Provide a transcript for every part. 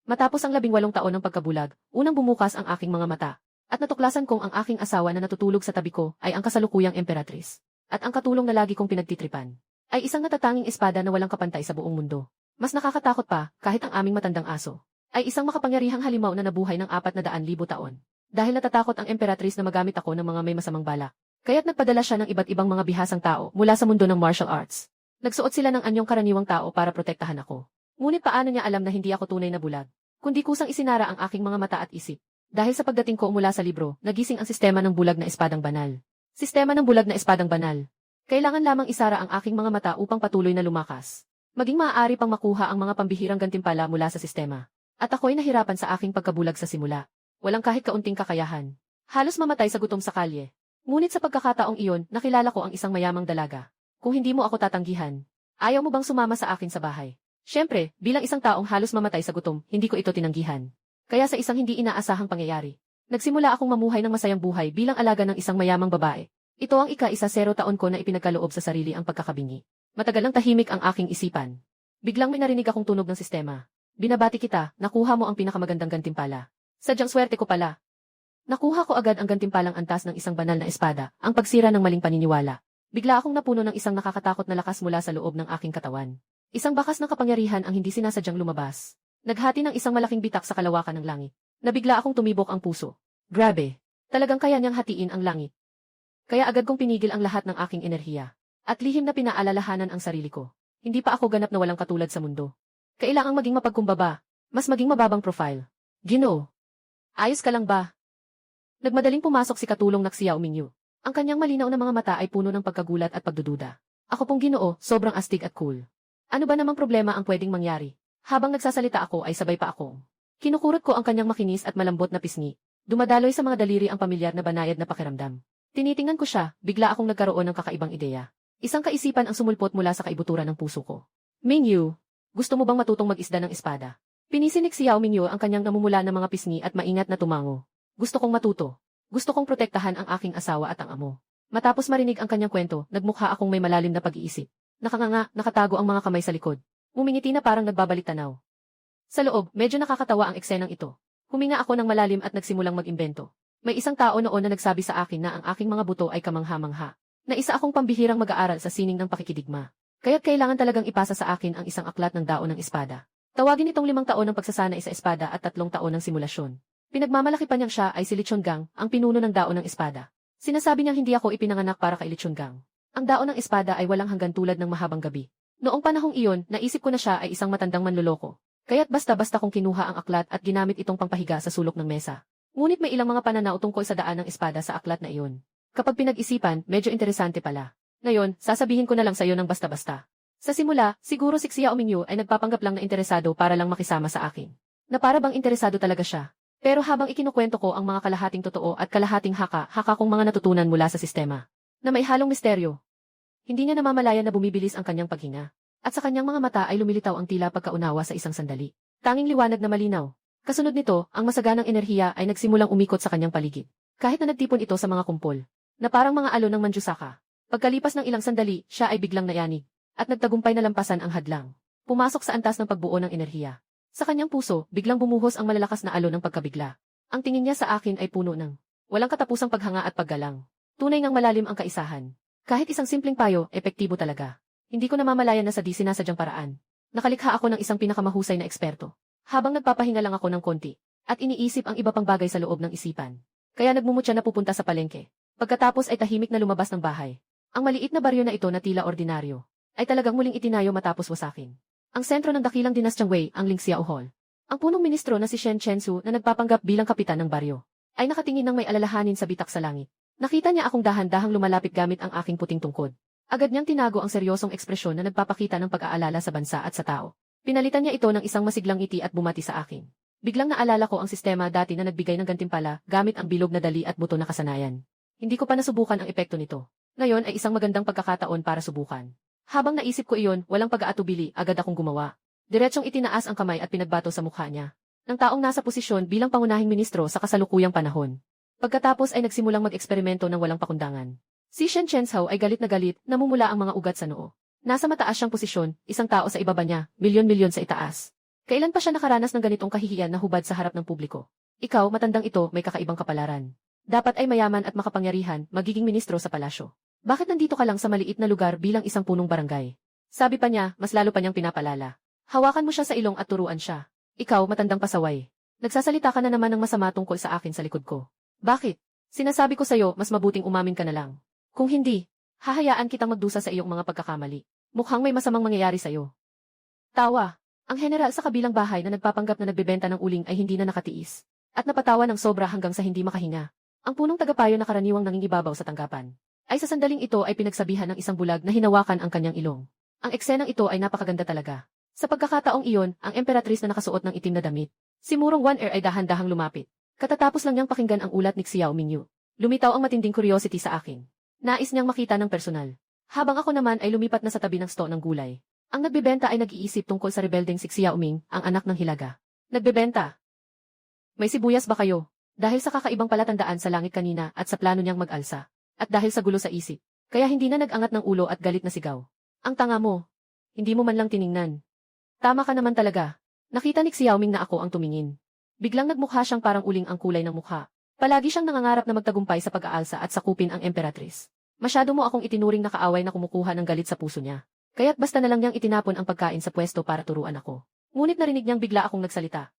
Matapos ang 18 taon ng pagkabulag, unang bumukas ang aking mga mata. At natuklasan kong ang aking asawa na natutulog sa tabi ko ay ang kasalukuyang emperatris. At ang katulong na lagi kong pinagtitripan ay isang natatanging espada na walang kapantay sa buong mundo. Mas nakakatakot pa, kahit ang aming matandang aso, ay isang makapangyarihang halimaw na nabuhay ng 400,000 taon. Dahil natatakot ang emperatris na magamit ako ng mga may masamang balak. Kaya't nagpadala siya ng iba't ibang mga bihasang tao mula sa mundo ng martial arts. Nagsuot sila ng anyong karaniwang tao para protektahan ako. Ngunit paano niya alam na hindi ako tunay na bulag? Kundi kusang isinara ang aking mga mata at isip. Dahil sa pagdating ko mula sa libro, nagising ang sistema ng bulag na espadang banal. Sistema ng bulag na espadang banal. Kailangan lamang isara ang aking mga mata upang patuloy na lumakas. Maging maaari pang makuha ang mga pambihirang gantimpala mula sa sistema. At ako'y nahirapan sa aking pagkabulag sa simula. Walang kahit kaunting kakayahan. Halos mamatay sa gutom sa kalye. Ngunit sa pagkakataong iyon, nakilala ko ang isang mayamang dalaga. Kung hindi mo ako tatanggihan, ayaw mo bang sumama sa akin sa bahay? Siyempre, bilang isang taong halos mamatay sa gutom, hindi ko ito tinanggihan. Kaya sa isang hindi inaasahang pangyayari, nagsimula akong mamuhay ng masayang buhay bilang alaga ng isang mayamang babae. Ito ang ika-10 taon ko na ipinagkaloob sa sarili ang pagkakabingi. Matagal nang tahimik ang aking isipan. Biglang may narinig akong tunog ng sistema. Binabati kita, nakuha mo ang pinakamagandang gantimpala. Sadyang swerte ko pala. Nakuha ko agad ang gantimpalang antas ng isang banal na espada, ang pagsira ng maling paniniwala. Bigla akong napuno ng isang nakakatakot na lakas mula sa loob ng aking katawan. Isang bakas ng kapangyarihan ang hindi sinasadyang lumabas. Naghati ng isang malaking bitak sa kalawakan ng langit. Nabigla akong tumibok ang puso. Grabe. Talagang kaya niyang hatiin ang langit. Kaya agad kong pinigil ang lahat ng aking enerhiya. At lihim na pinaalalahanan ang sarili ko. Hindi pa ako ganap na walang katulad sa mundo. Kailangang maging mapagkumbaba. Mas maging mababang profile. Ginoo. Ayos ka lang ba? Nagmadaling pumasok si katulong na Xiao Mingyu. Ang kanyang malinaw na mga mata ay puno ng pagkagulat at pagdududa. Ako pong Ginoo, sobrang astig at cool. Ano ba namang problema ang pwedeng mangyari? Habang nagsasalita ako ay sabay pa akong kinukurot ko ang kanyang makinis at malambot na pisngi. Dumadaloy sa mga daliri ang pamilyar na banayad na pakiramdam. Tinitingnan ko siya, bigla akong nagkaroon ng kakaibang ideya. Isang kaisipan ang sumulpot mula sa kaibuturan ng puso ko. Mingyu, gusto mo bang matutong mag-isda ng espada? Pinisinik si Yao Mingyu ang kanyang namumula ng mga pisngi at maingat na tumango. Gusto kong matuto. Gusto kong protektahan ang aking asawa at ang amo. Matapos marinig ang kanyang kwento, nagmukha akong may malalim na pag-iisip. Nakanganga, nakatago ang mga kamay sa likod. Ngumingiti na parang nagbabalik tanaw. Sa loob, medyo nakakatawa ang eksenang ito. Huminga ako ng malalim at nagsimulang mag-imbento. May isang tao noon na nagsabi sa akin na ang aking mga buto ay kamangha-mangha. Na isa akong pambihirang mag-aaral sa sining ng pakikidigma. Kaya't kailangan talagang ipasa sa akin ang isang aklat ng daon ng espada. Tawagin itong 5 taon ng pagsasanay sa espada at 3 taon ng simulasyon. Pinagmamalaki pa niyang siya ay si Lichun Gang, ang pinuno ng daon ng espada. Sinasabi niyang hindi ako ipinanganak para kay Lichun Gang. Ang daon ng espada ay walang hanggan tulad ng mahabang gabi. Noong panahong iyon, naisip ko na siya ay isang matandang manloloko. Kaya't basta-basta kong kinuha ang aklat at ginamit itong pangpahiga sa sulok ng mesa. Ngunit may ilang mga pananaw tungkol sa daan ng espada sa aklat na iyon. Kapag pinag-isipan, medyo interesante pala. Ngayon, sasabihin ko na lang sa iyo ng basta-basta. Sa simula, siguro si Xiao Mingyu ay nagpapanggap lang na interesado para lang makisama sa akin. Na para bang interesado talaga siya. Pero habang ikinukwento ko ang mga kalahating totoo at kalahating haka kong mga natutunan mula sa sistema, na may halong misteryo, hindi niya namamalayan na bumibilis ang kanyang paghinga. At sa kanyang mga mata ay lumilitaw ang tila pagkaunawa sa isang sandali. Tanging liwanag na malinaw. Kasunod nito, ang masaganang enerhiya ay nagsimulang umikot sa kanyang paligid. Kahit na nagtipon ito sa mga kumpol, na parang mga alon ng Manjusaka. Pagkalipas ng ilang sandali, siya ay biglang nayanig. At nagtagumpay na lampasan ang hadlang. Pumasok sa antas ng pagbuo ng enerhiya. Sa kanyang puso, biglang bumuhos ang malalakas na alon ng pagkabigla. Ang tingin niya sa akin ay puno ng walang katapusang paghanga at paggalang. Tunay ngang malalim ang kaisahan. Kahit isang simpleng payo, epektibo talaga. Hindi ko namamalayan na sa di sinasadyang paraan. Nakalikha ako ng isang pinakamahusay na eksperto. Habang nagpapahinga lang ako ng konti, at iniisip ang iba pang bagay sa loob ng isipan. Kaya nagmumutya na pupunta sa palengke. Pagkatapos ay tahimik na lumabas ng bahay. Ang maliit na baryo na ito na tila ordinaryo, ay talagang muling itinayo matapos wasakin. Ang sentro ng dakilang dinastyang Wei, ang Lingxiao Hall. Ang punong ministro na si Shen Chensu na nagpapanggap bilang kapitan ng baryo, ay nakatingin ng may alalahanin sa bitak sa langit. Nakita niya akong dahan-dahang lumalapit gamit ang aking puting tungkod. Agad niyang tinago ang seryosong ekspresyon na nagpapakita ng pag-aalala sa bansa at sa tao. Pinalitan niya ito ng isang masiglang ngiti at bumati sa akin. Biglang naalala ko ang sistema dati na nagbigay ng gantimpala gamit ang bilog na dali at buto na kasanayan. Hindi ko pa nasubukan ang epekto nito. Ngayon ay isang magandang pagkakataon para subukan. Habang naisip ko iyon, walang pag-aatubili, agad akong gumawa. Diretsong itinaas ang kamay at pinagbato sa mukha niya. Ng taong nasa posisyon bilang pangunahing ministro sa kasalukuyang panahon. Pagkatapos ay nagsimulang mag-eksperimento ng walang pakundangan. Si Shen Chenshao ay galit na galit, namumula ang mga ugat sa noo. Nasa mataas siyang posisyon, isang tao sa ibaba niya, milyon-milyon sa itaas. Kailan pa siya nakaranas ng ganitong kahihiyan na hubad sa harap ng publiko? Ikaw, matandang ito, may kakaibang kapalaran. Dapat ay mayaman at makapangyarihan, magiging ministro sa palasyo. Bakit nandito ka lang sa maliit na lugar bilang isang punong barangay? Sabi pa niya, mas lalo pa niyang pinapalala. Hawakan mo siya sa ilong at turuan siya. Ikaw, matandang pasaway. Nagsasalita ka na naman ng masama tungkol sa akin sa likod ko. Bakit? Sinasabi ko sa'yo, mas mabuting umamin ka na lang. Kung hindi, hahayaan kitang magdusa sa iyong mga pagkakamali. Mukhang may masamang mangyayari sa'yo. Tawa. Ang general sa kabilang bahay na nagpapanggap na nagbebenta ng uling ay hindi na nakatiis. At napatawa ng sobra hanggang sa hindi makahinga. Ang punong tagapayo na karaniwang nangingibabaw sa tanggapan. Ay sa sandaling ito ay pinagsabihan ng isang bulag na hinawakan ang kanyang ilong. Ang eksenang ito ay napakaganda talaga. Sa pagkakataong iyon, ang emperatrice na nakasuot ng itim na damit. Si Murong Wan-er ay dahan-dahang lumapit. Katatapos lang niyang pakinggan ang ulat ni Xiao Mingyu. Lumitaw ang matinding curiosity sa akin. Nais niyang makita ng personal. Habang ako naman ay lumipat na sa tabi ng sto ng gulay. Ang nagbebenta ay nag-iisip tungkol sa rebeldeng si Xiao Ming, ang anak ng Hilaga. Nagbebenta. May sibuyas ba kayo? Dahil sa kakaibang palatandaan sa langit kanina at sa plano niyang mag-alsa. At dahil sa gulo sa isip. Kaya hindi na nag-angat ng ulo at galit na sigaw. Ang tanga mo. Hindi mo man lang tiningnan. Tama ka naman talaga. Nakita ni Xiao Ming na ako ang tumingin. Biglang nagmukha siyang parang uling ang kulay ng mukha. Palagi siyang nangangarap na magtagumpay sa pag-aalsa at sakupin ang emperatrice. Masyado mo akong itinuring na kaaway na kumukuha ng galit sa puso niya. Kaya't basta na lang niyang itinapon ang pagkain sa pwesto para turuan ako. Ngunit narinig niyang bigla akong nagsalita.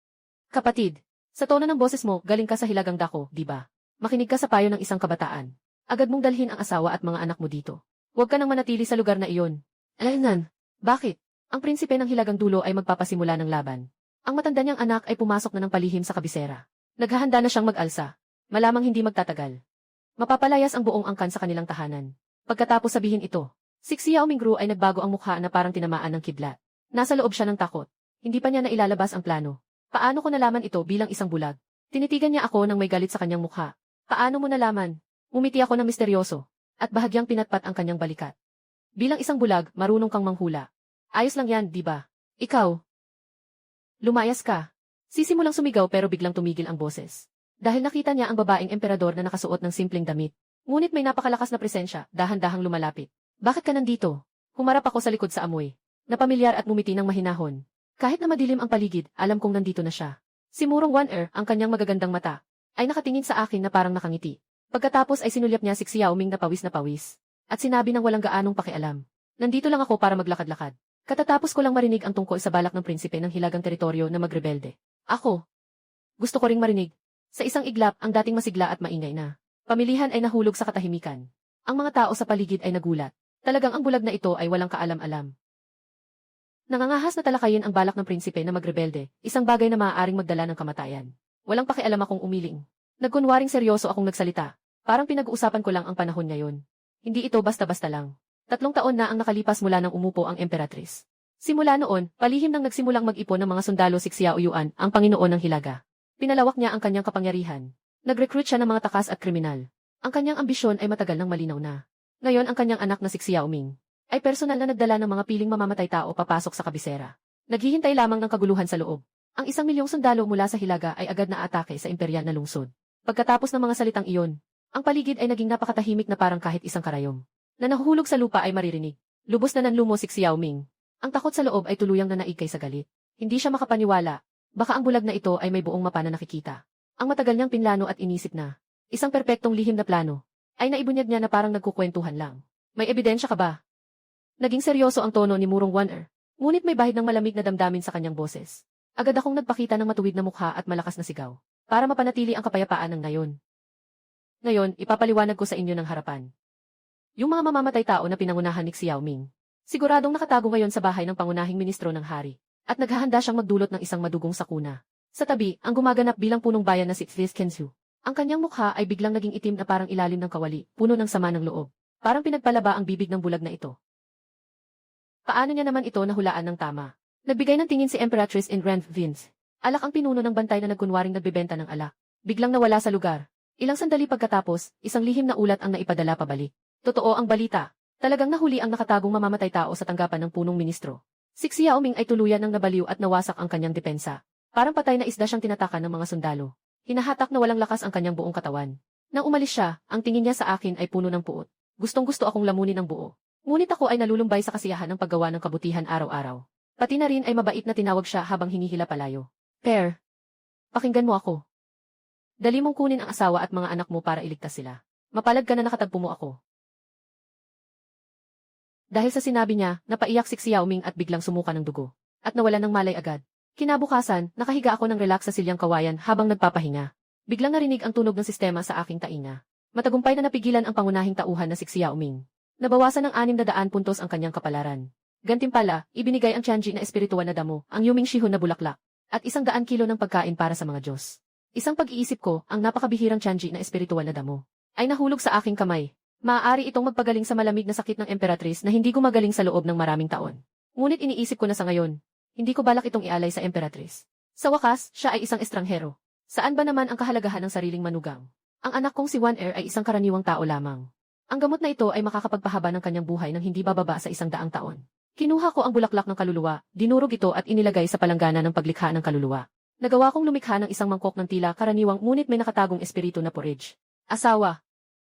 Kapatid, sa tono ng boses mo, galing ka sa Hilagang Dako, di ba? Makinig ka sa payo ng isang kabataan. Agad mong dalhin ang asawa at mga anak mo dito. Huwag ka nang manatili sa lugar na iyon. Alaynan, bakit? Ang prinsipe ng Hilagang Dulo ay magpapasimula ng laban. Ang matanda niyang anak ay pumasok na ng palihim sa kabisera. Naghahanda na siyang mag-alsa. Malamang hindi magtatagal. Mapapalayas ang buong angkan sa kanilang tahanan. Pagkatapos sabihin ito, si Xiao Mingru ay nagbago ang mukha na parang tinamaan ng kidlat. Nasa loob siya ng takot. Hindi pa niya nailalabas ang plano. Paano ko nalaman ito bilang isang bulag? Tinitigan niya ako nang may galit sa kanyang mukha. Paano mo nalaman? Umiti ako ng misteryoso. At bahagyang pinatpat ang kanyang balikat. Bilang isang bulag, marunong kang manghula. Ayos lang yan, di ba? Ikaw. Lumayas ka. Sisimulang sumigaw pero biglang tumigil ang boses. Dahil nakita niya ang babaeng emperador na nakasuot ng simpleng damit. Ngunit may napakalakas na presensya, dahan-dahang lumalapit. Bakit ka nandito? Humarap ako sa likod sa amoy. Napamilyar at mumiti ng mahinahon. Kahit na madilim ang paligid, alam kong nandito na siya. Si Murong Wan-er, ang kanyang magagandang mata, ay nakatingin sa akin na parang nakangiti. Pagkatapos ay sinulyap niya si Xiao Ming na pawis. At sinabi ng walang gaanong pakialam. Nandito lang ako para maglakad-lakad. Katatapos ko lang marinig ang tungkol sa balak ng prinsipe ng Hilagang Teritoryo na magrebelde. Ako. Gusto ko ring marinig. Sa isang iglap, ang dating masigla at maingay na pamilihan ay nahulog sa katahimikan. Ang mga tao sa paligid ay nagulat. Talagang ang bulag na ito ay walang kaalam-alam. Nangangahas na talakayin ang balak ng prinsipe na magrebelde, isang bagay na maaaring magdala ng kamatayan. Walang pakialam akong umiling. Nagkunwaring seryoso akong nagsalita. Parang pinag-uusapan ko lang ang panahon ngayon. Hindi ito basta-basta lang. 3 taon na ang nakalipas mula nang umupo ang emperatrice. Simula noon, palihim nang nagsimulang mag-ipon ng mga sundalo si Xiao Yuan, ang Panginoon ng Hilaga. Pinalawak niya ang kanyang kapangyarihan. Nag-recruit siya ng mga takas at kriminal. Ang kanyang ambisyon ay matagal nang malinaw na. Ngayon ang kanyang anak na si Xiao Ming ay personal na nagdala ng mga piling mamamatay tao papasok sa kabisera. Naghihintay lamang ng kaguluhan sa loob. Ang 1,000,000 sundalo mula sa Hilaga ay agad na atake sa imperial na lungsod. Pagkatapos ng mga salitang iyon, ang paligid ay naging napakatahimik na parang kahit isang karayom na nahuhulog sa lupa ay maririnig. Lubos na nanlumo si Xiao Ming. Ang takot sa loob ay tuluyang nanaigkay sa galit. Hindi siya makapaniwala. Baka ang bulag na ito ay may buong mapa na nakikita. Ang matagal niyang pinlano at inisip na isang perpektong lihim na plano ay naibunyag niya na parang nagkukwentuhan lang. May ebidensya ka ba? Naging seryoso ang tono ni Murong Wan-er, ngunit may bahid ng malamig na damdamin sa kanyang boses. Agad akong nagpakita ng matuwid na mukha at malakas na sigaw, para mapanatili ang kapayapaan ng nayon. Ngayon, ipapaliwanag ko sa inyo ng harapan. Yung mga mamamatay tao na pinangunahan ni Xiao Ming, siguradong nakatago ngayon sa bahay ng pangunahing ministro ng hari, at naghahanda siyang magdulot ng isang madugong sakuna. Sa tabi, ang gumaganap bilang punong bayan na si Lis Kenzu. Ang kanyang mukha ay biglang naging itim na parang ilalim ng kawali, puno ng sama ng loob. Parang pinagpalaba ang bibig ng bulag na ito. Paano niya naman ito nahulaan ng tama? Nagbigay ng tingin si Emperatrice in Grand Vince. Alak ang pinuno ng bantay na nagkunwaring nagbebenta ng alak. Biglang nawala sa lugar. Ilang sandali pagkatapos, isang lihim na ulat ang naipadala pabalik. Totoo ang balita. Talagang nahuli ang nakatagong mamamatay tao sa tanggapan ng punong ministro. Si Xiao Ming ay tuluyan ng nabaliw at nawasak ang kanyang depensa. Parang patay na isda siyang tinatakan ng mga sundalo. Hinahatak na walang lakas ang kanyang buong katawan. Nang umalis siya, ang tingin niya sa akin ay puno ng puot. Gustong-gusto akong lamunin ng buo. Ngunit ako ay nalulumbay sa kasiyahan ng paggawa ng kabutihan araw-araw. Pati na rin ay mabait na tinawag siya habang hinihila palayo. Per, pakinggan mo ako. Dali mong kunin ang asawa at mga anak mo para iligtas sila. Mapalad ka na nakatagpo mo ako. Dahil sa sinabi niya, napaiyak si Xiaoming at biglang sumuka ng dugo. At nawalan ng malay agad. Kinabukasan, nakahiga ako ng relax sa silyang kawayan habang nagpapahinga. Biglang narinig ang tunog ng sistema sa aking tainga. Matagumpay na napigilan ang pangunahing tauhan na si Xiaoming. Nabawasan ng 600 puntos ang kanyang kapalaran. Gantimpala, ibinigay ang Tianji na espiritual na damo, ang Yuming Shihun na bulaklak, at 100 kilo ng pagkain para sa mga Diyos. Isang pag-iisip ko, ang napakabihirang Tianji na espiritual na damo, ay nahulog sa aking kamay. Maaari itong magpagaling sa malamig na sakit ng Emperatrice na hindi gumagaling sa loob ng maraming taon. Ngunit iniisip ko na sa ngayon, hindi ko balak itong ialay sa Emperatrice. Sa wakas, siya ay isang estranghero. Saan ba naman ang kahalagahan ng sariling manugang? Ang anak kong si Wan Er ay isang karaniwang tao lamang. Ang gamot na ito ay makakapagpahaba ng kanyang buhay nang hindi bababa sa 100 taon. Kinuha ko ang bulaklak ng kaluluwa, dinurog ito at inilagay sa palanggana ng paglikha ng kaluluwa. Nagawa kong lumikha ng isang mangkok ng tila karaniwang ngunit may nakatagong espiritu na porridge. Asawa.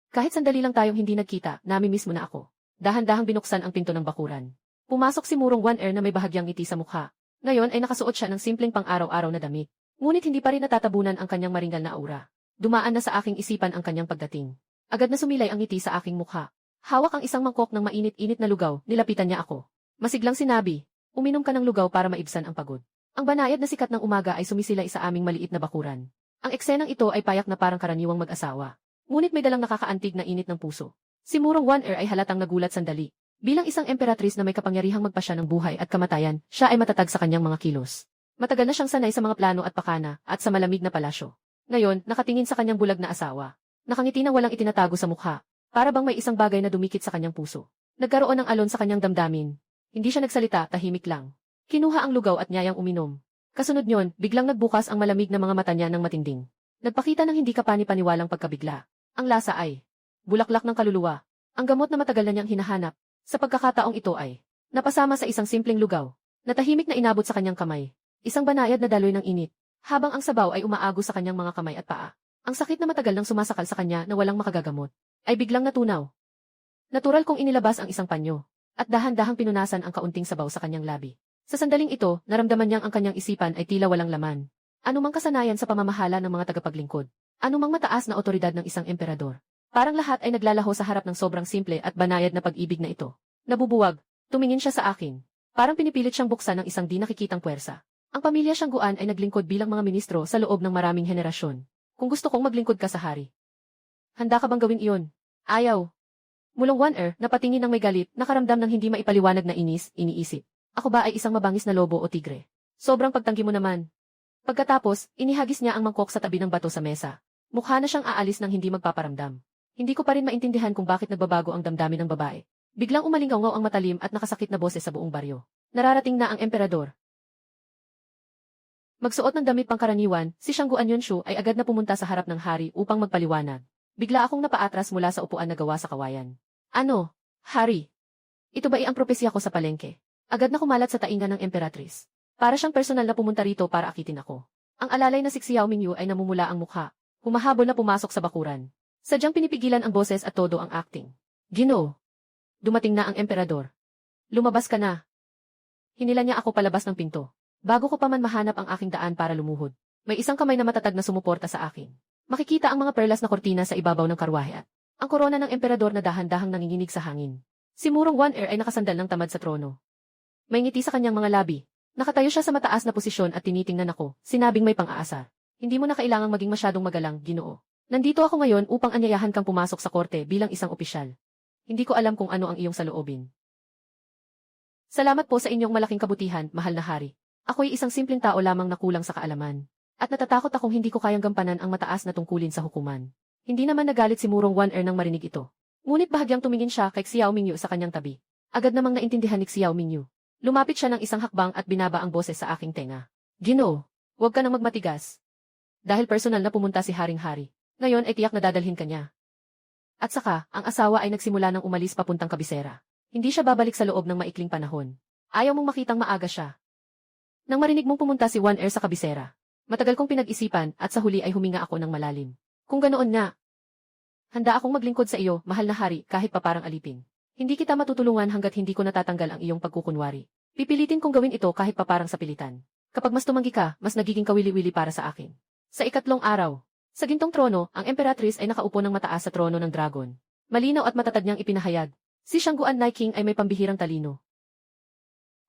Kahit sandali lang tayong hindi nagkita, namimiss mo na ako. Dahan-dahang binuksan ang pinto ng bakuran. Pumasok si Murong Wan Er na may bahagyang ngiti sa mukha. Ngayon ay nakasuot siya ng simpleng pang-araw-araw na damit. Ngunit hindi pa rin natatabunan ang kanyang maringal na aura. Dumaan na sa aking isipan ang kanyang pagdating. Agad na sumilay ang ngiti sa aking mukha. Hawak ang isang mangkok ng mainit-init na lugaw, nilapitan niya ako. Masiglang sinabi, uminom ka ng lugaw para maibsan ang pagod. Ang banayad na sikat ng umaga ay sumisilay sa aming maliit na bakuran. Ang eksenang ito ay payak na parang karaniwang mag-asawa. Ngunit may dalang nakakaantig na init ng puso. Si Murong Wan Er ay halatang nagulat sandali. Bilang isang emperatrice na may kapangyarihang magpasya ng buhay at kamatayan, siya ay matatag sa kanyang mga kilos. Matagal na siyang sanay sa mga plano at pakana, at sa malamig na palasyo. Ngayon, nakatingin sa kanyang bulag na asawa. Nakangiti na walang itinatago sa mukha, para bang may isang bagay na dumikit sa kanyang puso. Nagkaroon ng alon sa kanyang damdamin. Hindi siya nagsalita, tahimik lang. Kinuha ang lugaw at niyayang uminom. Kasunod nyon, biglang nagbukas ang malamig na mga mata niya ng matinding. Nagpakita ng hindi kapani-paniwalang pagkabigla. Ang lasa ay bulaklak ng kaluluwa. Ang gamot na matagal na niyang hinahanap. Sa pagkakataong ito ay napasama sa isang simpleng lugaw na tahimik na inabot sa kanyang kamay. Isang banayad na daloy ng init, habang ang sabaw ay umaagos sa kanyang mga kamay at paa. Ang sakit na matagal nang sumasakal sa kanya na walang makagagamot, ay biglang natunaw. Natural kong inilabas ang isang panyo, at dahan-dahang pinunasan ang kaunting sabaw sa kanyang labi. Sa sandaling ito, naramdaman niyang ang kanyang isipan ay tila walang laman. Anumang kasanayan sa pamamahala ng mga tagapaglingkod, anumang mataas na otoridad ng isang emperador. Parang lahat ay naglalaho sa harap ng sobrang simple at banayad na pag-ibig na ito. Nabubuwag, tumingin siya sa akin. Parang pinipilit siyang buksan ng isang di nakikitang puwersa. Ang pamilya Shangguan ay naglingkod bilang mga ministro sa loob ng maraming henerasyon. Kung gusto kong maglingkod ka sa hari, handa ka bang gawin iyon? Ayaw. Mulong Wan Er, napatingin ng may galit, nakaramdam ng hindi maipaliwanag na inis, iniisip. Ako ba ay isang mabangis na lobo o tigre? Sobrang pagtanggi mo naman. Pagkatapos, inihagis niya ang mangkok sa tabi ng bato sa mesa. Mukha na siyang aalis ng hindi magpaparamdam. Hindi ko pa rin maintindihan kung bakit nagbabago ang damdamin ng babae. Biglang umalingaw ang matalim at nakasakit na boses sa buong baryo. Nararating na ang emperador. Magsuot ng damit pangkaraniwan, si Shangguan Yunshu ay agad na pumunta sa harap ng hari upang magpaliwanag. Bigla akong napaatras mula sa upuan na gawa sa kawayan. Ano? Hari? Ito ba ang propesya ko sa palengke? Agad na kumalat sa tainga ng emperatrice. Para siyang personal na pumunta rito para akitin ako. Ang alalay na si Xiao Mingyu ay namumula ang mukha. Humahabol na pumasok sa bakuran. Sadyang pinipigilan ang boses at todo ang acting. Ginoo. Dumating na ang emperador. Lumabas ka na. Hinila niya ako palabas ng pinto. Bago ko pa man mahanap ang aking daan para lumuhod, may isang kamay na matatag na sumuporta sa akin. Makikita ang mga perlas na kortina sa ibabaw ng karwahe at ang korona ng emperador na dahan-dahang nanginginig sa hangin. Si Murong Wan Er ay nakasandal ng tamad sa trono. May ngiti sa kanyang mga labi. Nakatayo siya sa mataas na posisyon at tinitingnan ako, sinabing may pang-aasar. Hindi mo na kailangang maging masyadong magalang, Ginoo. Nandito ako ngayon upang anyayahan kang pumasok sa korte bilang isang opisyal. Hindi ko alam kung ano ang iyong saloobin. Salamat po sa inyong malaking kabutihan, mahal na hari. Ako'y isang simpleng tao lamang na kulang sa kaalaman. At natatakot akong hindi ko kayang gampanan ang mataas na tungkulin sa hukuman. Hindi naman nagalit si Murong Wan Er nang marinig ito. Ngunit bahagyang tumingin siya kay Xiao Mingyu sa kanyang tabi. Agad namang naintindihan ni Xiao Mingyu. Lumapit siya ng isang hakbang at binaba ang boses sa aking tenga. Ginoo, huwag ka nang magmatigas. Dahil personal na pumunta si Haring-Hari. Ngayon ay tiyak na dadalhin ka niya. At saka, ang asawa ay nagsimula ng umalis papuntang kabisera. Hindi siya babalik sa loob ng maikling panahon. Ayaw mong makitang maaga siya. Nang marinig mong pumunta si Wan Er sa kabisera, matagal kong pinag-isipan at sa huli ay huminga ako ng malalim. Kung ganoon nga, handa akong maglingkod sa iyo, mahal na hari, kahit pa parang alipin. Hindi kita matutulungan hanggat hindi ko natatanggal ang iyong pagkukunwari. Pipilitin kong gawin ito kahit paparang sa pilitan. Kapag mas tumanggi ka, mas nagiging kawili-wili para sa akin. Sa ikatlong araw, sa gintong trono, ang Emperatrice ay nakaupo ng mataas sa trono ng dragon. Malinaw at matatag niyang ipinahayag. Si Shangguan Night King ay may pambihirang talino.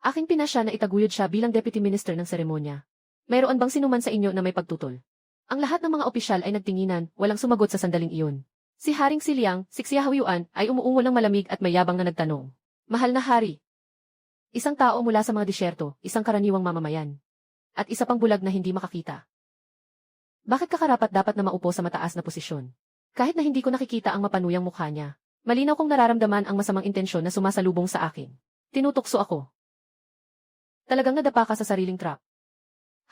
Aking pinasya na itaguyod siya bilang Deputy Minister ng seremonya. Mayroon bang sinuman sa inyo na may pagtutol? Ang lahat ng mga opisyal ay nagtinginan, walang sumagot sa sandaling iyon. Si Haring Siliang, si Xiahou Yuan, ay umuungol ng malamig at mayabang na nagtanong. Mahal na hari. Isang tao mula sa mga disyerto, isang karaniwang mamamayan. At isa pang bulag na hindi makakita. Bakit kakarapat dapat na maupo sa mataas na posisyon? Kahit na hindi ko nakikita ang mapanuyang mukha niya, malinaw kong nararamdaman ang masamang intensyon na sumasalubong sa akin. Tinutukso ako. Talagang nadapa ka sa sariling trap.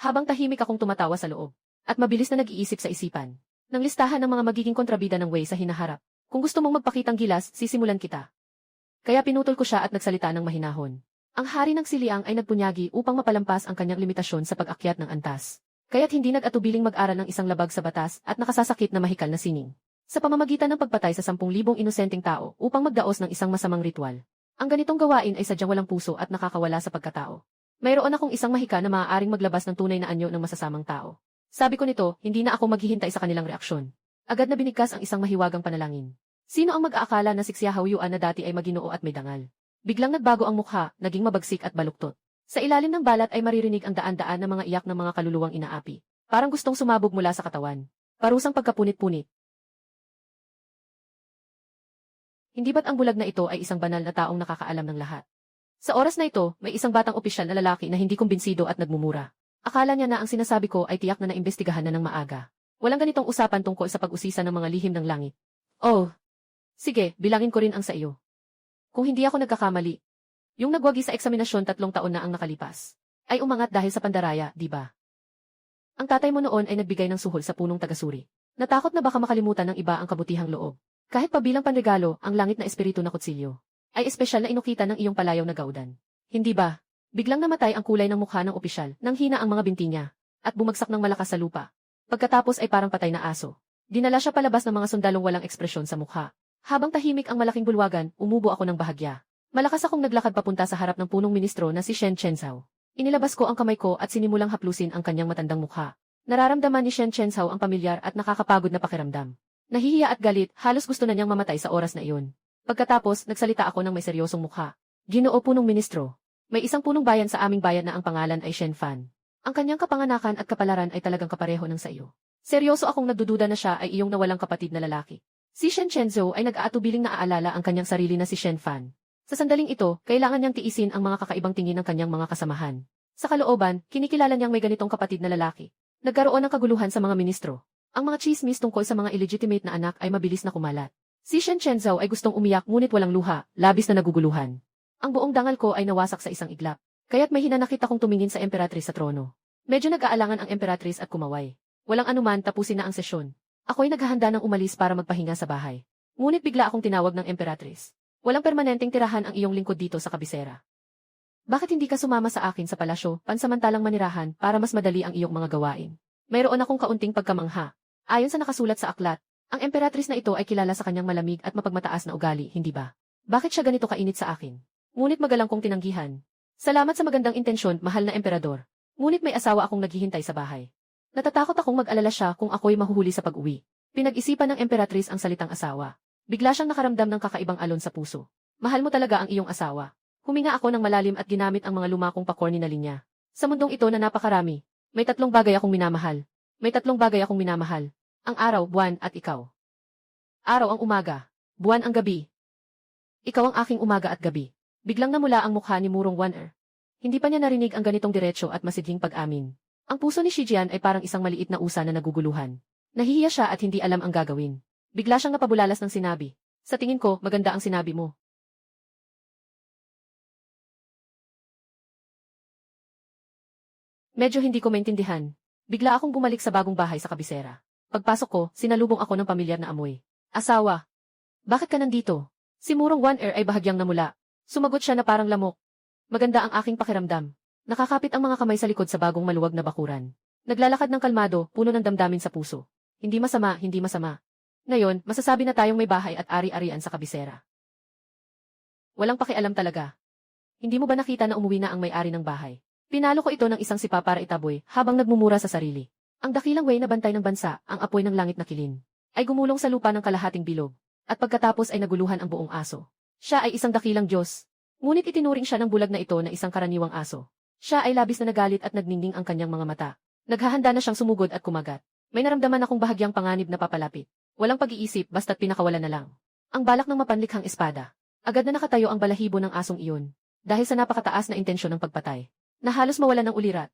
Habang tahimik akong tumatawa sa loob, at mabilis na nag-iisip sa isipan, ng listahan ng mga magiging kontrabida ng Wei sa hinaharap. Kung gusto mong magpakitang gilas, sisimulan kita. Kaya pinutol ko siya at nagsalita ng mahinahon. Ang hari ng Siliang ay nagpunyagi upang mapalampas ang kanyang limitasyon sa pag-akyat ng antas. Kaya't hindi nag-atubiling mag-aral ng isang labag sa batas at nakasasakit na mahikal na sining. Sa pamamagitan ng pagpatay sa 10,000 inosenteng tao upang magdaos ng isang masamang ritual. Ang ganitong gawain ay sadyang walang puso at nakakawala sa pagkatao. Mayroon akong isang mahika na maaaring maglabas ng tunay na anyo ng masasamang tao. Sabi ko nito, hindi na ako maghihintay sa kanilang reaksyon. Agad na binigkas ang isang mahiwagang panalangin. Sino ang mag-aakala na si Xiahou Yuan na dati ay maginoo at may dangal? Biglang nagbago ang mukha, naging mabagsik at baluktot. Sa ilalim ng balat ay maririnig ang daan-daan ng mga iyak ng mga kaluluwang inaapi. Parang gustong sumabog mula sa katawan. Parusang pagkapunit-punit. Hindi ba't ang bulag na ito ay isang banal na taong nakakaalam ng lahat? Sa oras na ito, may isang batang opisyal na lalaki na hindi kumbinsido at nagmumura. Akala niya na ang sinasabi ko ay tiyak na naimbestigahan na ng maaga. Walang ganitong usapan tungkol sa pag-usisa ng mga lihim ng langit. Oh, sige, bilangin ko rin ang sa iyo. Kung hindi ako nagkakamali, yung nagwagi sa eksaminasyon 3 taon na ang nakalipas, ay umangat dahil sa pandaraya, di ba? Ang tatay mo noon ay nagbigay ng suhol sa punong tagasuri. Natakot na baka makalimutan ng iba ang kabutihang loob. Kahit pa bilang panregalo, ang langit na espiritu na kutsilyo ay espesyal na inukita ng iyong palayaw na gaudan. Hindi ba? Biglang namatay ang kulay ng mukha ng opisyal nang hina ang mga binti niya at bumagsak ng malakas sa lupa. Pagkatapos ay parang patay na aso. Dinala siya palabas ng mga sundalong walang ekspresyon sa mukha. Habang tahimik ang malaking bulwagan, umubo ako ng bahagya. Malakas akong naglakad papunta sa harap ng punong ministro na si Shen Chenzhao. Inilabas ko ang kamay ko at sinimulang haplusin ang kanyang matandang mukha. Nararamdaman ni Shen Chenzhao ang pamilyar at nakakapagod na pakiramdam. Nahihiya at galit, halos gusto na niyang mamatay sa oras na iyon. Pagkatapos, nagsalita ako ng may seryosong mukha. Ginoo punong ministro. May isang punong bayan sa aming bayan na ang pangalan ay Shen Fan. Ang kanyang kapanganakan at kapalaran ay talagang kapareho ng sa iyo. Seryoso akong nagdududa na siya ay iyong nawalang kapatid na lalaki. Si Shen Chenzhou ay nag-aatubiling naaalala ang kanyang sarili na si Shen Fan. Sa sandaling ito, kailangan niyang tiisin ang mga kakaibang tingin ng kanyang mga kasamahan. Sa kalooban, kinikilala niyang may ganitong kapatid na lalaki. Nagkaroon ng kaguluhan sa mga ministro. Ang mga chismis tungkol sa mga illegitimate na anak ay mabilis na kumalat. Si Shen Chenzhou ay gustong umiyak ngunit walang luha, labis na naguguluhan. Ang buong dangal ko ay nawasak sa isang iglap. Kaya't may hinanakit akong tumingin sa Emperatrice sa trono. Medyo nag-aalangan ang Emperatrice at kumaway. Walang anuman, tapusin na ang sesyon. Ako'y naghahanda ng umalis para magpahinga sa bahay. Ngunit bigla akong tinawag ng Emperatrice. Walang permanenteng tirahan ang iyong lingkod dito sa kabisera. Bakit hindi ka sumama sa akin sa palasyo, pansamantalang manirahan, para mas madali ang iyong mga gawain? Mayroon akong kaunting pagkamangha. Ayon sa nakasulat sa aklat, ang Emperatrice na ito ay kilala sa kanyang malamig at mapagmataas na ugali, hindi ba? Bakit siya ganito kainit sa akin? Ngunit magalang kong tinanggihan. Salamat sa magandang intensyon, mahal na emperador. Ngunit may asawa akong naghihintay sa bahay. Natatakot akong mag-alala siya kung ako'y mahuhuli sa pag-uwi. Pinag-isipan ng Emperatrice ang salitang asawa. Bigla siyang nakaramdam ng kakaibang alon sa puso. Mahal mo talaga ang iyong asawa. Huminga ako ng malalim at ginamit ang mga lumakong pakorni na linya. Sa mundong ito na napakarami, may 3 bagay akong minamahal. May 3 bagay akong minamahal. Ang araw, buwan, at ikaw. Araw ang umaga. Buwan ang gabi. Ikaw ang aking umaga at gabi. Biglang namula ang mukha ni Murong Waner. Hindi pa niya narinig ang ganitong diretsyo at masidling pag-amin. Ang puso ni Shijian ay parang isang maliit na usa na naguguluhan. Nahihiya siya at hindi alam ang gagawin. Bigla siyang napabulalas ng sinabi. Sa tingin ko, maganda ang sinabi mo. Medyo hindi ko maintindihan. Bigla akong bumalik sa bagong bahay sa kabisera. Pagpasok ko, sinalubong ako ng pamilyar na amoy. Asawa. Bakit ka nandito? Si Murong Waner ay bahagyang namula. Sumagot siya na parang lamok. Maganda ang aking pakiramdam. Nakakapit ang mga kamay sa likod sa bagong maluwag na bakuran. Naglalakad ng kalmado, puno ng damdamin sa puso. Hindi masama, hindi masama. Ngayon, masasabi na tayong may bahay at ari-arian sa kabisera. Walang pakialam talaga. hindi mo ba nakita na umuwi na ang may-ari ng bahay? Pinalo ko ito ng isang sipa para itaboy habang nagmumura sa sarili. Ang dakilang way na bantay ng bansa, ang apoy ng langit na kilin, ay gumulong sa lupa ng kalahating bilog. At pagkatapos ay naguluhan ang buong aso. Siya ay isang dakilang Diyos. Ngunit itinuring siya ng bulag na ito na isang karaniwang aso. Siya ay labis na nagalit at nagningning ang kanyang mga mata. Naghahanda na siyang sumugod at kumagat. May naramdaman akong bahagyang panganib na papalapit. Walang pag-iisip basta't pinakawalan na lang. Ang balak ng mapanlikhang espada. Agad na nakatayo ang balahibo ng asong iyon. Dahil sa napakataas na intensyon ng pagpatay, na halos mawalan ng ulirat.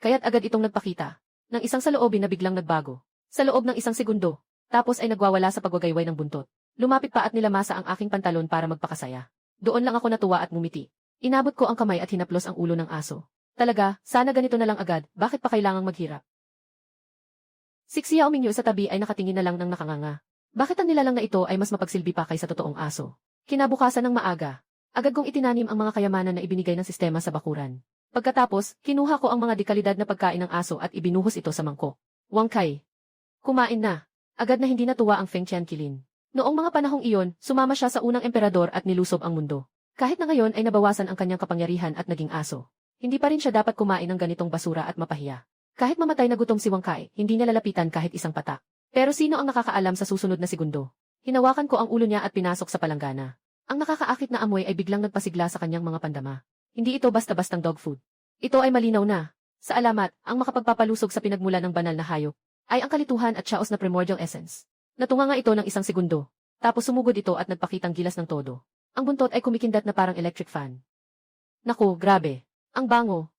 Kaya't agad itong nagpakita ng isang saloobin na biglang nagbago. Sa loob ng isang segundo, tapos ay nagwawala sa pagwagayway ng buntot. Lumapit pa at nilamasa ang aking pantalon para magpakasaya. Doon lang ako natuwa at ngumiti. Inabot ko ang kamay at hinaplos ang ulo ng aso. Talaga, sana ganito na lang agad, bakit pa kailangang maghirap? Si Xiao Mingyu sa tabi ay nakatingin na lang ng nakanganga. Bakit ang nilalang na ito ay mas mapagsilbi pa kaysa totoong aso? Kinabukasan ng maaga, agad kong itinanim ang mga kayamanan na ibinigay ng sistema sa bakuran. Pagkatapos, kinuha ko ang mga dekalidad na pagkain ng aso at ibinuhos ito sa mangkok. Wang Kai. Kumain na. Agad na hindi natuwa ang Feng Qianqilin. Noong mga panahong iyon, sumama siya sa unang emperador at nilusob ang mundo. Kahit na ngayon ay nabawasan ang kanyang kapangyarihan at naging aso. Hindi pa rin siya dapat kumain ng ganitong basura at mapahiya. Kahit mamatay na gutom si Wang Kai, hindi niya lalapitan kahit isang patak. Pero sino ang nakakaalam sa susunod na segundo? Hinawakan ko ang ulo niya at pinasok sa palanggana. Ang nakakaakit na amoy ay biglang nagpasigla sa kanyang mga pandama. Hindi ito basta-bastang dog food. Ito ay malinaw na. Sa alamat, ang makapagpapalusog sa pinagmula ng banal na hayop ay ang kalituhan at siyaos na primordial essence. Natunga nga ito ng isang segundo. Tapos sumugod ito at nagpakitang gilas ng todo. Ang buntot ay kumikindat na parang electric fan. Naku, grabe. Ang bango.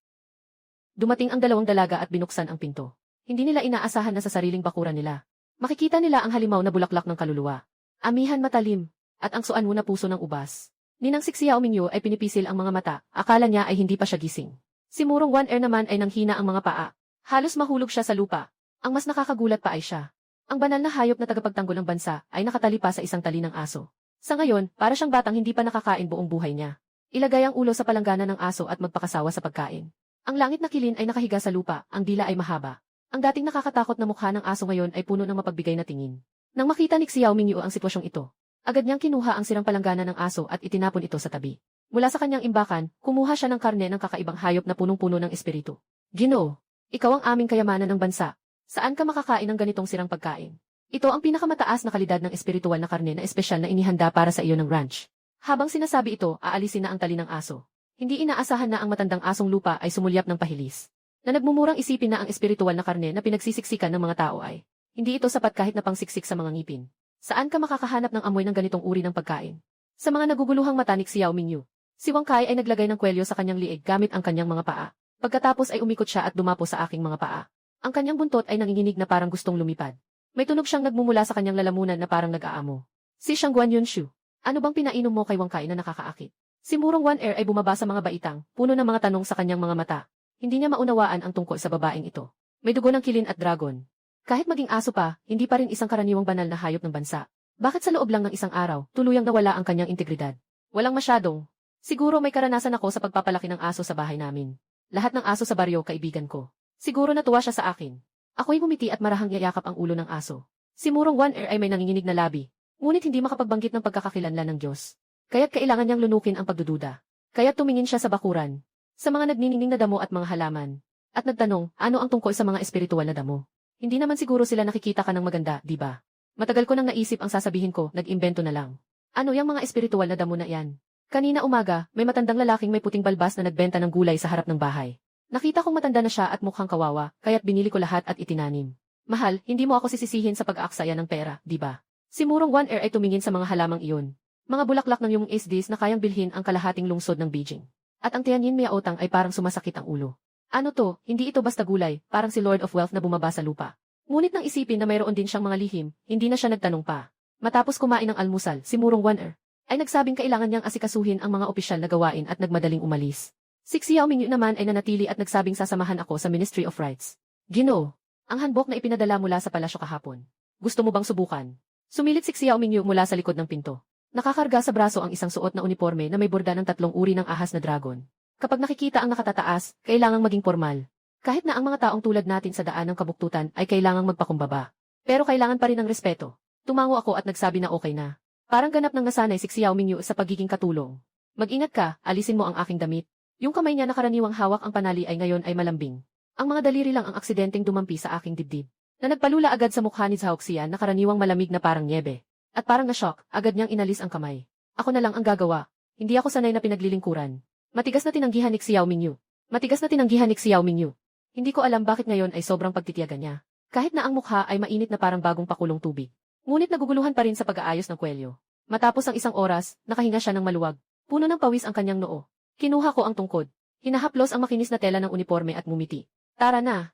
Dumating ang dalawang dalaga at binuksan ang pinto. Hindi nila inaasahan na sa sariling bakuran nila. Makikita nila ang halimaw na bulaklak ng kaluluwa. Amihan matalim, at ang suan mo na puso ng ubas. Ninang si Xiao Mingyu ay pinipisil ang mga mata, akala niya ay hindi pa siya gising. Si Murong Wan Er naman ay nanghina ang mga paa. Halos mahulog siya sa lupa. Ang mas nakakagulat pa ay siya. Ang banal na hayop na tagapagtanggol ng bansa ay nakatali pa sa isang tali ng aso. Sa ngayon, para siyang batang hindi pa nakakain buong buhay niya. Ilagay ang ulo sa palanggana ng aso at magpakasawa sa pagkain. Ang langit na kilin ay nakahiga sa lupa, ang dila ay mahaba. Ang dating nakakatakot na mukha ng aso ngayon ay puno ng mapagbigay na tingin. Nang makita ni Xiao Mingyu ang sitwasyong ito, agad niyang kinuha ang sirang palanggana ng aso at itinapon ito sa tabi. Mula sa kanyang imbakan, kumuha siya ng karne ng kakaibang hayop na punong-puno ng espiritu. Ginoo, ikaw ang aming kayamanan ng bansa. Saan ka makakain ng ganitong sirang pagkain? Ito ang pinakamataas na kalidad ng espiritual na karne na espesyal na inihanda para sa iyo ng ranch. Habang sinasabi ito, aalisin na ang tali ng aso. Hindi inaasahan na ang matandang asong lupa ay sumulyap ng pahilis. Na nagmumurang isipin na ang espiritual na karne na pinagsisiksikan ng mga tao ay hindi ito sapat kahit na pangsiksik sa mga ngipin. Saan ka makakahanap ng amoy ng ganitong uri ng pagkain? Sa mga naguguluhang mata ni Xiao Mingyu, si Wang Kai ay naglagay ng kwelyo sa kanyang liig gamit ang kanyang mga paa. Pagkatapos ay umikot siya at dumapo sa aking mga paa. Ang kanyang buntot ay nanginginig na parang gustong lumipad. May tunog siyang nagmumula sa kanyang lalamunan na parang nag-aamo. Si Shangguan Yunshu, ano bang pinainom mo kay Wang Kai na nakakaakit? Si Murong Wan Er ay bumaba sa mga baitang, puno ng mga tanong sa kanyang mga mata. Hindi niya maunawaan ang tungkol sa babaeng ito. May dugo ng kilin at dragon. Kahit maging aso pa, hindi pa rin isang karaniwang banal na hayop ng bansa. Bakit sa loob lang ng isang araw, tuluyang nawala ang kanyang integridad? Walang masyadong. Siguro may karanasan ako sa pagpapalaki ng aso sa bahay namin. Lahat ng aso sa baryo kaibigan ko. Siguro natuwa siya sa akin. Ako'y bumiti at marahang yayakap ang ulo ng aso. Si Murong Wan Er ay may nanginginig na labi, ngunit hindi makapagbanggit ng pagkakakilanlan ng Diyos. Kaya't kailangan niyang lunukin ang pagdududa. Kaya't tumingin siya sa bakuran, sa mga nagniningning na damo at mga halaman, at nagtanong, ano ang tungkol sa mga espiritual na damo? Hindi naman siguro sila nakikita ka ng maganda, di ba? Matagal ko nang naisip ang sasabihin ko, nag-imbento na lang. Ano yung mga espiritual na damo na yan? Kanina umaga, may matandang lalaking may puting balbas na nagbenta ng gulay sa harap ng bahay. Nakita kong matanda na siya at mukhang kawawa, kaya't binili ko lahat at itinanim. Mahal, hindi mo ako sisisihin sa pag-aaksaya ng pera, di ba? Si Murong Wan Er ay tumingin sa mga halamang iyon. Mga bulaklak ng yung isdis na kayang bilhin ang kalahating lungsod ng Beijing. At ang Tianyin Miaotang ay parang sumasakit ang ulo. Ano to, hindi ito basta gulay, parang si Lord of Wealth na bumaba sa lupa. Ngunit nang isipin na mayroon din siyang mga lihim, hindi na siya nagtanong pa. Matapos kumain ng almusal, si Murong Wan Er ay nagsabing kailangan niyang asikasuhin ang mga opisyal na gawain at nagmadaling umalis. Si Xiao Mingyu naman ay nanatili at nagsabing sasamahan ako sa Ministry of Rights. Ginoo, ang handbook na ipinadala mula sa palasyo kahapon. Gusto mo bang subukan? Sumilit si Xiao Mingyu mula sa likod ng pinto. Nakakarga sa braso ang isang suot na uniforme na may borda ng 3 uri ng ahas na dragon. Kapag nakikita ang nakatataas, kailangang maging formal. Kahit na ang mga taong tulad natin sa daan ng kabuktutan ay kailangang magpakumbaba. Pero kailangan pa rin ng respeto. Tumango ako at nagsabi na okay na. Parang ganap ng nasanay si Xiao Mingyu sa pagiging katulong. Mag-ingat ka, alisin mo ang aking damit. Yung kamay niya na karaniwang hawak ang panali ay ngayon ay malambing. Ang mga daliri lang ang aksidenteng dumampi sa aking dibdib. Na nagpalula agad sa mukha ni Zhaoxian na karaniwang malamig na parang nyebe. At parang na-shock, agad niyang inalis ang kamay. Ako na lang ang gagawa. Hindi ako sanay na pinaglilingkuran. Matigas na tinanggihan ni Xiao Mingyu. Matigas na tinanggihan ni Xiao Mingyu. Hindi ko alam bakit ngayon ay sobrang pagtitiyaga niya. Kahit na ang mukha ay mainit na parang bagong pakulong tubig. Ngunit naguguluhan pa rin sa pag-aayos ng kwelyo. Matapos ang isang oras, nakahinga siya ng maluwag. Puno ng pawis ang kanyang noo. Kinuha ko ang tungkod. Hinahaplos ang makinis na tela ng uniforme at ngumiti. Tara na.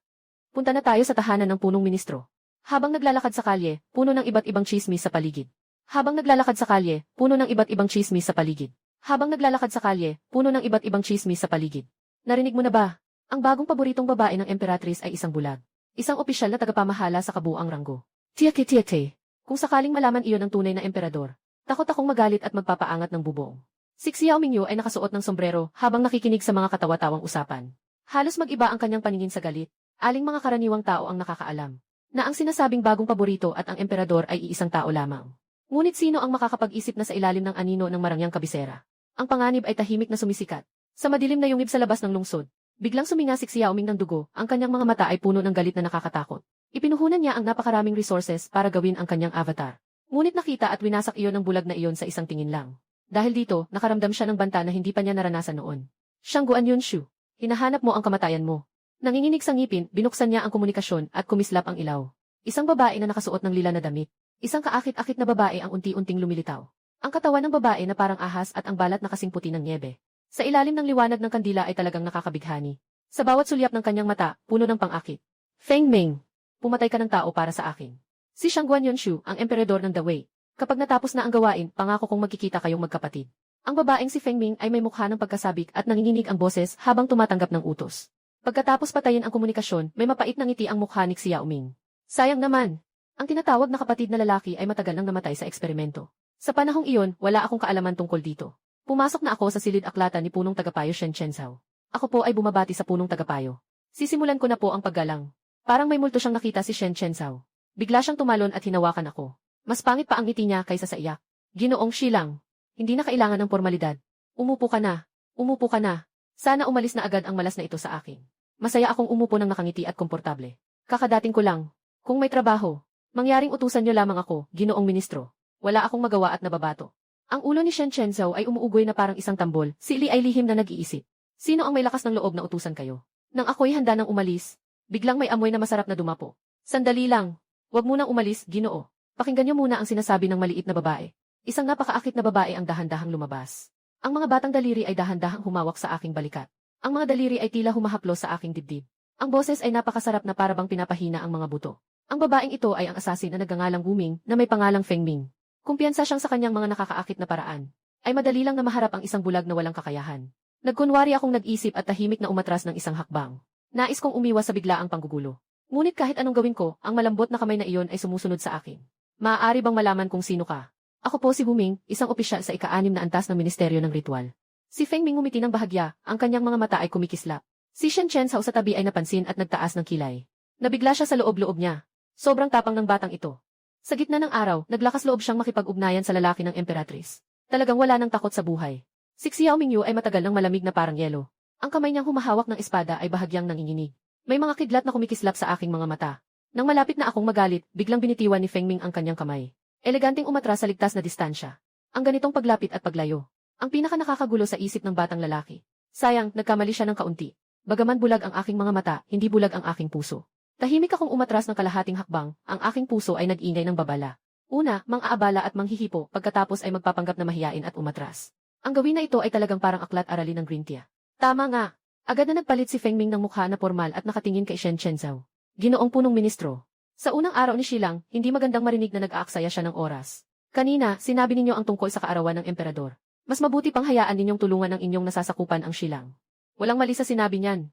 Punta na tayo sa tahanan ng punong ministro. Habang naglalakad sa kalye, puno ng iba't ibang chismis sa paligid. Habang naglalakad sa kalye, puno ng iba't ibang chismis sa paligid. Habang naglalakad sa kalye, puno ng iba't ibang chismis sa paligid. Narinig mo na ba? Ang bagong paboritong babae ng Emperatrice ay isang bulag. Isang opisyal na tagapamahala sa kabuuang ranggo. Tiake. Kung sakaling malaman iyon ng tunay na emperador, takot akong magalit at magpapaangat ng bubong. Si Xiao Mingyu ay nakasuot ng sombrero habang nakikinig sa mga katawa-tawang usapan. Halos mag-iba ang kanyang paningin sa galit. Aling mga karaniwang tao ang nakakaalam na ang sinasabing bagong paborito at ang emperador ay iisang tao lamang. Ngunit sino ang makakapag-isip na sa ilalim ng anino ng marangyang kabisera? Ang panganib ay tahimik na sumisikat. Sa madilim na yungib sa labas ng lungsod, biglang suminga si Xiao Ming ng dugo, ang kanyang mga mata ay puno ng galit na nakakatakot. Ipinuhunan niya ang napakaraming resources para gawin ang kanyang avatar. Ngunit nakita at winasak iyon ng bulag na iyon sa isang tingin lang. Dahil dito, nakaramdam siya ng banta na hindi pa niya naranasan noon. Shangguan Yunshu, hinahanap mo ang kamatayan mo. Nanginginig sa ngipin, binuksan niya ang komunikasyon at kumislap ang ilaw. Isang babae na nakasuot ng lila na damit. Isang kaakit-akit na babae ang unti-unting lumilitaw. Ang katawan ng babae na parang ahas at ang balat na kasing puti ng nyebe. Sa ilalim ng liwanag ng kandila ay talagang nakakabighani. Sa bawat sulyap ng kanyang mata, puno ng pang-akit. Feng Ming, pumatay ka ng tao para sa akin. Si Shangguan Yunshu, ang emperador ng The Wei. Kapag natapos na ang gawain, pangako kong magkikita kayong magkapatid. Ang babaeng si Feng Ming ay may mukha ng pagkasabik at nanginginig ang boses habang tumatanggap ng utos. Pagkatapos patayin ang komunikasyon, may mapait na ngiti ang mukha ni Xiao Ming. Sayang naman. Ang tinatawag na kapatid na lalaki ay matagal nang namatay sa eksperimento. Sa panahong iyon, wala akong kaalaman tungkol dito. Pumasok na ako sa silid-aklatan ni punong tagapayo Shen Chenzhao. Ako po ay bumabati sa punong tagapayo. Sisimulan ko na po ang paggalang. Parang may multo siyang nakita si Shen Chenzhao. Bigla siyang tumalon at hinawakan ako. Mas pangit pa ang ngiti niya kaysa sa iyak. Ginoong Shilang. Hindi na kailangan ng formalidad. Umupo ka na. Umupo ka na. Sana umalis na agad ang malas na ito sa akin. Masaya akong umupo ng nakangiti at komportable. Kakadating ko lang. Kung may trabaho, mangyaring utusan niyo lamang ako, Ginoong Ministro. Wala akong magawa at nababato. Ang ulo ni Shen Chenzhao ay umuugoy na parang isang tambol. Si Li ay lihim na nag-iisip. Sino ang may lakas ng loob na utusan kayo? Nang ako'y handa nang umalis, biglang may amoy na masarap na dumapo. Sandali lang. Huwag munang umalis, Ginoo. Pakinggan niyo muna ang sinasabi ng maliit na babae. Isang napakaakit na babae ang dahan-dahang lumabas. Ang mga batang daliri ay dahan-dahang humawak sa aking balikat. Ang mga daliri ay tila humahaplos sa aking dibdib. Ang boses ay napakasarap na parabang pinapahina ang mga buto. Ang babaeng ito ay ang asasin na nagngangalang Wu Ming na may pangalang Feng Ming. Kumpiyansa siyang sa kanyang mga nakakaakit na paraan. Ay madali lang na maharap ang isang bulag na walang kakayahan. Nagkunwari akong nag-isip at tahimik na umatras ng isang hakbang. Nais kong umiwas sa biglaang panggugulo. Ngunit kahit anong gawin ko, ang malambot na kamay na iyon ay sumusunod sa akin. Maaari bang malaman kung sino ka? Ako po si Wu Ming, isang opisyal sa ika-6 na antas ng Ministeryo ng Ritual. Si Feng Ming ngumiti ng bahagya, ang kanyang mga mata ay kumikislap. Si Shen Chenzhao sa tabi ay napansin at nagtaas ng kilay. Nabigla siya sa loob-loob niya. Sobrang tapang ng batang ito. Sa gitna ng araw, naglakas loob siyang makipag-ugnayan sa lalaki ng Emperatrice. Talagang wala nang takot sa buhay. Si Xiao Mingyu ay matagal ng malamig na parang yelo. Ang kamay niyang humahawak ng espada ay bahagyang nanginginig. May mga kidlat na kumikislap sa aking mga mata. Nang malapit na akong magalit, biglang binitiwan ni Feng Ming ang kanyang kamay. Eleganting umatras sa ligtas na distansya. Ang ganitong paglapit at paglayo. Ang pinaka nakakagulo sa isip ng batang lalaki. Sayang, nagkamali siya ng kaunti. Bagaman bulag ang aking mga mata, hindi bulag ang aking puso. Tahimik akong umatras ng kalahating hakbang, ang aking puso ay nag-ingay ng babala. Una, mang-aabala at manghihipo, pagkatapos ay magpapanggap na mahiyain at umatras. Ang gawin na ito ay talagang parang aklat aralin ng Green Tea. Tama nga. Agad na nagpalit si Feng Ming ng mukha na formal at nakatingin kay Shen Chenzhao. Ginoong punong ministro. Sa unang araw ni Shilang, hindi magandang marinig na nag-aaksaya siya ng oras. Kanina, sinabi ninyo ang tungkol sa kaarawan ng emperador. Mas mabuti pang hayaan ninyong tulungan ang inyong nasasakupan ang Shilang. Walang mali sa sinabi niyan.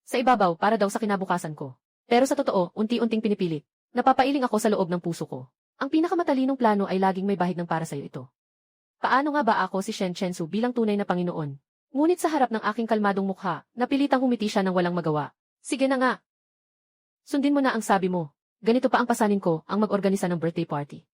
Sa ibabaw, para daw sa kinabukasan ko. Pero sa totoo, unti-unting pinipilit. Napapailing ako sa loob ng puso ko. Ang pinakamatalinong plano ay laging may bahid ng para sa'yo ito. Paano nga ba ako si Shen Chenzhou bilang tunay na Panginoon? Ngunit sa harap ng aking kalmadong mukha, napilitang humiti siya ng walang magawa. Sige na nga. Sundin mo na ang sabi mo. Ganito pa ang pasanin ko, ang mag-organisa ng birthday party.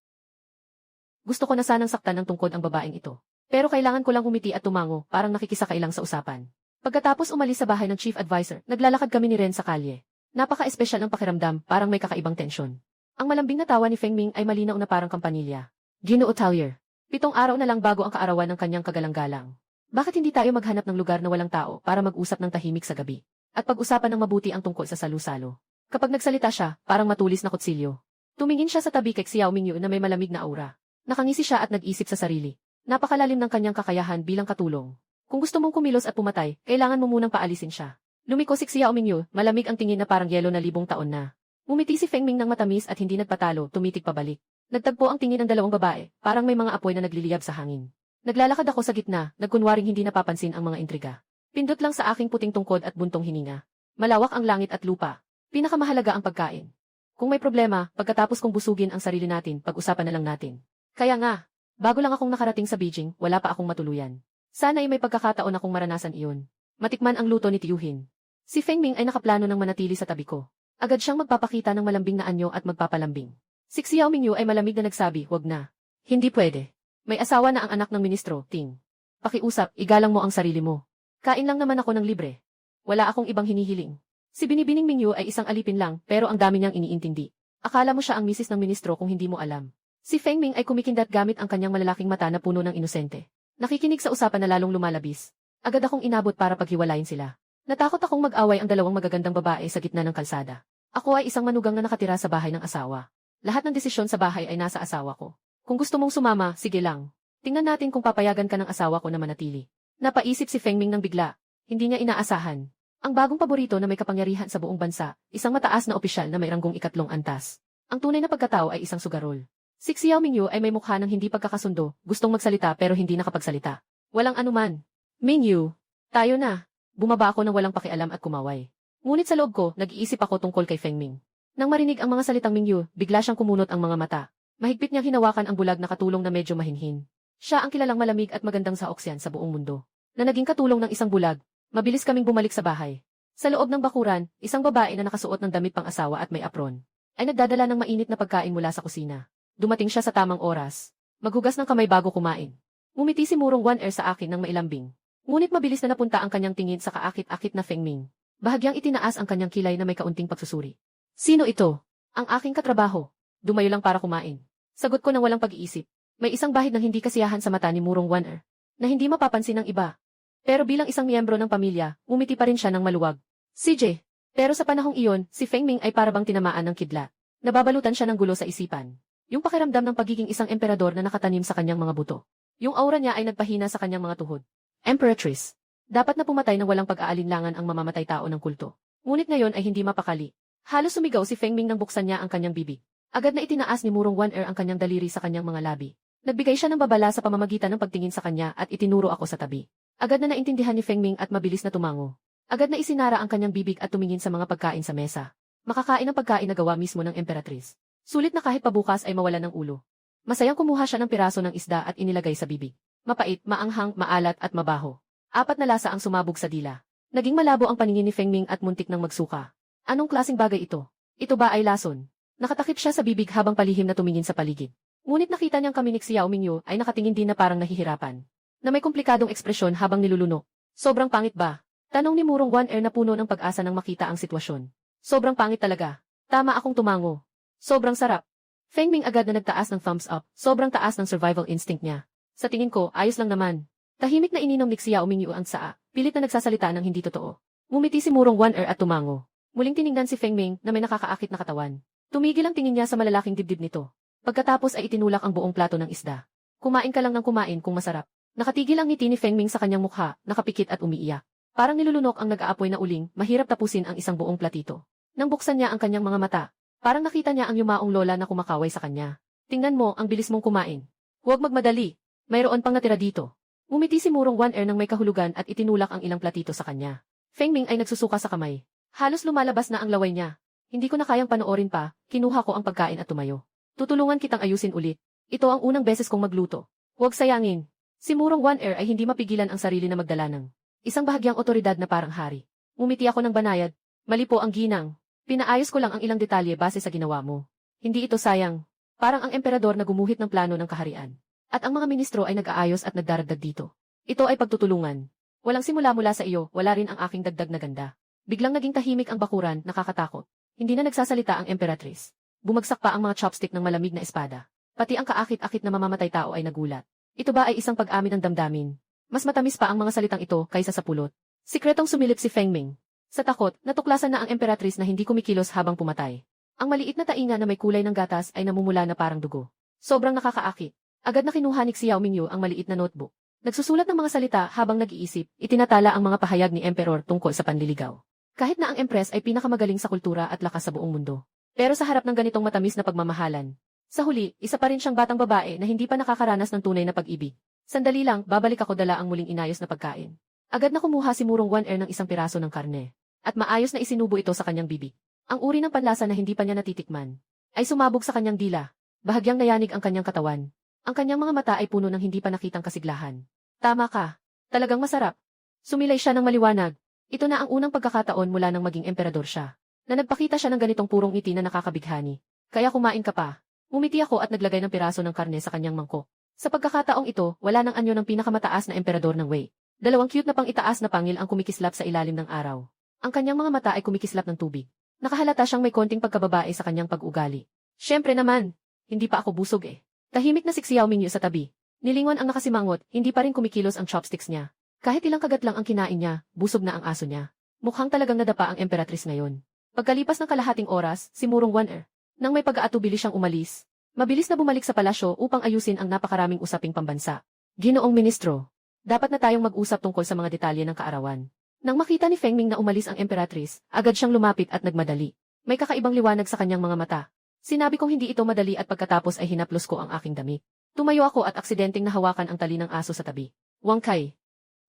Gusto ko na sanang saktan ng tungkod ang babaeng ito. Pero kailangan ko lang umiti at tumango, parang nakikisakailang sa usapan. Pagkatapos umalis sa bahay ng chief advisor, naglalakad kami ni Ren sa kalye. Napaka-espesyal ang pakiramdam, parang may kakaibang tensyon. Ang malambing na tawa ni Feng Ming ay malinaw na parang kampanilya. Ginoo Talyer. 7 araw na lang bago ang kaarawan ng kanyang kagalang-galang. Bakit hindi tayo maghanap ng lugar na walang tao para mag-usap ng tahimik sa gabi? At pag-usapan ng mabuti ang tungkol sa salu-salo. Kapag nagsalita siya, parang matulis na kutsilyo. Tumingin siya sa tabi kay Xiao Mingyu na may malamig na aura. Nakangisi siya at nag-isip sa sarili. Napakalalim ng kanyang kakayahan bilang katulong. Kung gusto mong kumilos at pumatay, kailangan mo munang paalisin siya. Lumiko si Xiao Mingyu, malamig ang tingin na parang yelo na 1000 taon na. Ngumiti si Feng Ming ng matamis at hindi nagpatalo, tumitig pabalik. Nagtagpo ang tingin ng dalawang babae, parang may mga apoy na nagliliyab sa hangin. Naglalakad ako sa gitna, nagkunwaring hindi napapansin ang mga intriga. Pindot lang sa aking puting tungkod at buntong hininga. Malawak ang langit at lupa. Pinakamahalaga ang pagkain. Kung may problema, pagkatapos kong busugin ang sarili natin, pag-usapan na lang natin. Kaya nga, bago lang akong nakarating sa Beijing, wala pa akong matuluyan. Sana ay may pagkakataon akong maranasan iyon. Matikman ang luto ni Tiyuhin. Si Feng Ming ay nakaplano ng manatili sa tabi ko. Agad siyang magpapakita ng malambing na anyo at magpapalambing. Si Xiao Mingyu ay malamig na nagsabi, wag na. Hindi pwede. May asawa na ang anak ng ministro, Ting. Pakiusap, igalang mo ang sarili mo. Kain lang naman ako ng libre. Wala akong ibang hinihiling. Si Binibining Mingyu ay isang alipin lang, pero ang dami niyang iniintindi. Akala mo siya ang misis ng ministro kung hindi mo alam. Si Feng Ming ay kumikindat gamit ang kanyang malalaking mata na puno ng inosente. Nakikinig sa usapan na lalong lumalabis. Agad akong inabot para paghiwalayin sila. Natakot akong mag-away ang dalawang magagandang babae sa gitna ng kalsada. Ako ay isang manugang na nakatira sa bahay ng asawa. Lahat ng desisyon sa bahay ay nasa asawa ko. Kung gusto mong sumama, sige lang. Tingnan natin kung papayagan ka ng asawa ko na manatili. Napaisip si Feng Ming ng bigla. Hindi niya inaasahan. Ang bagong paborito na may kapangyarihan sa buong bansa, isang mataas na opisyal na may ranggong 3 antas. Ang tunay na pagkatao ay isang sugarol. Si Xiao Mingyu ay may mukha ng hindi pagkakasundo, gustong magsalita pero hindi nakapagsalita. Walang anuman. Mingyu, tayo na. Bumaba ako ng walang pakialam at kumaway. Ngunit sa loob ko, nag-iisip ako tungkol kay Feng Ming. Nang marinig ang mga salitang Mingyu, bigla siyang kumunot ang mga mata. Mahigpit niyang hinawakan ang bulag na katulong na medyo mahinhin. Siya ang kilalang malamig at magandang saoksyan sa buong mundo. Na naging katulong ng isang bulag, mabilis kaming bumalik sa bahay. Sa loob ng bakuran, isang babae na nakasuot ng damit pang asawa at may apron, ay nagdadala ng mainit na pagkain mula sa kusina. Dumating siya sa tamang oras. Maghugas ng kamay bago kumain. Ngumiti si Murong Wan sa akin ng mailambing. Ngunit mabilis na napunta ang kanyang tingin sa kaakit-akit na Feng Ming. Bahagyang itinaas ang kanyang kilay na may kaunting pagsusuri. Sino ito? Ang aking katrabaho. Dumayo lang para kumain. Sagot ko ng walang pag-iisip. May isang bahid ng hindi kasiyahan sa mata ni Murong Wan na hindi mapapansin ng iba. Pero bilang isang miyembro ng pamilya, umiti pa rin siya ng maluwag. CJ. Pero sa panahong iyon, si Feng Ming ay parabang tinamaan ng kidlat. Nababalutan siya ng gulo sa isipan. Yung pakiramdam ng pagiging isang emperador na nakatanim sa kanyang mga buto. Yung aura niya ay nagpahina sa kanyang mga tuhod. Emperatrice. Dapat na pumatay ng walang pag-aalinlangan ang mamamatay tao ng kulto. Ngunit ngayon ay hindi mapakali. Halos sumigaw si Feng Ming nang buksan niya ang kanyang bibig. Agad na itinaas ni Murong Wan ang kanyang daliri sa kanyang mga labi. Nagbigay siya ng babala sa pamamagitan ng pagtingin sa kanya at itinuro ako sa tabi. Agad na naintindihan ni Feng Ming at mabilis na tumango. Agad na isinara ang kanyang bibig at tumingin sa mga pagkain sa mesa. Makakain ang pagkain na gawa mismo ng emperatrice. Sulit na kahit pabukas ay mawala ng ulo. Masayang kumuha siya ng piraso ng isda at inilagay sa bibig. Mapait, maanghang, maalat at mabaho. 4 na lasa ang sumabog sa dila. Naging malabo ang paningin ni Feng Ming at muntik ng magsuka. Anong klaseng bagay ito? Ito ba ay lason? Nakatakip siya sa bibig habang palihim na tumingin sa paligid. Ngunit nakita niyang kami ni Xiao Mingyu ay nakatingin din na parang nahihirapan. Na may komplikadong ekspresyon habang nilulunok. Sobrang pangit ba? Tanong ni Murong Wan na puno ng pag-asa nang makita ang sitwasyon. Sobrang pangit talaga. Tama akong tumango. Sobrang sarap. Feng Ming agad na nagtaas ng thumbs up, sobrang taas ng survival instinct niya. Sa tingin ko, ayos lang naman. Tahimik na ininom ni Xiao Mingyu ang saa, pilit na nagsasalita ng hindi totoo. Ngumiti si Murong Wan at tumango. Muling tiningnan si Feng Ming na may nakakaakit na katawan. Tumigil ang tingin niya sa malalaking dibdib nito. Pagkatapos ay itinulak ang buong plato ng isda. Kumain ka lang ng kumain kung masarap. Nakatigil ang ngiti ni Feng Ming sa kanyang mukha, nakapikit at umiiyak. Parang nilulunok ang nag-aapoy na uling, mahirap tapusin ang isang buong platito. Nang buksan niya ang kanyang mga mata, parang nakita niya ang yumaong lola na kumakaway sa kanya. Tingnan mo, ang bilis mong kumain. Huwag magmadali. Mayroon pang natira dito. Umiti si Murong Wan nang may kahulugan at itinulak ang ilang platito sa kanya. Feng Ming ay nagsusuka sa kamay. Halos lumalabas na ang laway niya. Hindi ko na kayang panoorin pa, kinuha ko ang pagkain at tumayo. Tutulungan kitang ayusin ulit. Ito ang unang beses kong magluto. Huwag sayangin. Si Murong Wan ay hindi mapigilan ang sarili na magdala ng isang bahagyang otoridad na parang hari. Umiti ako ng banayad. Mali po ang ginang. Pinaayos ko lang ang ilang detalye base sa ginawa mo. Hindi ito sayang. Parang ang emperador na gumuhit ng plano ng kaharian. At ang mga ministro ay nag-aayos at nagdaragdag dito. Ito ay pagtutulungan. Walang simula mula sa iyo, wala rin ang aking dagdag na ganda. Biglang naging tahimik ang bakuran, nakakatakot. Hindi na nagsasalita ang emperatrice. Bumagsak pa ang mga chopstick ng malamig na espada. Pati ang kaakit-akit na mamamatay tao ay nagulat. Ito ba ay isang pag-amin ng damdamin? Mas matamis pa ang mga salitang ito kaysa sa pulot. Sikretong sumilip si Feng Ming. Sa takot, natuklasan na ang emperatrice na hindi kumikilos habang pumatay. Ang maliit na tainga na may kulay ng gatas ay namumula na parang dugo. Sobrang nakakaakit. Agad na kinuha ni Xiao Mingyu ang maliit na notebook. Nagsusulat ng mga salita habang nag-iisip, itinatala ang mga pahayag ni Emperor tungkol sa panliligaw. Kahit na ang Empress ay pinakamagaling sa kultura at lakas sa buong mundo. Pero sa harap ng ganitong matamis na pagmamahalan, sa huli, isa pa rin siyang batang babae na hindi pa nakakaranas ng tunay na pag-ibig. Sandali lang, babalik ako dala ang muling inayos na pagkain. Agad na kumuha si Murong Wan-er ng isang piraso ng karne. At maayos na isinubo ito sa kanyang bibig. Ang uri ng panlasa na hindi pa niya natitikman ay sumabog sa kanyang dila. Bahagyang nayanig ang kanyang katawan. Ang kanyang mga mata ay puno ng hindi pa nakitang kasiglahan. Tama ka. Talagang masarap. Sumilay siya ng maliwanag. Ito na ang unang pagkakataon mula nang maging emperador siya. Na nagpakita siya ng ganitong purong ngiti na nakakabighani. Kaya kumain ka pa. Ngumiti ako at naglagay ng piraso ng karne sa kanyang mangkok. Sa pagkakataong ito, wala nang anyo ng pinakamataas na emperador ng Wei. Dalawang cute na pang-itaas na pangil ang kumikislap sa ilalim ng araw. Ang kanyang mga mata ay kumikislap ng tubig. Nakahalata siyang may konting pagkababae sa kanyang pag-ugali. Siyempre naman, hindi pa ako busog eh. Tahimik na si Xiao Mingyu sa tabi. Nilingon ang nakasimangot, hindi pa rin kumikilos ang chopsticks niya. Kahit ilang kagat lang ang kinain niya, busog na ang aso niya. Mukhang talagang nadapa ang emperatrice ngayon. Pagkalipas ng kalahating oras, si Murong Wan-er, nang may pag-aatubili siyang umalis, mabilis na bumalik sa palasyo upang ayusin ang napakaraming usaping pambansa. Ginoong Ministro, dapat na tayong mag-usap tungkol sa mga detalye ng kaarawan. Nang makita ni Feng Ming na umalis ang emperatrice, agad siyang lumapit at nagmadali. May kakaibang liwanag sa kanyang mga mata. Sinabi kong hindi ito madali at pagkatapos ay hinaplos ko ang aking damit. Tumayo ako at aksidenteng nahawakan ang tali ng aso sa tabi. Wang Kai,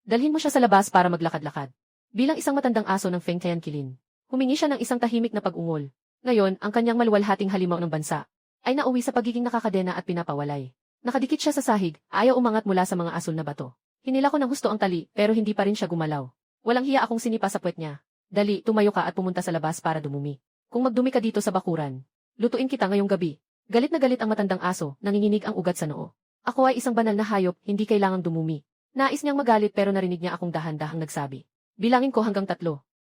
dalhin mo siya sa labas para maglakad-lakad. Bilang isang matandang aso ng Feng Tiankilin, humingi siya ng isang tahimik na pag-ungol. Ngayon, ang kanyang maluwalhating halimaw ng bansa ay nauwi sa pagiging nakakadena at pinapawalay. Nakadikit siya sa sahig, ayaw umangat mula sa mga asul na bato. Hinila ko ng husto ang tali pero hindi pa rin siya gumalaw. Walang hiya akong sinipa sa puwet niya. Dali, tumayo ka at pumunta sa labas para dumumi. Kung magdumi ka dito sa bakuran, lutuin kita ngayong gabi. Galit na galit ang matandang aso, nanginginig ang ugat sa noo. Ako ay isang banal na hayop, hindi kailangang dumumi. Nais niyang magalit pero narinig niya akong dahan-dahang nagsabi. Bilangin ko hanggang 3.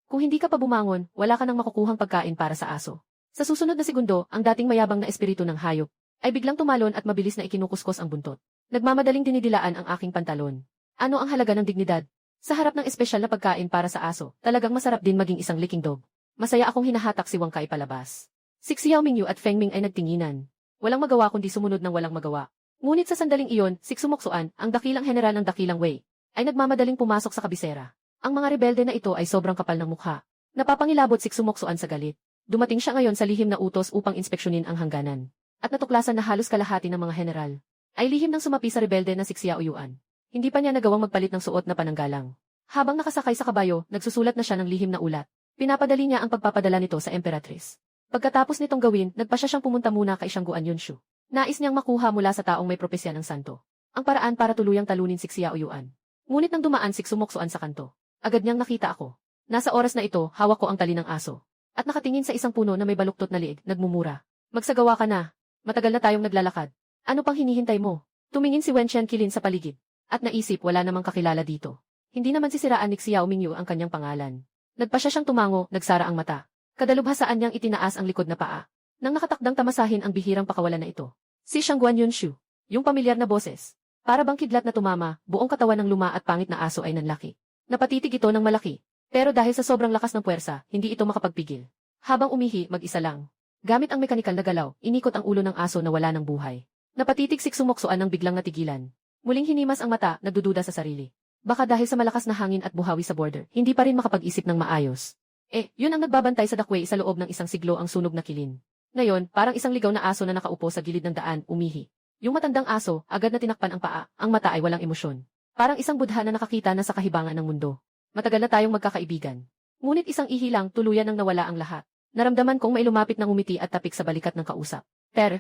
Kung hindi ka pa bumangon, wala ka nang makukuhang pagkain para sa aso. Sa susunod na segundo, ang dating mayabang na espiritu ng hayop ay biglang tumalon at mabilis na ikinukuskos ang buntot. Nagmamadaling dinidilaan ang aking pantalon. Ano ang halaga ng dignidad? Sa harap ng espesyal na pagkain para sa aso, talagang masarap din maging isang licking dog. Masaya akong hinahatak si Wang Kai palabas. Si Xiao Mingyu at Feng Ming ay nagtinginan. Walang magawa kundi sumunod ng walang magawa. Ngunit sa sandaling iyon, si Sumoksoan, ang dakilang general ng dakilang Wei, ay nagmamadaling pumasok sa kabisera. Ang mga rebelde na ito ay sobrang kapal ng mukha. Napapangilabot si Sumoksoan sa galit. Dumating siya ngayon sa lihim na utos upang inspeksyonin ang hangganan. At natuklasan na halos kalahati ng mga general ay lihim ng sumapi sa rebelde na si Xiao Yuan. Hindi pa niya nagawang magpalit ng suot na pananggalang. Habang nakasakay sa kabayo, nagsusulat na siya ng lihim na ulat. Pinapadali niya ang pagpapadala nito sa emperatrice. Pagkatapos nitong gawin, nagpa siyang pumunta muna kay Shangguan Yunshu. Nais niyang makuha mula sa taong may propesya ng santo ang paraan para tuluyang talunin si Xiao Yuan. Ngunit nang dumaan si Sumoksoan sa kanto, agad niyang nakita ako. Nasa oras na ito, hawak ko ang tali ng aso. At nakatingin sa isang puno na may baluktot na liig, nagmumura. Magsagawa ka na. Matagal na tayong naglalakad. Ano pang hinihintay mo? Tumingin si Wen Qianqilin sa paligid. At naisip wala namang kakilala dito. Hindi naman sisiraan ni Xiao Mingyu ang kanyang pangalan. Nagpa siyang tumango, nagsara ang mata. Kadalubhasaan niyang itinaas ang likod na paa. Nang nakatakdang tamasahin ang bihirang pakawalan na ito. Si Shangguan Yunshu, yung pamilyar na boses. Para bang kidlat na tumama, buong katawan ng luma at pangit na aso ay nanlaki. Napatitig ito ng malaki. Pero dahil sa sobrang lakas ng puwersa, hindi ito makapagpigil. Habang umihi, mag-isa lang. Gamit ang mekanikal na galaw, inikot ang ulo ng aso na wala ng buhay. Napatitig si Sumoksoan ng biglang natigilan. Muling hinimas ang mata, nagdududa sa sarili. Baka dahil sa malakas na hangin at buhawi sa border, hindi pa rin makapag-isip ng maayos. Yun ang nagbabantay sa dakway sa loob ng isang siglo ang sunog na kilin. Ngayon, parang isang ligaw na aso na nakaupo sa gilid ng daan, umihi. Yung matandang aso, agad na tinakpan ang paa, ang mata ay walang emosyon. Parang isang budha na nakakita na sa kahibangan ng mundo. Matagal na tayong magkakaibigan. Ngunit isang ihi lang, tuluyan nang nawala ang lahat. Naramdaman kong may lumapit ng umiti at tapik sa balikat ng kausap.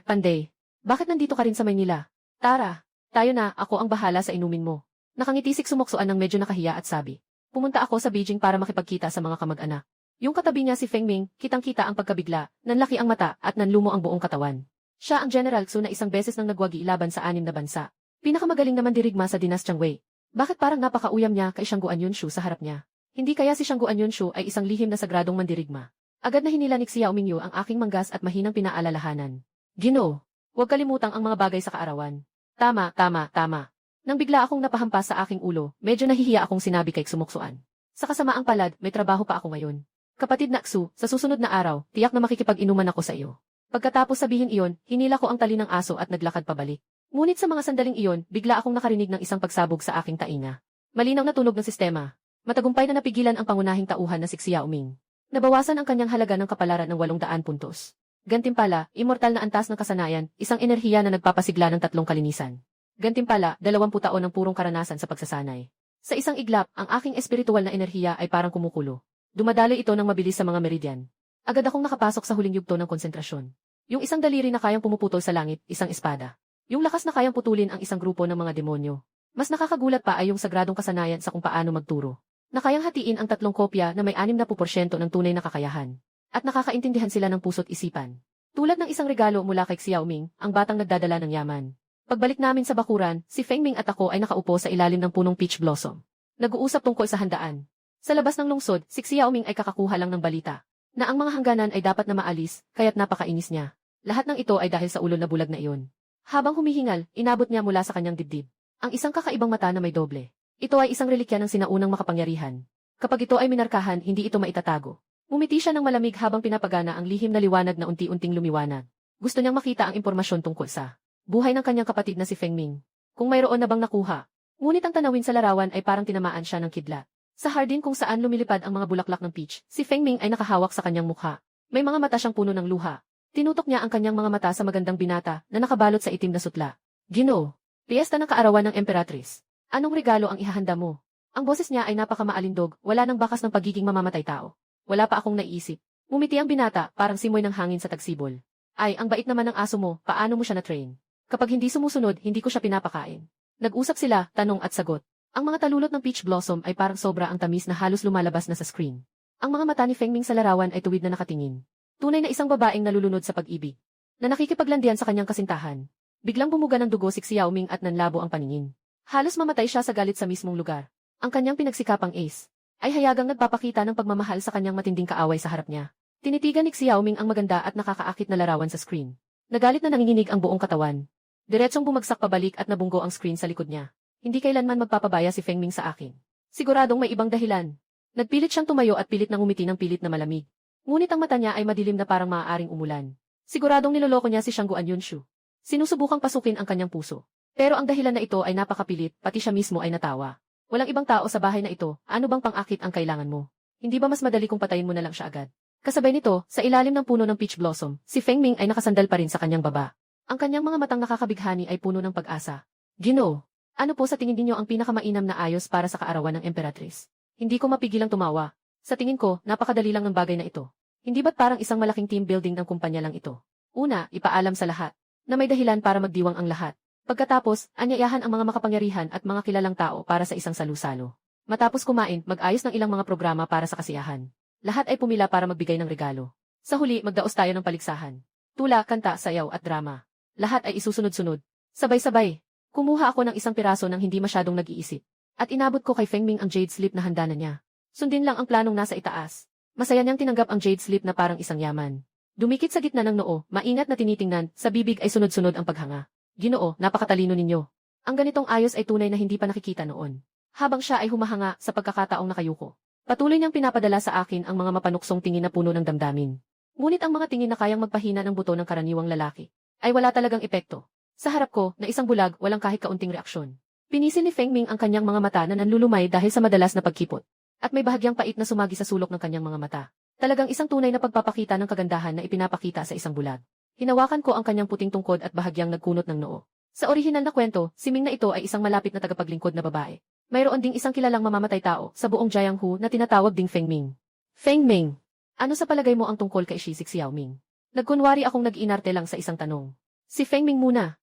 Panday, bakit nandito ka rin sa Maynila? Tara, tayo na, ako ang bahala sa inumin mo. Nakangiti si Sumoksoan ng medyo nakahiya at sabi. Pumunta ako sa Beijing para makipagkita sa mga kamag-anak. Yung katabi niya si Feng Ming, kitang-kita ang pagkabigla, nanlaki ang mata at nanlumo ang buong katawan. Siya ang General Xu na isang beses nang nagwagi laban sa 6 na bansa. Pinakamagaling naman dirigma sa dinastyang Wei. Bakit parang napakauyam niya kay Shangguan Yunshu sa harap niya? Hindi kaya si Shangguan Yunshu ay isang lihim na sagradong mandirigma? Agad na hinila ni Xiao Mingyu ang aking manggas at mahinang pinaalalahanan. Ginoo, huwag kalimutang ang mga bagay sa kaarawan. Tama, tama, tama. Nang bigla akong napahampas sa aking ulo, medyo nahihiya akong sinabi kay Sumuksuan. Sa kasamaang palad, may trabaho pa ako ngayon. Kapatid na Xu, sa susunod na araw, tiyak na makikipag-inuman ako sa iyo. Pagkatapos sabihin iyon, hinila ko ang tali ng aso at naglakad pabalik. Ngunit sa mga sandaling iyon, bigla akong nakarinig ng isang pagsabog sa aking tainga. Malinaw na tunog ng sistema. Matagumpay na napigilan ang pangunahing tauhan na si Xiao Ming. Nabawasan ang kanyang halaga ng kapalaran ng 800 puntos. Gantimpala, immortal na antas ng kasanayan, isang enerhiya na nagpapasigla ng 3 kalinisan. Gantimpala, 20 taon ng purong karanasan sa pagsasanay. Sa isang iglap, ang aking espiritual na enerhiya ay parang kumukulo. Dumadaloy ito ng mabilis sa mga meridian. Agad akong nakapasok sa huling yugto ng konsentrasyon. Yung isang daliri na kayang pumuputol sa langit, isang espada. Yung lakas na kayang putulin ang isang grupo ng mga demonyo. Mas nakakagulat pa ay yung sagradong kasanayan sa kung paano magturo. Na kayang hatiin ang 3 kopya na may 60% ng tunay na kakayahan. At nakakaintindihan sila ng puso't isipan. Tulad ng isang regalo mula kay Xiao Ming, ang batang nagdadala ng yaman. Pagbalik namin sa bakuran, si Feng Ming at ako ay nakaupo sa ilalim ng punong peach blossom. Nag-uusap tungkol sa handaan. Sa labas ng lungsod, si Xiao Ming ay kakakuha lang ng balita. Na ang mga hangganan ay dapat na maalis, kaya't napakainis niya. Lahat ng ito ay dahil sa ulo na bulag na iyon. Habang humihingal, inabot niya mula sa kanyang dibdib ang isang kakaibang mata na may doble. Ito ay isang relikya ng sinaunang makapangyarihan. Kapag ito ay minarkahan, hindi ito maitatago. Umiti siya ng malamig habang pinapagana ang lihim na liwanag na unti-unting lumiwanag. Gusto niyang makita ang impormasyon tungkol sa buhay ng kanyang kapatid na si Feng Ming. Kung mayroon na bang nakuha. Ngunit ang tanawin sa larawan ay parang tinamaan siya ng kidlat. Sa hardin kung saan lumilipad ang mga bulaklak ng peach, si Feng Ming ay nakahawak sa kanyang mukha. May mga mata siyang puno ng luha. Tinutok niya ang kanyang mga mata sa magandang binata na nakabalot sa itim na sutla. Ginoo, piyesta ng kaarawan ng Emperatrice. Anong regalo ang ihahanda mo? Ang boses niya ay napakamaalindog, wala nang bakas ng pagiging mamamatay tao. Wala pa akong naiisip. Ngumiti ang binata, parang simoy ng hangin sa tagsibol. Ay, ang bait naman ng aso mo, paano mo siya na-train? Kapag hindi sumusunod, hindi ko siya pinapakain. Nag-usap sila, tanong at sagot. Ang mga talulot ng peach blossom ay parang sobra ang tamis na halos lumalabas na sa screen. Ang mga mata ni Feng Ming sa larawan ay tuwid na nakatingin. Tunay na isang babaeng nalulunod sa pag-ibig. Na nakikipaglandian sa kanyang kasintahan. Biglang bumuga ng dugo si Xiao Ming at nanlabo ang paningin. Halos mamatay siya sa galit sa mismong lugar. Ang kanyang pinagsikapang ace ay hayagang nagpapakita ng pagmamahal sa kanyang matinding kaaway sa harap niya. Tinitigan ni Xiao Ming ang maganda at nakakaakit na larawan sa screen. Nagalit na nanginginig ang buong katawan. Diretsong bumagsak pabalik at nabunggo ang screen sa likod niya. Hindi kailanman magpapabaya si Feng Ming sa akin. Siguradong may ibang dahilan. Nagpilit siyang tumayo at pilit nang umiti ng pilit na malamig. Ngunit ang mata niya ay madilim na parang maaaring umulan. Siguradong niloloko niya si Shangguan Yunshu. Sinusubukang pasukin ang kanyang puso. Pero ang dahilan na ito ay napakapilit, pati siya mismo ay natawa. Walang ibang tao sa bahay na ito, ano bang pang-akit ang kailangan mo? Hindi ba mas madali kung patayin mo na lang siya agad? Kasabay nito, sa ilalim ng puno ng peach blossom, si Feng Ming ay nakasandal pa rin sa kanyang baba. Ang kanyang mga matang nakakabighani ay puno ng pag-asa. Ginoo, ano po sa tingin ninyo ang pinakamainam na ayos para sa kaarawan ng Emperatrice? Hindi ko mapigilang tumawa. Sa tingin ko, napakadali lang ng bagay na ito. Hindi ba't parang isang malaking team building ng kumpanya lang ito? Una, ipaalam sa lahat, na may dahilan para magdiwang ang lahat. Pagkatapos, anyayahan ang mga makapangyarihan at mga kilalang tao para sa isang salu-salo. Matapos kumain, mag-ayos ng ilang mga programa para sa kasiyahan. Lahat ay pumila para magbigay ng regalo. Sa huli, magdaos tayo ng paligsahan. Tula, kanta, sayaw at drama. Lahat ay isusunod-sunod. Sabay-sabay. Kumuha ako ng isang piraso ng hindi masyadong nag-iisip. At inabot ko kay Feng Ming ang jade slip na handa na niya. Sundin lang ang planong nasa itaas. Masaya niyang tinanggap ang jade slip na parang isang yaman. Dumikit sa gitna ng noo, maingat na tinitingnan, sa bibig ay sunod-sunod ang paghanga. Ginoo, napakatalino ninyo. Ang ganitong ayos ay tunay na hindi pa nakikita noon. Habang siya ay humahanga sa pagkakataong nakayuko. Patuloy niyang pinapadala sa akin ang mga mapanuksong tingin na puno ng damdamin. Ngunit ang mga tingin na kayang magpahina ng buto ng karaniwang lalaki ay wala talagang epekto. Sa harap ko, na isang bulag, walang kahit kaunting reaksyon. Pinisil ni Feng Ming ang kanyang mga mata na nanlulumay dahil sa madalas na pagkipot. At may bahagyang pait na sumagi sa sulok ng kanyang mga mata. Talagang isang tunay na pagpapakita ng kagandahan na ipinapakita sa isang bulag. Hinawakan ko ang kanyang puting tungkod at bahagyang nagkunot ng noo. Sa orihinal na kwento, si Ming na ito ay isang malapit na tagapaglingkod na babae. Mayroon ding isang kilalang mamamatay tao sa buong Jianghu na tinatawag ding Feng Ming. Feng Ming, ano sa palagay mo ang tungkol kay si Xiao Ming? Nagkunwari akong nag-inarte lang sa isang tanong. Si Feng Ming muna.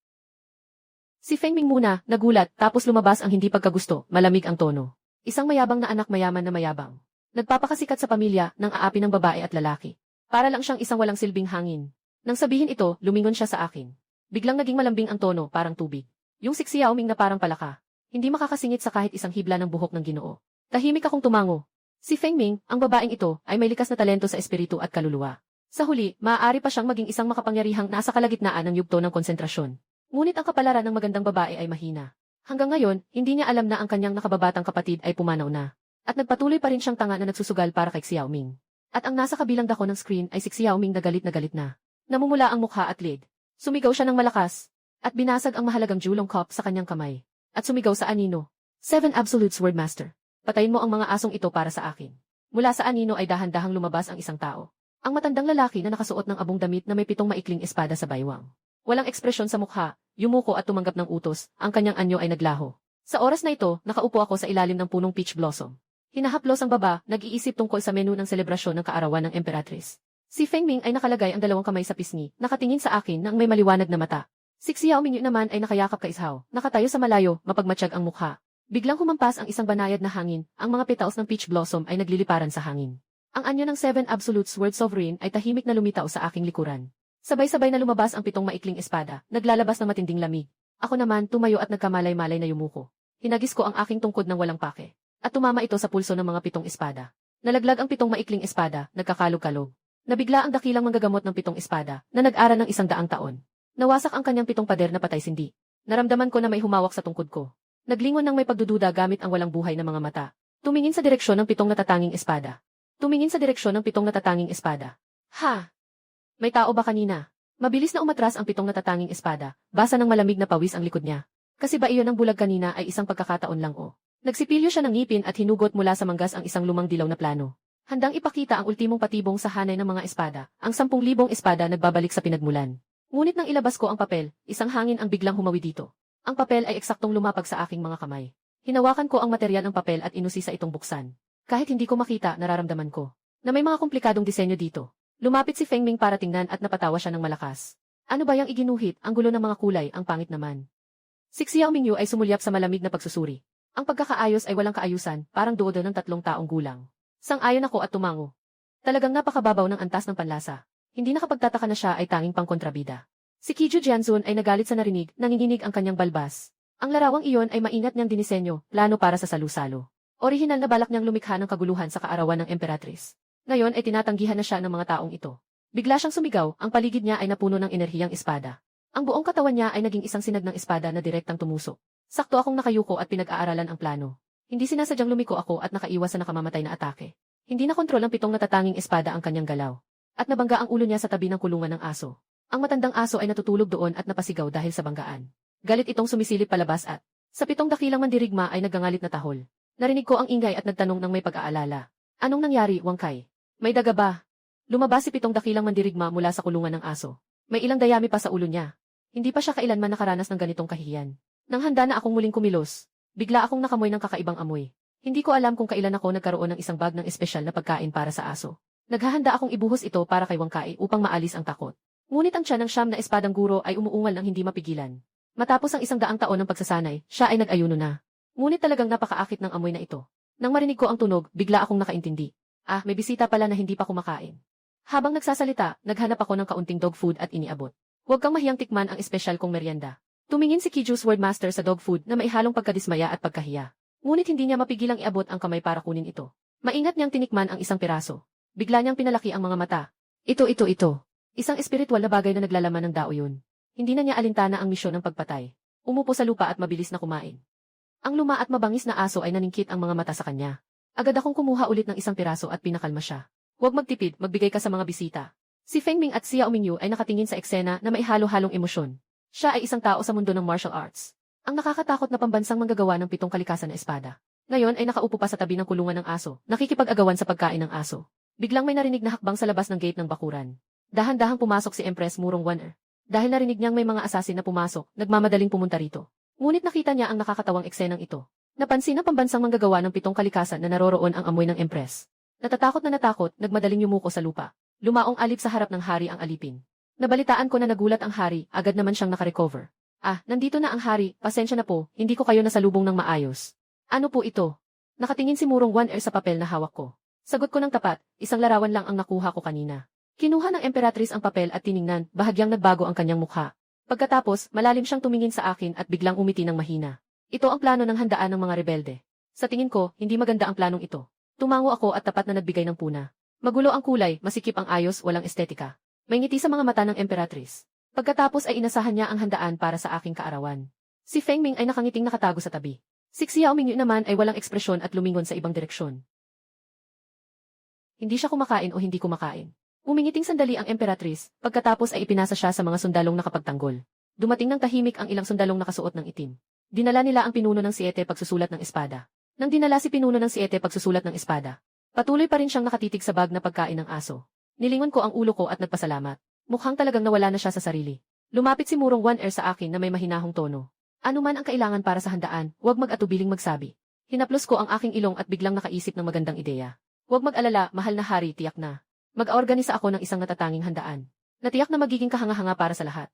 Si Feng Ming muna, nagulat, tapos lumabas ang hindi pagkagusto, malamig ang tono. Isang mayabang na anak mayaman na mayabang. Nagpapakasikat sa pamilya ng aapi ng babae at lalaki. Para lang siyang isang walang silbing hangin. Nang sabihin ito, lumingon siya sa akin. Biglang naging malambing ang tono, parang tubig. Yung si Xiaoming na parang palaka. Hindi makakasingit sa kahit isang hibla ng buhok ng Ginoo. Tahimik akong tumango. Si Feng Ming, ang babaeng ito, ay may likas na talento sa espiritu at kaluluwa. Sa huli, maaari pa siyang maging isang makapangyarihang nasa kalagitnaan ng yugto ng konsentrasyon. Ngunit ang kapalaran ng magandang babae ay mahina. Hanggang ngayon, hindi niya alam na ang kanyang nakababatang kapatid ay pumanaw na. At nagpatuloy pa rin siyang tanga na nagsusugal para kay Xiaoming. At ang nasa kabilang dako ng screen ay si Xiaoming na galit na. Namumula ang mukha at lid. Sumigaw siya ng malakas. At binasag ang mahalagang julong cup sa kanyang kamay. At sumigaw sa anino. 7 Absolute Swordmaster. Patayin mo ang mga asong ito para sa akin. Mula sa anino ay dahan-dahang lumabas ang isang tao. Ang matandang lalaki na nakasuot ng abong damit na may 7 maikling espada sa baywang. Walang ekspresyon sa mukha, yumuko at tumanggap ng utos, ang kanyang anyo ay naglaho. Sa oras na ito, nakaupo ako sa ilalim ng punong peach blossom. Hinahaplos ang baba, nag-iisip tungkol sa menu ng selebrasyon ng kaarawan ng Emperatrice. Si Feng Ming ay nakalagay ang dalawang kamay sa pisngi, nakatingin sa akin nang may maliwanag na mata. Si Xiaoming naman ay nakayakap kay Ishaw, nakatayo sa malayo, mapagmatsyag ang mukha. Biglang humampas ang isang banayad na hangin, ang mga petals ng peach blossom ay nagliliparan sa hangin. Ang anyo ng 7 Absolute Sword Sovereign ay tahimik na lumitaw sa aking likuran. Sabay-sabay na lumabas ang 7 maikling espada, naglalabas ng matinding lamig. Ako naman tumayo at nagkamalay-malay na yumuko. Hinagis ko ang aking tungkod ng walang pake. At tumama ito sa pulso ng mga 7 espada. Nalaglag ang 7 maikling espada, nagkakalog-kalog. Nabigla ang dakilang manggagamot ng 7 espada, na nag-ara ng 100 taon. Nawasak ang kanyang 7 pader na patay sindi. Naramdaman ko na may humawak sa tungkod ko. Naglingon ng may pagdududa gamit ang walang buhay na mga mata. Tumingin sa direksyon ng 7 natatanging espada. Tumingin sa direksyon ng 7 natatanging espada. Ha! May tao ba kanina? Mabilis na umatras ang 7 natatanging espada, basa ng malamig na pawis ang likod niya. Kasi ba iyon ang bulag kanina ay isang pagkakataon lang o. Nagsipilyo siya ng ngipin at hinugot mula sa manggas ang isang lumang dilaw na plano. Handang ipakita ang ultimong patibong sa hanay ng mga espada, ang 10,000 espada nagbabalik sa pinagmulan. Ngunit nang ilabas ko ang papel, isang hangin ang biglang humawi dito. Ang papel ay eksaktong lumapag sa aking mga kamay. Hinawakan ko ang materyal ng papel at inusisa itong buksan. Kahit hindi ko makita, nararamdaman ko na may mga komplikadong disenyo dito. Lumapit si Feng Ming para tingnan at napatawa siya ng malakas. Ano ba yang iginuhit? Ang gulo ng mga kulay, ang pangit naman. Si Xiaoming Yu ay sumulyap sa malamig na pagsusuri. Ang pagkakaayos ay walang kaayusan, parang duodo ng 3 taong gulang. Sang-ayon ako at tumango. Talagang napakababaw ng antas ng panlasa. Hindi nakapagtataka na siya ay tanging pangkontrabida. Si Kiju Jianzun ay nagalit sa narinig, nanginginig ang kanyang balbas. Ang larawang iyon ay maingat niyang dinisenyo, plano para sa salu-salo. Orihinal na balak niyang lumikha ng kaguluhan sa kaarawan ng Emperatrice. Ngayon ay tinatanggihan na siya ng mga taong ito. Bigla siyang sumigaw, ang paligid niya ay napuno ng enerhiyang espada. Ang buong katawan niya ay naging isang sinag ng espada na direktang tumusok. Sakto akong nakayuko at pinag-aaralan ang plano. Hindi sinasadyang lumiko ako at nakaiwas sa nakamamatay na atake. Hindi nakontrol ang 7 natatanging espada ang kanyang galaw. At nabangga ang ulo niya sa tabi ng kulungan ng aso. Ang matandang aso ay natutulog doon at napasigaw dahil sa banggaan. Galit itong sumisilip palabas at sa 7 dakilang mandirigma ay naggangalit na tahol. Narinig ko ang ingay at nagtanong ng may pag-aalala. Anong nangyari, Wang Kai? May daga ba? Lumabas si 7 dakilang mandirigma mula sa kulungan ng aso. May ilang dayami pa sa ulo niya. Hindi pa siya kailanman nakaranas ng ganitong kahihiyan. Nang handa na akong muling kumilos, bigla akong nakamoy ng kakaibang amoy. Hindi ko alam kung kailan ako nagkaroon ng isang bag ng espesyal na pagkain para sa aso. Naghahanda akong ibuhos ito para kay Wang Kai upang maalis ang takot. Ngunit ang tiyan ng siyam na espadang guro ay umuungal ng hindi mapigilan. Matapos ang 100 taon ng pagsasanay, siya ay nag-ayuno na. Ngunit talagang napakaakit ng amoy na ito. Nang marinig ko ang tunog, bigla akong nakaintindi. Ah, may bisita pala na hindi pa kumakain. Habang nagsasalita, naghanap ako ng kaunting dog food at iniabot. Huwag kang mahiyang tikman ang espesyal kong merienda. Tumingin si Kiju Swordmaster sa dog food na may halong pagkadismaya at pagkahiya. Ngunit hindi niya mapigilang iabot ang kamay para kunin ito. Maingat niyang tinikman ang isang piraso. Bigla niyang pinalaki ang mga mata. Ito. Isang espiritual na bagay na naglalaman ng dao yun. Hindi na niya alintana ang misyon ng pagpatay. Umupo sa lupa at mabilis na kumain. Ang luma at mabangis na aso ay naningkit ang mga mata sa kanya. Agad akong kumuha ulit ng isang piraso at pinakalma siya. Huwag magtipid, magbigay ka sa mga bisita. Si Feng Ming at Xiaoming Yu ay nakatingin sa eksena na may halo-halong emosyon. Siya ay isang tao sa mundo ng martial arts. Ang nakakatakot na pambansang manggagawa ng 7 kalikasan na espada. Ngayon ay nakaupo pa sa tabi ng kulungan ng aso, nakikipag-agawan sa pagkain ng aso. Biglang may narinig na hakbang sa labas ng gate ng bakuran. Dahan-dahang pumasok si Empress Murong Waner. Dahil narinig niyang may mga asasin na pumasok, nagmamadaling pumunta rito. Ngunit nakita niya ang nakakatawang eksenang ito. Napansin ng pambansang manggagawa ng 7 kalikasan na naroroon ang amoy ng Empress. Natatakot na natakot, nagmadaling yumuko sa lupa. Lumaong alip sa harap ng hari ang alipin. Nabalitaan ko na nagulat ang hari, agad naman siyang nakarecover. Ah, nandito na ang hari, pasensya na po, hindi ko kayo nasalubong ng maayos. Ano po ito? Nakatingin si Murong Waner sa papel na hawak ko. Sagot ko ng tapat, isang larawan lang ang nakuha ko kanina. Kinuha ng Emperatrice ang papel at tiningnan, bahagyang nagbago ang kanyang mukha. Pagkatapos, malalim siyang tumingin sa akin at biglang umiti ng mahina. Ito ang plano ng handaan ng mga rebelde. Sa tingin ko, hindi maganda ang planong ito. Tumango ako at tapat na nagbigay ng puna. Magulo ang kulay, masikip ang ayos, walang estetika. May ngiti sa mga mata ng Emperatrice. Pagkatapos ay inasahan niya ang handaan para sa aking kaarawan. Si Feng Ming ay nakangiting nakatago sa tabi. Si Xiao Mingyu naman ay walang ekspresyon at lumingon sa ibang direksyon. Hindi siya kumakain o hindi kumakain. Umingiting sandali ang Emperatrice, pagkatapos ay ipinasa siya sa mga sundalong nakapagtanggol. Dumating ng tahimik ang ilang sundalong nakasuot ng itim. Dinala nila ang pinuno ng Siete pagsusulat ng espada. Nang dinala si pinuno ng Siete pagsusulat ng espada, patuloy pa rin siyang nakatitig sa bag na pagkain ng aso. Nilingon ko ang ulo ko at nagpasalamat. Mukhang talagang nawala na siya sa sarili. Lumapit si Murong One-Er sa akin na may mahinahong tono. Ano man ang kailangan para sa handaan, huwag mag-atubiling magsabi. Hinaplos ko ang aking ilong at biglang nakaisip ng magandang ideya. Huwag mag-alala, mahal na hari, tiyak na. Mag-organisa ako ng isang natatanging handaan. Natiyak na magiging kahanga-hanga para sa lahat.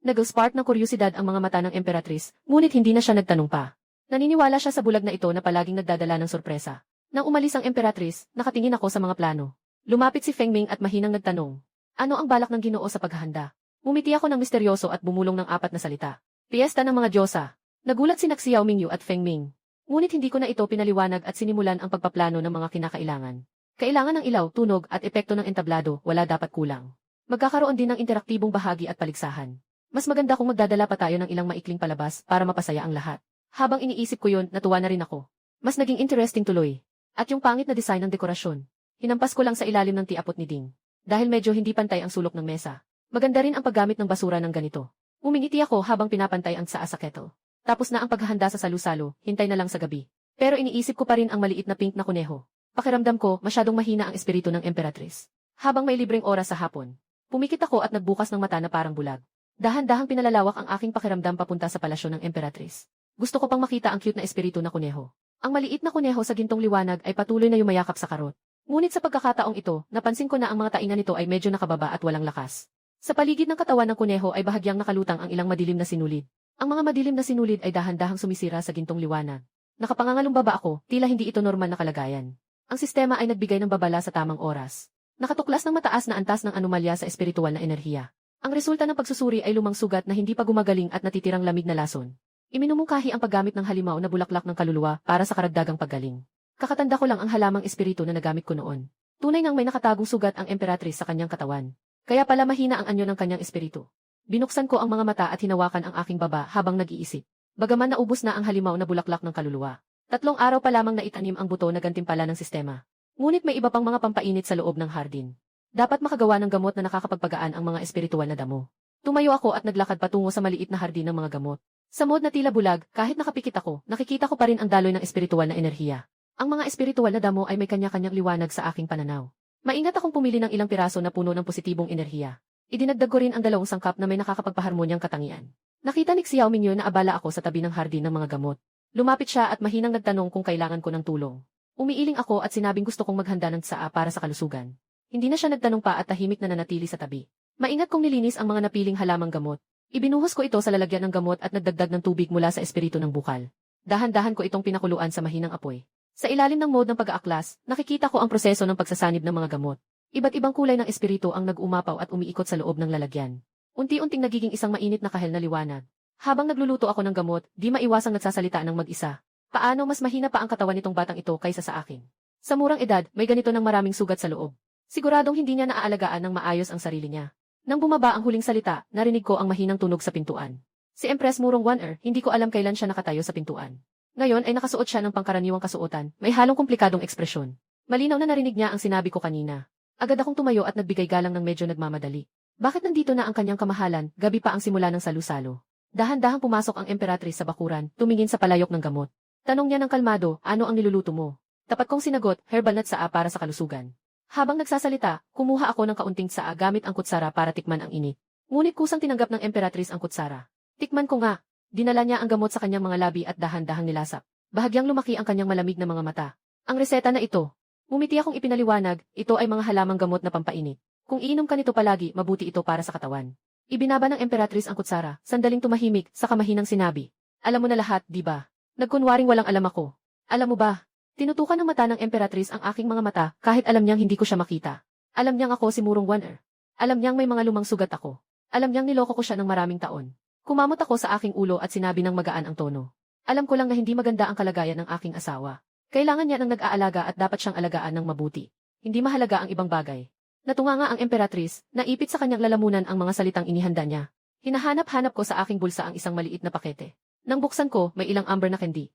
Nag-spark ng kuryosidad ang mga mata ng Emperatrice, ngunit hindi na siya nagtanong pa. Naniniwala siya sa bulag na ito na palaging nagdadala ng sorpresa. Nang umalis ang Emperatrice, nakatingin ako sa mga plano. Lumapit si Feng Ming at mahinang nagtanong. Ano ang balak ng Ginoo sa paghahanda? Umiti ako ng misteryoso at bumulong ng 4 na salita. Piyesta ng mga Diyosa. Nagulat si Xiao Mingyu at Feng Ming. Ngunit hindi ko na ito pinaliwanag at sinimulan ang pagpaplano ng mga kinakailangan. Kailangan ng ilaw, tunog at epekto ng entablado, wala dapat kulang. Magkakaroon din ng interaktibong bahagi at paligsahan. Mas maganda kung magdadala pa tayo ng ilang maikling palabas para mapasaya ang lahat. Habang iniisip ko yun, natuwa na rin ako. Mas naging interesting tuloy. At yung pangit na design ng dekorasyon. Hinampas ko lang sa ilalim ng tiapot ni Ding. Dahil medyo hindi pantay ang sulok ng mesa. Maganda rin ang paggamit ng basura ng ganito. Umingiti ako habang pinapantay ang tsaa sa kettle. Tapos na ang paghahanda sa salu-salo, hintay na lang sa gabi. Pero iniisip ko pa rin ang maliit na pink na kuneho. Pakiramdam ko, masyadong mahina ang espiritu ng Emperatrice. Habang may libreng oras sa hapon, pumikit ako at nagbukas ng mata na parang bulag. Dahan-dahang pinalalawak ang aking pakiramdam papunta sa palasyo ng Emperatrice. Gusto ko pang makita ang cute na espiritu na kuneho. Ang maliit na kuneho sa gintong liwanag ay patuloy na yumayakap sa karot. Ngunit sa pagkakataong ito, napansin ko na ang mga tainga nito ay medyo nakababa at walang lakas. Sa paligid ng katawan ng kuneho ay bahagyang nakalutang ang ilang madilim na sinulid. Ang mga madilim na sinulid ay dahan-dahang sumisira sa gintong liwanag. Nakapangangalumbaba ako, tila hindi ito normal na kalagayan. Ang sistema ay nagbigay ng babala sa tamang oras. Nakatuklas ng mataas na antas ng anomalya sa espiritual na enerhiya. Ang resulta ng pagsusuri ay lumang sugat na hindi pa gumagaling at natitirang lamig na lason. Iminumungkahi ang paggamit ng halimaw na bulaklak ng kaluluwa para sa karagdagang paggaling. Kakatanda ko lang ang halamang espiritu na nagamit ko noon. Tunay ngang may nakatagong sugat ang Emperatrice sa kanyang katawan. Kaya pala mahina ang anyo ng kanyang espiritu. Binuksan ko ang mga mata at hinawakan ang aking baba habang nag-iisip. Bagaman naubos na ang halimaw na bulaklak ng kaluluwa. 3 araw pa lamang naitanim ang buto na gantimpala ng sistema. Ngunit may iba pang mga pampainit sa loob ng hardin. Dapat makagawa ng gamot na nakakapagpagaan ang mga espiritual na damo. Tumayo ako at naglakad patungo sa maliit na hardin ng mga gamot. Sa mode na tila bulag, kahit nakapikit ako, nakikita ko pa rin ang daloy ng espiritual na enerhiya. Ang mga espiritual na damo ay may kanya-kanyang liwanag sa aking pananaw. Maingat akong pumili ng ilang piraso na puno ng positibong enerhiya. Idinagdag ko rin ang 2 sangkap na may nakakapagpaharmonyang katangian. Nakita ni Xiao Mingyu na abala ako sa tabi ng hardin ng mga gamot. Lumapit siya at mahinang nagtanong kung kailangan ko ng tulong. Umiiling ako at sinabing gusto kong maghanda ng tsaa para sa kalusugan. Hindi na siya nagtanong pa at tahimik na nanatili sa tabi. Maingat kong nilinis ang mga napiling halamang gamot. Ibinuhos ko ito sa lalagyan ng gamot at nagdagdag ng tubig mula sa espiritu ng bukal. Dahan-dahan ko itong pinakuluan sa mahinang apoy. Sa ilalim ng mode ng pag-aaklas, nakikita ko ang proseso ng pagsasanib ng mga gamot. Iba't ibang kulay ng espiritu ang nag-umapaw at umiikot sa loob ng lalagyan. Unti-unting nagiging isang mainit na kahel na liwanag. Habang nagluluto ako ng gamot, di maiwasang nagsasalita ng mag-isa. Paano mas mahina pa ang katawan nitong batang ito kaysa sa akin? Sa murang edad, may ganito ng maraming sugat sa loob. Siguradong hindi niya naaalagaan ng maayos ang sarili niya. Nang bumaba ang huling salita, narinig ko ang mahinang tunog sa pintuan. Si Empress Murong One-Er, hindi ko alam kailan siya nakatayo sa pintuan. Ngayon ay nakasuot siya ng pangkaraniwang kasuotan, may halong komplikadong ekspresyon. Malinaw na narinig niya ang sinabi ko kanina. Agad akong tumayo at nagbigay galang ng medyo nagmamadali. Bakit nandito na ang kanyang kamahalan, gabi pa ang simula ng salu-salo? Dahan-dahang pumasok ang Emperatrice sa bakuran, tumingin sa palayok ng gamot. Tanong niya ng kalmado, ano ang niluluto mo? Tapat kong sinagot, herbal na tsaa para sa kalusugan. Habang nagsasalita, kumuha ako ng kaunting tsaa gamit ang kutsara para tikman ang init. Ngunit kusang tinanggap ng Emperatrice ang kutsara. Tikman ko nga. Dinala niya ang gamot sa kanyang mga labi at dahan-dahang nilasap. Bahagyang lumaki ang kanyang malamig na mga mata. Ang reseta na ito. Umiti akong ipinaliwanag, ito ay mga halamang gamot na pampainit. Kung iinom ka nito palagi, mabuti ito para sa katawan. Ibinaba ng Emperatrice ang kutsara, sandaling tumahimik, sa kamahinang sinabi. Alam mo na lahat, di ba? Nagkunwaring walang alam ako. Alam mo ba? Tinutukan ng mata ng Emperatrice ang aking mga mata, kahit alam niyang hindi ko siya makita. Alam niyang ako si Murong One-Er. Alam niyang may mga lumang sugat ako. Alam niyang niloko ko siya ng maraming taon. Kumamot ako sa aking ulo at sinabi ng magaan ang tono. Alam ko lang na hindi maganda ang kalagayan ng aking asawa. Kailangan niya ng nag-aalaga at dapat siyang alagaan ng mabuti. Hindi mahalaga ang ibang bagay. Natunga nga ang Emperatrice, naipit sa kanyang lalamunan ang mga salitang inihanda niya. Hinahanap-hanap ko sa aking bulsa ang isang maliit na pakete. Nang buksan ko, may ilang amber na candy.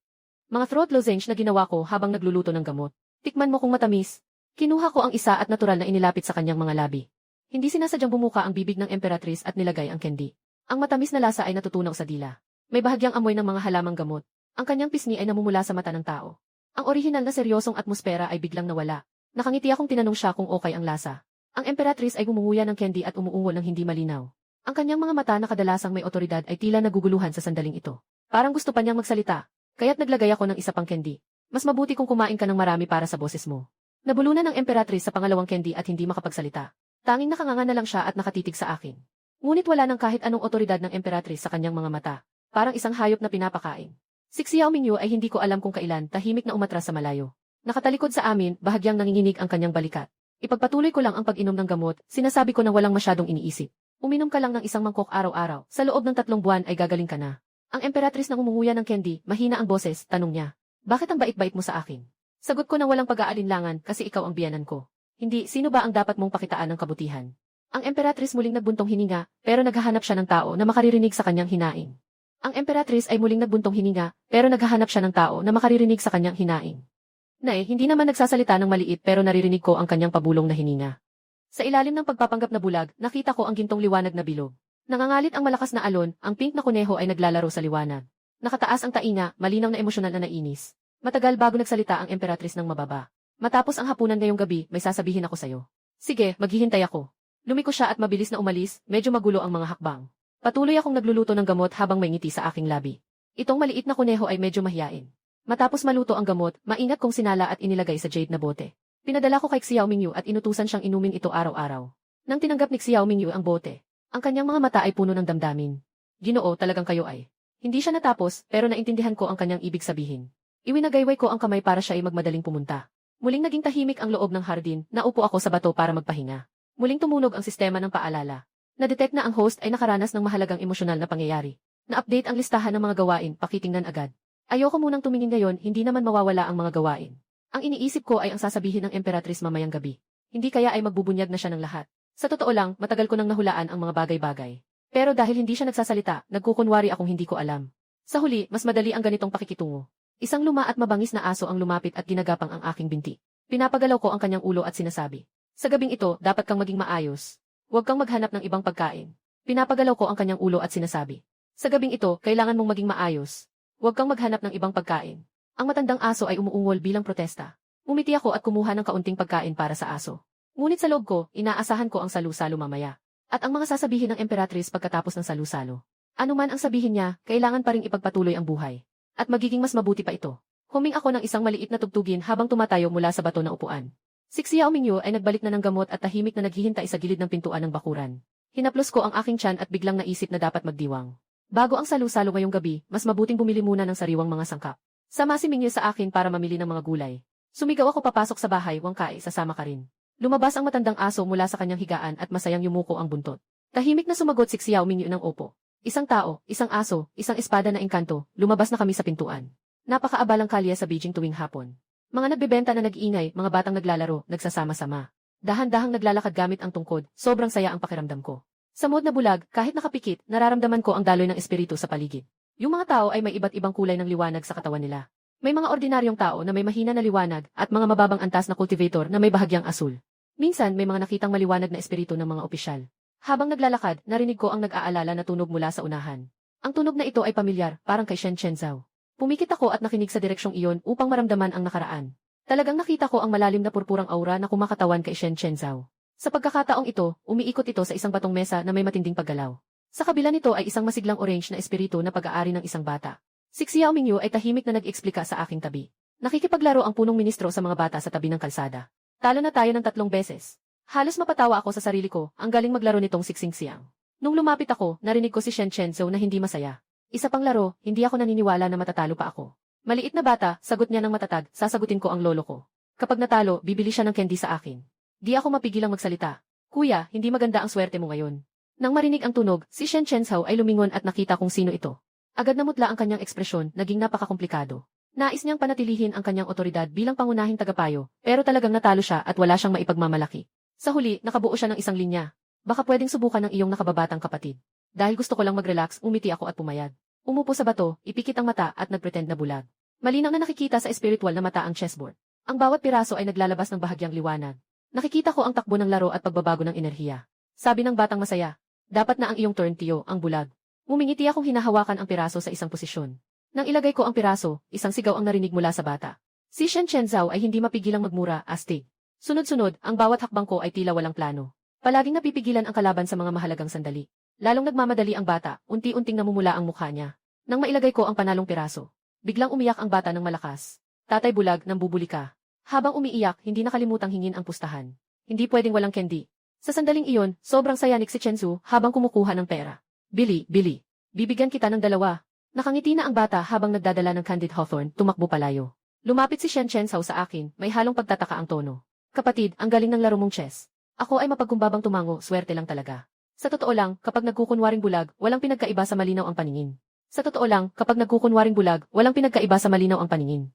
Mga throat lozenge na ginawa ko habang nagluluto ng gamot. Tikman mo kung matamis. Kinuha ko ang isa at natural na inilapit sa kanyang mga labi. Hindi sinasadyang bumuka ang bibig ng Emperatrice at nilagay ang candy. Ang matamis na lasa ay natutunaw sa dila. May bahagyang amoy ng mga halamang gamot. Ang kanyang pisngi ay namumula sa mata ng tao. Ang orihinal na seryosong atmosfera ay biglang nawala. Nakangiti akong tinanong siya kung okay ang lasa. Ang Emperatrice ay gumunguya ng candy at umuungol ng hindi malinaw. Ang kanyang mga mata na kadalasang may otoridad ay tila naguguluhan sa sandaling ito. Parang gusto pa niyang magsalita, kaya't naglagay ako ng isa pang candy. Mas mabuti kung kumain ka ng marami para sa boses mo. Nabulunan ng Emperatrice sa pangalawang candy at hindi makapagsalita. Tanging nakanganga na lang siya at nakatitig sa akin. Ngunit wala nang kahit anong otoridad ng Emperatrice sa kanyang mga mata. Parang isang hayop na pinapakain. Si Xiao Mingyu ay hindi ko alam kung kailan tahimik na umatras sa malayo. Nakatalikod sa amin, bahagyang nanginginig ang kanyang balikat. Ipagpatuloy ko lang ang pag-inom ng gamot, sinasabi ko na walang masyadong iniisip. Uminom ka lang ng isang mangkok araw-araw, sa loob ng 3 buwan ay gagaling ka na. Ang Emperatrice na umunguya ng candy, mahina ang boses, tanong niya. Bakit ang bait-bait mo sa akin? Sagot ko na walang pag-aalinlangan kasi ikaw ang biyanan ko. Hindi, sino ba ang dapat mong pakitaan ng kabutihan? Ang Emperatrice muling nagbuntong hininga, pero naghahanap siya ng tao na makaririnig sa kanyang hinaing. Ang Emperatrice ay muling nagbuntong hininga, pero naghahanap siya ng tao na makaririnig sa kanyang hinaing. Nay, hindi naman nagsasalita ng maliit pero naririnig ko ang kanyang pabulong na hininga. Sa ilalim ng pagpapanggap na bulag, nakita ko ang gintong liwanag na bilog. Nangangalit ang malakas na alon, ang pink na kuneho ay naglalaro sa liwanag. Nakataas ang tainga, malinaw na emosyonal na nainis. Matagal bago nagsalita ang Emperatrice ng mababa. Matapos ang hapunan ngayong gabi, may sasabihin ako sa'yo. Sige, maghihintay ako. Lumiko siya at mabilis na umalis, medyo magulo ang mga hakbang. Patuloy akong nagluluto ng gamot habang may ngiti sa aking labi. Itong maliit na kuneho ay medyo mahiyain. Matapos maluto ang gamot, maingat kong sinala at inilagay sa jade na bote. Pinadala ko kay Xiao Mingyu at inutusan siyang inumin ito araw-araw. Nang tinanggap ni Xiao Mingyu ang bote, ang kanyang mga mata ay puno ng damdamin. Ginoo, talagang kayo ay. Hindi siya natapos, pero naintindihan ko ang kanyang ibig sabihin. Iwinagayway ko ang kamay para siya ay magmadaling pumunta. Muling naging tahimik ang loob ng hardin, naupo ako sa bato para magpahinga. Muling tumunog ang sistema ng paalala. Na-detect na ang host ay nakaranas ng mahalagang emosyonal na pangyayari. Na-update ang listahan ng mga gawain, pakitingnan agad. Ayoko munang tumingin ngayon, hindi naman mawawala ang mga gawain. Ang iniisip ko ay ang sasabihin ng Emperatrice mamayang gabi. Hindi kaya ay magbubunyag na siya ng lahat. Sa totoo lang, matagal ko nang nahulaan ang mga bagay-bagay. Pero dahil hindi siya nagsasalita, nagkukunwari akong hindi ko alam. Sa huli, mas madali ang ganitong pakikitungo. Isang luma at mabangis na aso ang lumapit at ginagapang ang aking binti. Pinapagalaw ko ang kanyang ulo at sinasabi, "Sa gabing ito, dapat kang maging maayos. Huwag kang maghanap ng ibang pagkain." Pinapagalaw ko ang kanyang ulo at sinasabi, "Sa gabing ito, kailangan mong maging maayos. Huwag kang maghanap ng ibang pagkain." Ang matandang aso ay umuungol bilang protesta. Umiti ako at kumuha ng kaunting pagkain para sa aso. Ngunit sa loob ko, inaasahan ko ang salu-salo mamaya. At ang mga sasabihin ng Emperatrice pagkatapos ng salu-salo. Ano man ang sabihin niya, kailangan pa ring ipagpatuloy ang buhay. At magiging mas mabuti pa ito. Huming ako ng isang maliit na tugtugin habang tumatayo mula sa bato na upuan. Si Xiao Mingyu ay nagbalik na ng gamot at tahimik na naghihintay sa gilid ng pintuan ng bakuran. Hinaplos ko ang aking tiyan at biglang naisip na dapat magdiwang. Bago ang salu-salo ngayong gabi, mas mabuting bumili muna ng sariwang mga sangkap. Sama si Mingyu sa akin para mamili ng mga gulay. Sumigaw ako papasok sa bahay, Wangkai, sasama ka rin. Lumabas ang matandang aso mula sa kanyang higaan at masayang yumuko ang buntot. Tahimik na sumagot si Xiao Mingyu ng opo. Isang tao, isang aso, isang espada na engkanto, lumabas na kami sa pintuan. Napakaabalang kalye sa Beijing tuwing hapon. Mga nagbebenta na nag-iingay, mga batang naglalaro, nagsasama-sama. Dahan-dahang naglalakad gamit ang tungkod, sobrang saya ang pakiramdam ko. Sa mood na bulag, kahit nakapikit, nararamdaman ko ang daloy ng espiritu sa paligid. Yung mga tao ay may iba't ibang kulay ng liwanag sa katawan nila. May mga ordinaryong tao na may mahina na liwanag at mga mababang antas na cultivator na may bahagyang asul. Minsan may mga nakitang maliwanag na espiritu ng mga opisyal. Habang naglalakad, narinig ko ang nag-aalala na tunog mula sa unahan. Ang tunog na ito ay pamilyar, parang kay Shen Chenzhao. Pumikit ako at nakinig sa direksyong iyon upang maramdaman ang nakaraan. Talagang nakita ko ang malalim na purpurang aura na kumakatawan kay Shen Chenzhao. Sa pagkakataong ito, umiikot ito sa isang batong mesa na may matinding paggalaw. Sa kabila nito ay isang masiglang orange na espiritu na pag-aari ng isang bata. Si Xiao Mingyu ay tahimik na nag-eksplika sa aking tabi. Nakikipaglaro ang punong ministro sa mga bata sa tabi ng kalsada. Talo na tayo ng 3 beses. Halos mapatawa ako sa sarili ko, ang galing maglaro nitong Siksing Siang. Nung lumapit ako, narinig ko si Shen Chenzhou na hindi masaya. Isa pang laro, hindi ako naniniwala na matatalo pa ako. Maliit na bata, sagot niya ng matatag, sasagutin ko ang lolo ko. Kapag natalo, bibili siya ng candy sa akin. Di ako mapigilang magsalita. Kuya, hindi maganda ang swerte mo ngayon. Nang marinig ang tunog, si Shen Chenzhao ay lumingon at nakita kung sino ito. Agad namutla ang kanyang ekspresyon, naging napakakomplikado. Nais niyang panatilihin ang kanyang otoridad bilang pangunahing tagapayo, pero talagang natalo siya at wala siyang maipagmamalaki. Sa huli, nakabuo siya ng isang linya. Baka pwedeng subukan ng iyong nakababatang kapatid. Dahil gusto ko lang mag-relax, umiti ako at pumayag. Umupo sa bato, ipikit ang mata at nagpretend na bulag. Malinaw na nakikita sa espiritual na mata ang chessboard. Ang bawat piraso ay naglalabas ng bahagyang liwanag. Nakikita ko ang takbo ng laro at pagbabago ng enerhiya. Sabi ng batang masaya, dapat na ang iyong turn, Tio, ang bulag. Ngumingiti akong hinahawakan ang piraso sa isang posisyon. Nang ilagay ko ang piraso, isang sigaw ang narinig mula sa bata. Si Shen Chenzhao ay hindi mapigilang magmura, astig. Sunod-sunod, ang bawat hakbang ko ay tila walang plano. Palaging napipigilan ang kalaban sa mga mahalagang sandali. Lalong nagmamadali ang bata, unti-unting namumula ang mukha niya. Nang mailagay ko ang panalong piraso, biglang umiyak ang bata ng malakas. Tatay bulag, nambubuli ka. Habang umiiyak, hindi nakalimutang hingin ang pustahan. Hindi pwedeng walang candy. Sa sandaling iyon, sobrang sayanik si Chensu habang kumukuha ng pera. Bili, bibigyan kita ng 2. Nakangiti na ang bata habang nagdadala ng candied hawthorn, tumakbo palayo. Lumapit si Shen Chenzhao sa akin, may halong pagtataka ang tono. Kapatid, ang galing ng laro mong chess. Ako ay mapagkumbabang tumango, swerte lang talaga. Sa totoo lang, kapag nagkukunwaring bulag, walang pinagkaiba sa malinaw ang paningin. Sa totoo lang, kapag nagkukunwaring bulag, walang pinagkaiba sa malinaw ang paningin.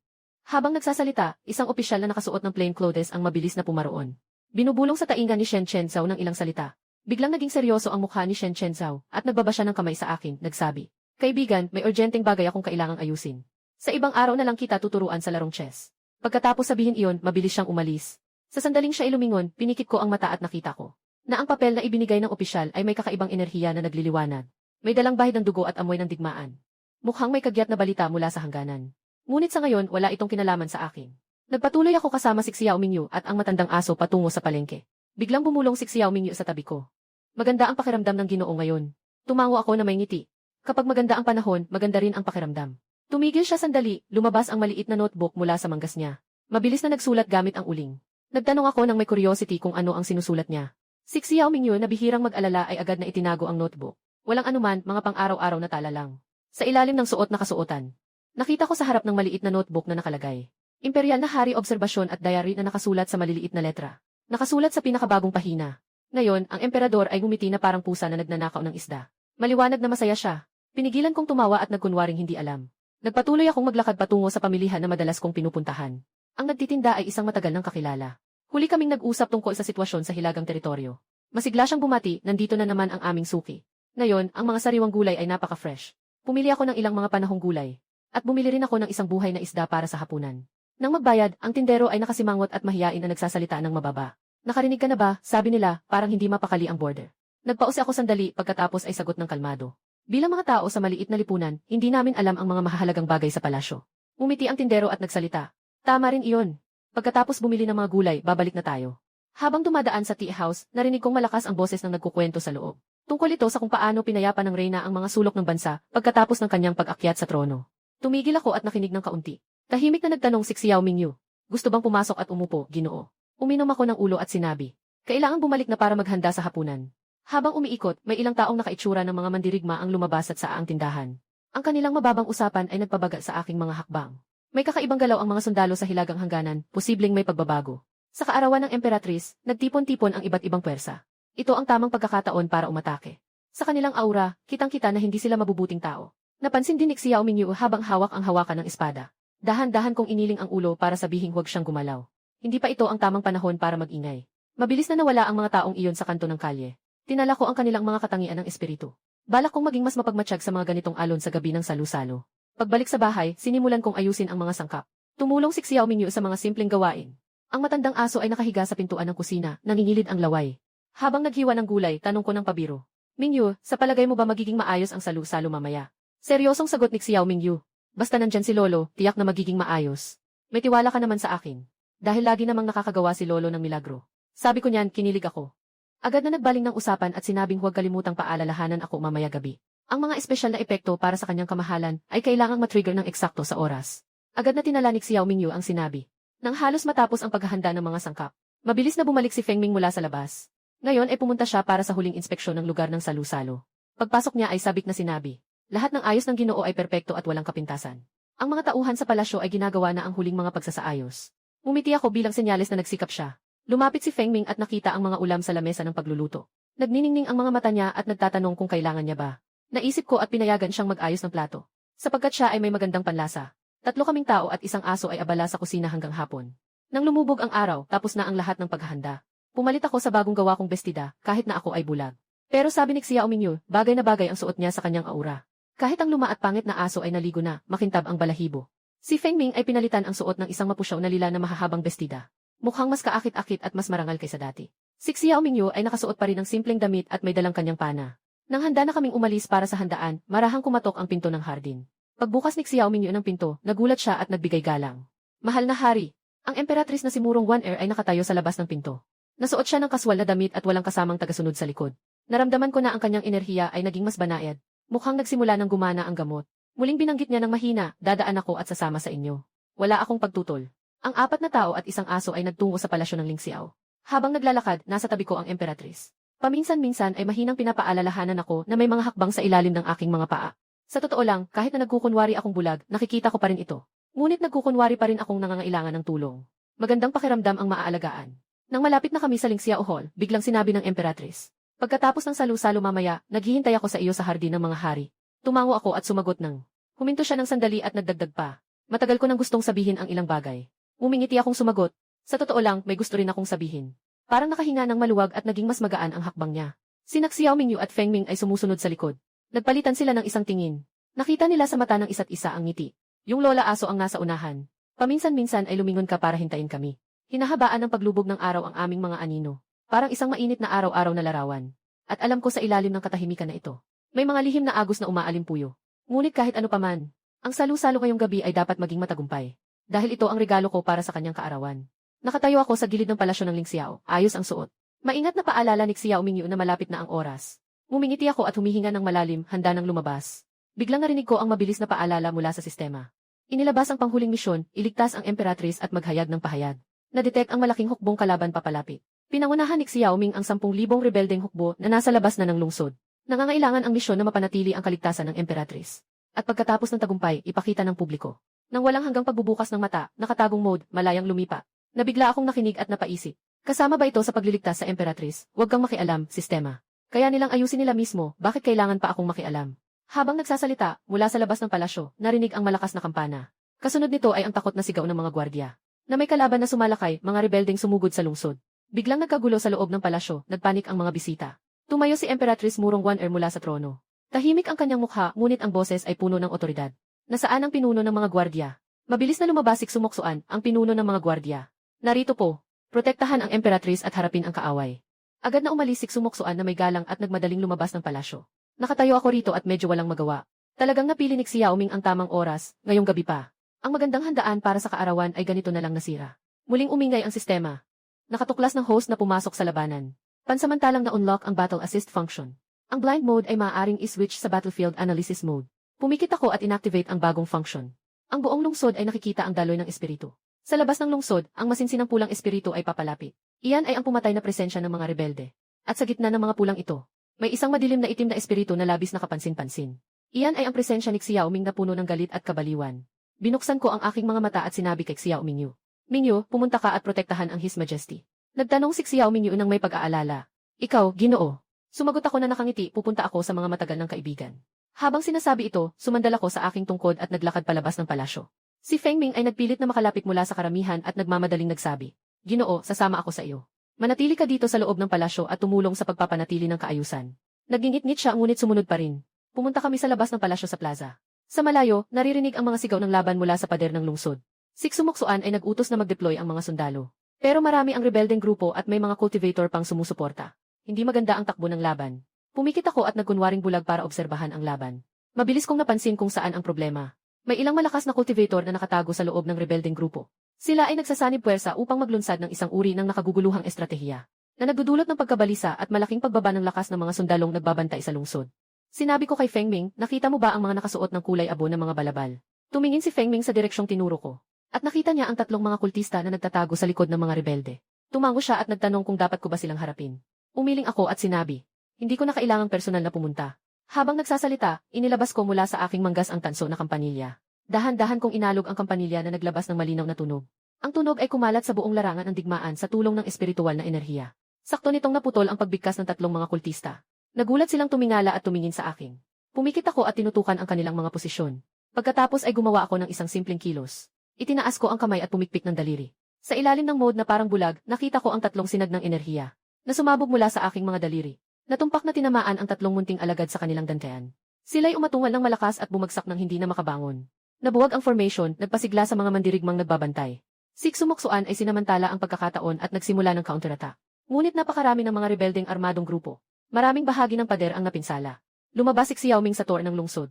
Habang nagsasalita, isang opisyal na nakasuot ng plain clothes ang mabilis na pumaroon. Binubulong sa tainga ni Shen Chenzhao ng ilang salita. Biglang naging seryoso ang mukha ni Shen Chenzhao at nagbaba siya ng kamay sa akin, nagsabi, "Kaibigan, may urgenteng bagay akong kailangang ayusin. Sa ibang araw na lang kita tuturuan sa larong chess." Pagkatapos sabihin iyon, mabilis siyang umalis. Sa sandaling siya ilumingon, pinikit ko ang mata at nakita ko na ang papel na ibinigay ng opisyal ay may kakaibang enerhiya na nagliliwanag. May dalang bahid ng dugo at amoy ng digmaan. Mukhang may kagyat na balita mula sa hangganan. Ngunit sa ngayon, wala itong kinalaman sa akin. Nagpatuloy ako kasama si Xiao Mingyu at ang matandang aso patungo sa palengke. Biglang bumulong si Xiao Mingyu sa tabi ko. Maganda ang pakiramdam ng Ginoo ngayon. Tumango ako na may ngiti. Kapag maganda ang panahon, maganda rin ang pakiramdam. Tumigil siya sandali, lumabas ang maliit na notebook mula sa manggas niya. Mabilis na nagsulat gamit ang uling. Nagtanong ako nang may curiosity kung ano ang sinusulat niya. Si Xiao Mingyu na bihirang mag-alala ay agad na itinago ang notebook. Walang anuman, mga pang-araw-araw na tala lang. Sa ilalim ng suot na kasuotan, nakita ko sa harap ng maliit na notebook na nakalagay. Imperial na Hari Obserbasyon at Diary na nakasulat sa maliliit na letra. Nakasulat sa pinakabagong pahina. Ngayon, ang emperador ay ngumiti na parang pusa na nagnanakaw ng isda. Maliwanag na masaya siya. Pinigilan kong tumawa at nagkunwaring hindi alam. Nagpatuloy akong maglakad patungo sa pamilihan na madalas kong pinupuntahan. Ang nagtitinda ay isang matagal ng kakilala. Huli kaming nag-usap tungkol sa sitwasyon sa hilagang teritoryo. Masigla siyang bumati, nandito na naman ang aming suki. Ngayon, ang mga sariwang gulay ay napaka-fresh. Pumili ako ng ilang mga panahong gulay. At bumili rin ako ng isang buhay na isda para sa hapunan. Nang magbayad, ang tindero ay nakasimangot at mahiyain na nagsasalita ng mababa. "Nakarinig ka na ba?" sabi nila, parang hindi mapakali ang border. Nagpause ako sandali pagkatapos ay sagot ng kalmado. Bilang mga tao sa maliit na lipunan, hindi namin alam ang mga mahahalagang bagay sa palasyo. Umiti ang tindero at nagsalita. "Tama rin iyon. Pagkatapos bumili ng mga gulay, babalik na tayo." Habang dumadaan sa tea house, narinig kong malakas ang boses ng nagkukwento sa loob. Tungkol ito sa kung paano pinayapa ng reyna ang mga sulok ng bansa pagkatapos ng kanyang pag-akyat sa trono. Tumigil ako at nakinig ng kaunti. Tahimik na nagtanong si Xiao Mingyu. "Gusto bang pumasok at umupo, Ginoo?" Uminom ako ng ulo at sinabi, "Kailangang bumalik na para maghanda sa hapunan." Habang umiikot, may ilang taong nakaitsura ng mga mandirigma ang lumabas at sa ang tindahan. Ang kanilang mababang usapan ay nagpabaga sa aking mga hakbang. May kakaibang galaw ang mga sundalo sa hilagang hangganan, posibleng may pagbabago. Sa kaarawan ng Emperatrice, nagtipon-tipon ang iba't ibang puwersa. Ito ang tamang pagkakataon para umatake. Sa kanilang aura, kitang-kita na hindi sila mabubuting tao. Napansin din ni Xiao Mingyu habang hawak ang hawakan ng espada. Dahan-dahan kong iniling ang ulo para sabihing huwag siyang gumalaw. Hindi pa ito ang tamang panahon para mag-ingay. Mabilis na nawala ang mga taong iyon sa kanto ng kalye. Tinala ko ang kanilang mga katangian ng espiritu. Balak kong maging mas mapagmatsyag sa mga ganitong alon sa gabi ng salu-salo. Pagbalik sa bahay, sinimulan kong ayusin ang mga sangkap. Tumulong si Xiao Mingyu sa mga simpleng gawain. Ang matandang aso ay nakahiga sa pintuan ng kusina, nangingilid ang laway. Habang naghiwa ng gulay, tanong ko ng pabiro. "Mingyu, sa palagay mo ba magiging maayos ang salu-salo mamaya?" Seryosong sagot ni Xiao Mingyu. "Basta nandyan si Lolo, tiyak na magiging maayos. May tiwala ka naman sa akin. Dahil lagi namang nakakagawa si Lolo ng milagro." Sabi ko niyan, kinilig ako. Agad na nagbaling ng usapan at sinabing huwag kalimutang paalalahanan ako mamaya gabi. Ang mga espesyal na epekto para sa kanyang kamahalan ay kailangang matrigger ng eksakto sa oras. Agad na tinala ni Xiao Mingyu ang sinabi. Nang halos matapos ang paghahanda ng mga sangkap, mabilis na bumalik si Feng Ming mula sa labas. Ngayon ay pumunta siya para sa huling inspeksyon ng lugar ng salu-salo. Pagpasok niya ay sabik na sinabi, "Lahat ng ayos ng Ginoo ay perpekto at walang kapintasan." Ang mga tauhan sa palasyo ay ginagawa na ang huling mga pagsasaayos. Umiti ako bilang senyales na nagsikap siya. Lumapit si Feng Ming at nakita ang mga ulam sa lamesa ng pagluluto. Nagniningning ang mga mata niya at nagtatanong kung kailangan niya ba. Naisip ko at pinayagan siyang mag-ayos ng plato. Sapagkat siya ay may magandang panlasa. 3 kaming tao at isang aso ay abala sa kusina hanggang hapon. Nang lumubog ang araw, tapos na ang lahat ng paghahanda. Pumalit ako sa bagong gawa kong bestida, kahit na ako ay bulag. Pero sabi ni Xiao Mingyu, bagay na bagay ang suot niya sa kanyang aura. Kahit ang luma at pangit na aso ay naligo na, makintab ang balahibo. Si Feng Ming ay pinalitan ang suot ng isang mapusyaw na lila na mahahabang bestida. Mukhang mas kaakit-akit at mas marangal kaysa dati. Si Xiao Mingyu ay nakasuot pa rin ng simpleng damit at may dalang kanyang pana. Nang handa na kaming umalis para sa handaan, marahang kumatok ang pinto ng hardin. Pagbukas ni Xiao Mingyu ng pinto, nagulat siya at nagbigay galang. Mahal na hari, ang emperatris na si Murong Wan-er ay nakatayo sa labas ng pinto. Nasuot siya ng kaswal na damit at walang kasamang tagasunod sa likod. Naramdaman ko na ang kanyang enerhiya ay naging mas banayad. Mukhang nagsimula ng gumana ang gamot. Muling binanggit niya ng mahina, dadaan ako at sasama sa inyo. Wala akong pagtutol. Ang 4 na tao at isang aso ay nagtungo sa palasyo ng Ling Xiao. Habang naglalakad, nasa tabi ko ang emperatris. Paminsan-minsan ay mahinang pinapaalalahanan ako na may mga hakbang sa ilalim ng aking mga paa. Sa totoo lang, kahit na nagkukunwari akong bulag, nakikita ko pa rin ito. Ngunit nagkukunwari pa rin akong nangangailangan ng tulong. Magandang pakiramdam ang maaalagaan. Nang malapit na kami sa Ling Xiao Hall, biglang sinabi ng emperatris. Pagkatapos ng salu-salo mamaya, naghihintay ako sa iyo sa hardin ng mga hari. Tumango ako at sumagot ng. Huminto siya ng sandali at nagdagdag pa. Matagal ko nang gustong sabihin ang ilang bagay. Umingiti akong sumagot. Sa totoo lang, may gusto rin akong sabihin. Parang nakahinga ng maluwag at naging mas magaan ang hakbang niya. Sina Xiao Mingyu at Feng Ming ay sumusunod sa likod. Nagpalitan sila ng isang tingin. Nakita nila sa mata ng isa't isa ang ngiti. Yung lola aso ang nasa unahan. Paminsan-minsan ay lumingon ka para hintayin kami. Hinahabaan ng paglubog ng araw ang aming mga anino. Parang isang mainit na araw-araw na larawan. At alam ko sa ilalim ng katahimikan na ito. May mga lihim na agos na umaalimpuyo. Ngunit kahit ano paman, ang salu-salo ngayong gabi ay dapat maging matagumpay. Dahil ito ang regalo ko para sa kanyang kaarawan. Nakatayo ako sa gilid ng palasyo ng Ling Xiao, ayos ang suot. Maingat na paalala ni Xiao Mingyu na malapit na ang oras. Ngumingiti ako at humihinga ng malalim, handa nang lumabas. Biglang narinig ko ang mabilis na paalala mula sa sistema. Inilabas ang panghuling misyon, iligtas ang emperatris at maghayag ng pahayag. Nadetect ang malaking hukbong kalaban papalapit. Pinangunahan ni Xiao Ming ang 10,000 rebeldeng hukbo na nasa labas na ng lungsod. Nangangailangan ang misyon na mapanatili ang kaligtasan ng emperatris. At pagkatapos ng tagumpay, ipakita ng publiko. Nang walang hanggang pagbubukas ng mata, nakatagong mode, malayang lumipa. Nabigla akong nakinig at napaisip. Kasama ba ito sa pagliligtas sa emperatris? Huwag kang makialam, sistema. Kaya nilang ayusin nila mismo, bakit kailangan pa akong makialam? Habang nagsasalita, mula sa labas ng palasyo, narinig ang malakas na kampana. Kasunod nito ay ang takot na sigaw ng mga gwardya. Na may kalaban na sumalakay, mga rebeldeng sumugod sa lungsod. Biglang nagkagulo sa loob ng palasyo, nagpanik ang mga bisita. Tumayo si Emperatris Murong Wan-er mula sa trono. Tahimik ang kanyang mukha, ngunit ang boses ay puno ng otoridad. Nasaan ang pinuno ng mga gwardya? Mabilis na lumabasik sumuksuan ang pinuno ng mga gwardya. Narito po, protektahan ang emperatris at harapin ang kaaway. Agad na umalisik sumuksuan na may galang at nagmadaling lumabas ng palasyo. Nakatayo ako rito at medyo walang magawa. Talagang napili ni Xiao Ming ang tamang oras, ngayong gabi pa. Ang magandang handaan para sa kaarawan ay ganito na lang nasira. Muling umingay ang sistema. Nakatuklas ng host na pumasok sa labanan. Pansamantalang na-unlock ang battle assist function. Ang blind mode ay maaaring i-switch sa battlefield analysis mode. Pumikit ako at inactivate ang bagong function. Ang buong lungsod ay nakikita ang daloy ng espiritu. Sa labas ng lungsod, ang masinsinang pulang espiritu ay papalapit. Iyan ay ang pumatay na presensya ng mga rebelde. At sa gitna ng mga pulang ito, may isang madilim na itim na espiritu na labis na kapansin-pansin. Iyan ay ang presensya ni Xiao Ming na puno ng galit at kabaliwan. Binuksan ko ang aking mga mata at sinabi kay Xiao Mingyu. Mingyu, pumunta ka at protektahan ang His Majesty. Nagtanong si Xiao Mingyu nang may pag-aalala. Ikaw, Ginoo. Sumagot ako na nakangiti, pupunta ako sa mga matagal ng kaibigan. Habang sinasabi ito, sumandal ako sa aking tungkod at naglakad palabas ng palasyo. Si Feng Ming ay nagpilit na makalapit mula sa karamihan at nagmamadaling nagsabi, Ginoo, sasama ako sa iyo. Manatili ka dito sa loob ng palasyo at tumulong sa pagpapanatili ng kaayusan. Nagingit-ngit siya ngunit sumunod pa rin. Pumunta kami sa labas ng palasyo sa plaza. Sa malayo, naririnig ang mga sigaw ng laban mula sa pader ng lungsod. Si Sumuksuan ay nag-utos na mag-deploy ang mga sundalo. Pero marami ang rebeldeng grupo at may mga cultivator pang sumusuporta. Hindi maganda ang takbo ng laban. Pumikit ako at nagkunwaring bulag para obserbahan ang laban. Mabilis kong napansin kung saan ang problema. May ilang malakas na cultivator na nakatago sa loob ng rebeldeng grupo. Sila ay nagsasanib puwersa upang maglunsad ng isang uri ng nakaguguluhang estratehiya, na nagdudulot ng pagkabalisa at malaking pagbaba ng lakas ng mga sundalong nagbabantay sa lungsod. Sinabi ko kay Feng Ming, nakita mo ba ang mga nakasuot ng kulay abo ng mga balabal? Tumingin si Feng Ming sa direksyong tinuro ko. At nakita niya ang 3 mga kultista na nagtatago sa likod ng mga rebelde. Tumango siya at nagtanong kung dapat ko ba silang harapin. Umiling ako at sinabi, hindi ko na kailangang personal na pumunta. Habang nagsasalita, inilabas ko mula sa aking manggas ang tanso na kampanilya. Dahan-dahan kong inalog ang kampanilya na naglabas ng malinaw na tunog. Ang tunog ay kumalat sa buong larangan ng digmaan sa tulong ng espiritual na enerhiya. Sakto nitong naputol ang pagbigkas ng tatlong mga kultista. Nagulat silang tumingala at tumingin sa akin. Pumikit ako at tinutukan ang kanilang mga posisyon. Pagkatapos ay gumawa ako ng isang simpleng kilos. Itinaas ko ang kamay at pumikpik ng daliri. Sa ilalim ng mode na parang bulag, nakita ko ang tatlong sinag ng enerhiya na sumabog mula sa aking mga daliri. Natumpak na tinamaan ang tatlong munting alagad sa kanilang dantean. Sila'y umatungal ng malakas at bumagsak ng hindi na makabangon. Nabuwag ang formation, nagpasigla sa mga mandirigmang nagbabantay. Siksumoksoan ay sinamantala ang pagkakataon at nagsimula ng counterattack. Ngunit napakarami ng mga rebeldeng armadong grupo. Maraming bahagi ng pader ang napinsala. Lumabas si Xiao Ming sa tor ng lungsod.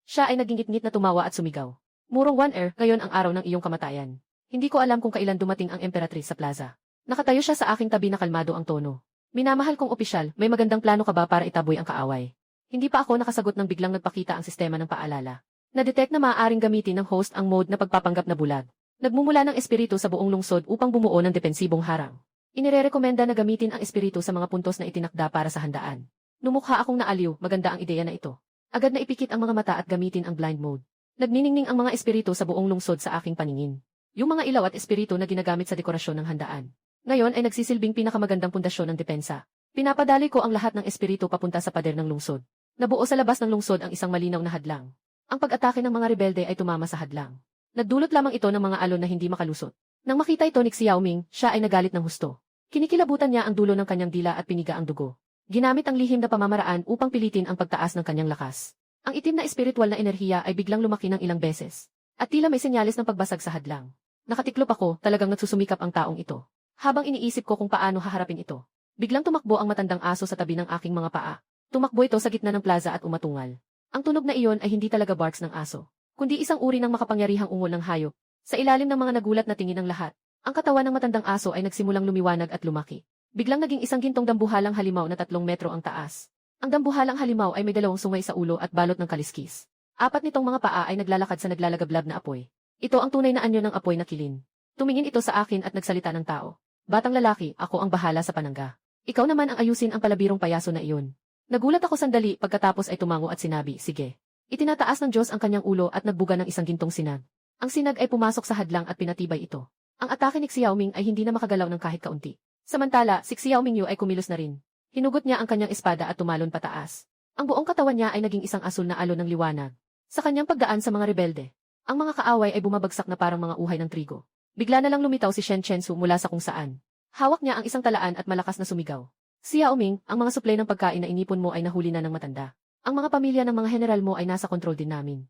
Siya ay nagingit-ngit na tumawa at sumigaw. Murong One ngayon ang araw ng iyong kamatayan. Hindi ko alam kung kailan dumating ang Emperatrice sa plaza. Nakatayo siya sa aking tabi na kalmado ang tono. Minamahal kong opisyal, may magandang plano ka ba para itaboy ang kaaway? Hindi pa ako nakasagot nang biglang nagpakita ang sistema ng paalala. Na-detect na maaaring gamitin ng host ang mode na pagpapanggap na bulag. Nagmumula ng espiritu sa buong lungsod upang bumuo ng depensibong harang. Inirerekomenda na gamitin ang espiritu sa mga puntos na itinakda para sa handaan. Numukha akong naaliw, maganda ang ideya na ito. Agad na ipikit ang mga mata at gamitin ang blind mode. Nagniningning ang mga espiritu sa buong lungsod sa aking paningin. Yung mga ilaw at espiritu na ginagamit sa dekorasyon ng handaan. Ngayon ay nagsisilbing pinakamagandang pundasyon ng depensa. Pinapadali ko ang lahat ng espiritu papunta sa pader ng lungsod. Nabuo sa labas ng lungsod ang isang malinaw na hadlang. Ang pag-atake ng mga rebelde ay tumama sa hadlang. Nagdulot lamang ito ng mga alon na hindi makalusot. Nang makita ito ni Xiao Ming, siya ay nagalit ng husto. Kinikilabutan niya ang dulo ng kanyang dila at piniga ang dugo. Ginamit ang lihim na pamamaraan upang pilitin ang pagtaas ng kanyang lakas. Ang itim na espiritual na enerhiya ay biglang lumaki ng ilang beses. At tila may senyales ng pagbasag sa hadlang. Nakatiklop ako, talagang nagsusumikap ang taong ito. Habang iniisip ko kung paano haharapin ito. Biglang tumakbo ang matandang aso sa tabi ng aking mga paa. Tumakbo ito sa gitna ng plaza at umatungal. Ang tunog na iyon ay hindi talaga barks ng aso, kundi isang uri ng makapangyarihang ungol ng hayop. Sa ilalim ng mga nagulat na tingin ng lahat, ang katawan ng matandang aso ay nagsimulang lumiwanag at lumaki. Biglang naging isang gintong dambuhalang halimaw na 3 metro ang taas. Ang dambuhalang halimaw ay may 2 sungay sa ulo at balot ng kaliskis. 4 nitong mga paa ay naglalakad sa naglalagablab na apoy. Ito ang tunay na anyo ng apoy na kilin. Tumingin ito sa akin at nagsalita ng tao. Batang lalaki, ako ang bahala sa panangga. Ikaw naman ang ayusin ang palabirong payaso na iyon. Nagulat ako sandali pagkatapos ay tumango at sinabi, sige. Itinataas ng Diyos ang kanyang ulo at nagbuga ng isang gintong sinag. Ang sinag ay pumasok sa hadlang at pinatibay ito. Ang atake ni Xiao Ming ay hindi na makagalaw ng kahit kaunti. Samantala, si Xiao Ming Yu ay kumilos na rin. Hinugot niya ang kanyang espada at tumalon pataas. Ang buong katawan niya ay naging isang asul na alon ng liwanag. Sa kanyang pagdaan sa mga rebelde, ang mga kaaway ay bumabagsak na parang mga uhay ng trigo. Bigla na lang lumitaw si Shen Chensu mula sa kung saan. Hawak niya ang isang talaan at malakas na sumigaw. Xiao Ming, ang mga suplay ng pagkain na inipon mo ay nahuli na ng matanda. Ang mga pamilya ng mga general mo ay nasa kontrol din namin.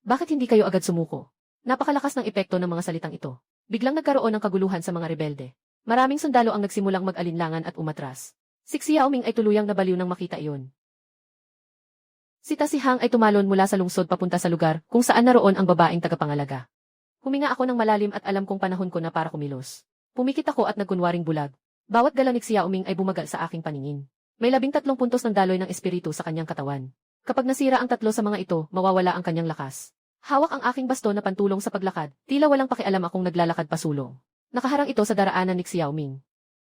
Bakit hindi kayo agad sumuko? Napakalakas ng epekto ng mga salitang ito. Biglang nagkaroon ng kaguluhan sa mga rebelde. Maraming sundalo ang nagsimulang mag-alinlangan at umatras. Si Xiao Ming ay tuluyang nabaliw nang makita iyon. Si Ta Si Hang ay tumalon mula sa lungsod papunta sa lugar kung saan naroon ang babaeng tagapangalaga. Huminga ako ng malalim at alam kong panahon ko na para kumilos. Pumikit ako at nagkunwaring bulag. Bawat galaw ni Xiao Ming ay bumagal sa aking paningin. May 13 puntos ng daloy ng espiritu sa kanyang katawan. Kapag nasira ang 3 sa mga ito, mawawala ang kanyang lakas. Hawak ang aking baston na pantulong sa paglakad, tila walang pakialam akong naglalakad pasulong. Nakaharang ito sa daraanan ni Xiao Ming.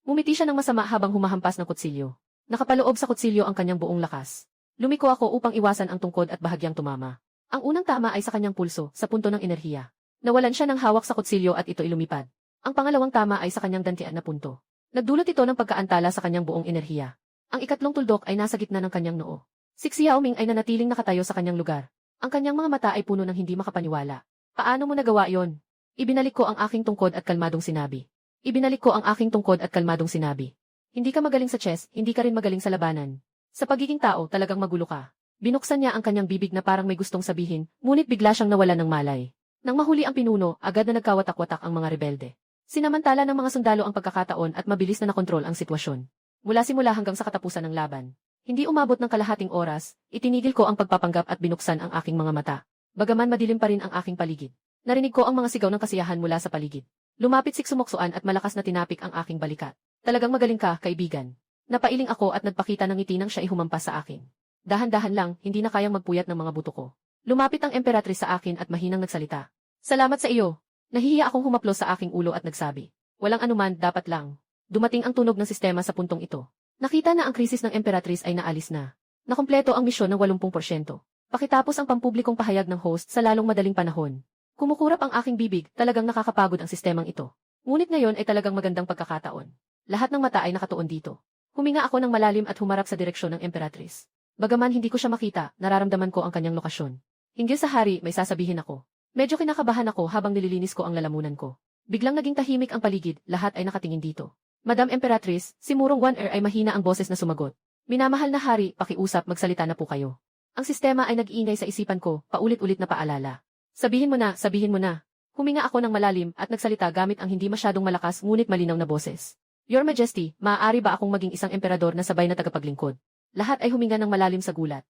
Ngumiti siya ng masama habang humahampas ng kutsilyo. Nakapaloob sa kutsilyo ang kanyang buong lakas. Lumiko ako upang iwasan ang tungkod at bahagyang tumama. Ang unang tama ay sa kanyang pulso, sa punto ng enerhiya. Nawalan siya ng hawak sa kutsilyo at ito ilumipad. Ang pangalawang tama ay sa kanyang dantian na punto. Nagdulot ito ng pagkaantala sa kanyang buong enerhiya. Ang ikatlong tuldok ay nasa gitna ng kanyang noo. Si Xiao Ming ay nanatiling nakatayo sa kanyang lugar. Ang kanyang mga mata ay puno ng hindi makapaniwala. Paano mo nagawa yon? Ibinalik ko ang aking tungkod at kalmadong sinabi. Ibinalik ko ang aking tungkod at kalmadong sinabi. Hindi ka magaling sa chess, hindi ka rin magaling sa labanan. Sa pagiging tao, talagang magulo ka. Binuksan niya ang kanyang bibig na parang may gustong sabihin, ngunit bigla siyang nawalan ng malay. Nang mahuli ang pinuno, agad na nagkawatak-watak ang mga rebelde. Sinamantala ng mga sundalo ang pagkakataon at mabilis na nakontrol ang sitwasyon. Mula simula hanggang sa katapusan ng laban. Hindi umabot ng kalahating oras, itinigil ko ang pagpapanggap at binuksan ang aking mga mata. Bagaman madilim pa rin ang aking paligid. Narinig ko ang mga sigaw ng kasiyahan mula sa paligid. Lumapit si Sumoksoan at malakas na tinapik ang aking balikat. Talagang magaling ka, kaibigan. Napailing ako at nagpakita ng ngiti nang siya ay humampas sa akin. Dahan-dahan lang, hindi na kayang magpuyat ng mga buto ko. Lumapit ang Emperatrice sa akin at mahinang nagsalita. Salamat sa iyo. Nahihiya akong humaplos sa aking ulo at nagsabi. Walang anuman, dapat lang. Dumating ang tunog ng sistema sa puntong ito. Nakita na ang krisis ng Emperatrice ay naalis na. Nakumpleto ang misyon ng 80%. Pakitapos ang pampublikong pahayag ng host sa lalong madaling panahon. Kumukurap ang aking bibig, talagang nakakapagod ang sistemang ito. Ngunit ngayon ay talagang magandang pagkakataon. Lahat ng mata ay nakatuon dito. Huminga ako ng malalim at humarap sa direksyon ng Emperatrice. Bagaman hindi ko siya makita, nararamdaman ko ang kanyang lokasyon. Hinggil sa hari, may sasabihin ako. Medyo kinakabahan ako habang nililinis ko ang lalamunan ko. Biglang naging tahimik ang paligid, lahat ay nakatingin dito. Madam Emperatrice, si Murong One-Er ay mahina ang boses na sumagot. Minamahal na hari, pakiusap, magsalita na po kayo. Ang sistema ay nag-iingay sa isipan ko, paulit-ulit na paalala. Sabihin mo na, sabihin mo na. Huminga ako ng malalim at nagsalita gamit ang hindi masyadong malakas ngunit malinaw na boses. Your Majesty, maaari ba akong maging isang emperador na sabay na tagapaglingkod? Lahat ay huminga ng malalim sa gulat.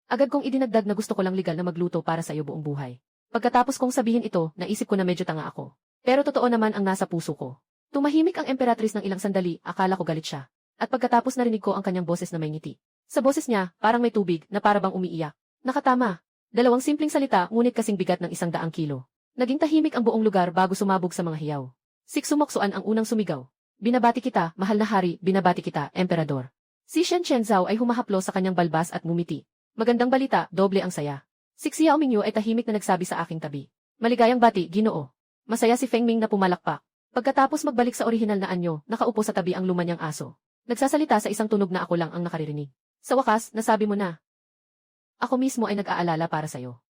Agad kong idinagdag na gusto ko lang legal na magluto para sa iyo buong buhay. Pagkatapos kong sabihin ito, naisip ko na medyo tanga ako. Pero totoo naman ang nasa puso ko. Tumahimik ang Emperatrice ng ilang sandali, akala ko galit siya. At pagkatapos narinig ko ang kanyang boses na may ngiti. Sa boses niya, parang may tubig na para bang umiiyak. Nakatama. Dalawang simpleng salita ngunit kasing bigat ng 100 kilo. Naging tahimik ang buong lugar bago sumabog sa mga hiyaw. Siksumoksoan ang unang sumigaw. Binabati kita, mahal na hari, binabati kita, emperador. Si Shen Chenzhao ay humahaplo sa kanyang balbas at ngumiti. Magandang balita, doble ang saya. Si Xiao Mingyu ay tahimik na nagsabi sa aking tabi. Maligayang bati, Ginoo. Masaya si Feng Ming na pumalakpak. Pagkatapos magbalik sa orihinal na anyo, nakaupo sa tabi ang lumanyang aso. Nagsasalita sa isang tunog na ako lang ang nakaririnig. Sa wakas, nasabi mo na. Ako mismo ay nag-aalala para sa'yo.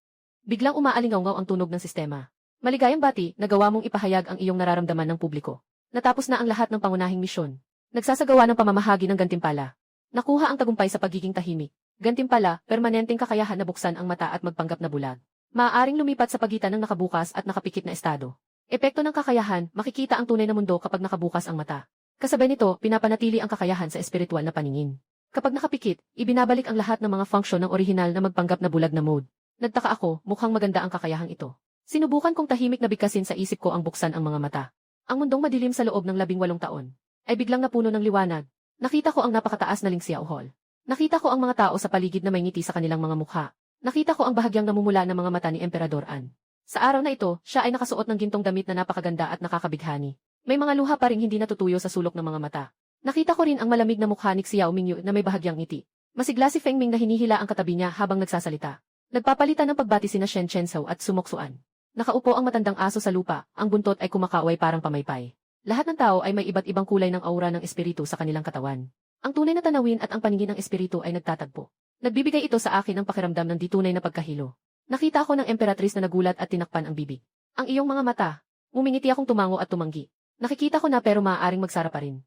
Biglang umaalingaw-ngaw ang tunog ng sistema. Maligayang bati, nagawa mong ipahayag ang iyong nararamdaman ng publiko. Natapos na ang lahat ng pangunahing misyon. Nagsasagawa ng pamamahagi ng gantimpala. Nakuha ang tagumpay sa pagiging tahimik. Gantimpala, permanenteng kakayahan na buksan ang mata at magpanggap na bulag. Maaaring lumipat sa pagitan ng nakabukas at nakapikit na estado. Epekto ng kakayahan, makikita ang tunay na mundo kapag nakabukas ang mata. Kasabay nito, pinapanatili ang kakayahan sa espiritual na paningin. Kapag nakapikit, ibinabalik ang lahat ng mga funksyon ng orihinal na magpanggap na bulag na mode. Nagtaka ako, mukhang maganda ang kakayahang ito. Sinubukan kong tahimik na bigkasin sa isip ko ang buksan ang mga mata. Ang mundong madilim sa loob ng 18 taon ay biglang napuno ng liwanag. Nakita ko ang napakataas na Ling Xiao Hall. Nakita ko ang mga tao sa paligid na may ngiti sa kanilang mga mukha. Nakita ko ang bahagyang namumula ng mga mata ni Emperador An. Sa araw na ito, siya ay nakasuot ng gintong damit na napakaganda at nakakabighani. May mga luha pa ring hindi natutuyo sa sulok ng mga mata. Nakita ko rin ang malamig na mukha ni Xiao Mingyu na may bahagyang ngiti. Masigla si Feng Ming na hinihila ang katabi niya habang nagsasalita. Nagpapalitan ng pagbati sina Shen Chenzhao at Sumoksuan. Nakaupo ang matandang aso sa lupa, ang buntot ay kumakaway parang pamaypay. Lahat ng tao ay may iba't ibang kulay ng aura ng espiritu sa kanilang katawan. Ang tunay na tanawin at ang paningin ng espiritu ay nagtatagpo. Nagbibigay ito sa akin ng pakiramdam ng di tunay na pagkahilo. Nakita ko ng Emperatrice na nagulat at tinakpan ang bibig. Ang iyong mga mata. Umingiti akong tumango at tumanggi. Nakikita ko na pero maaaring magsara pa rin.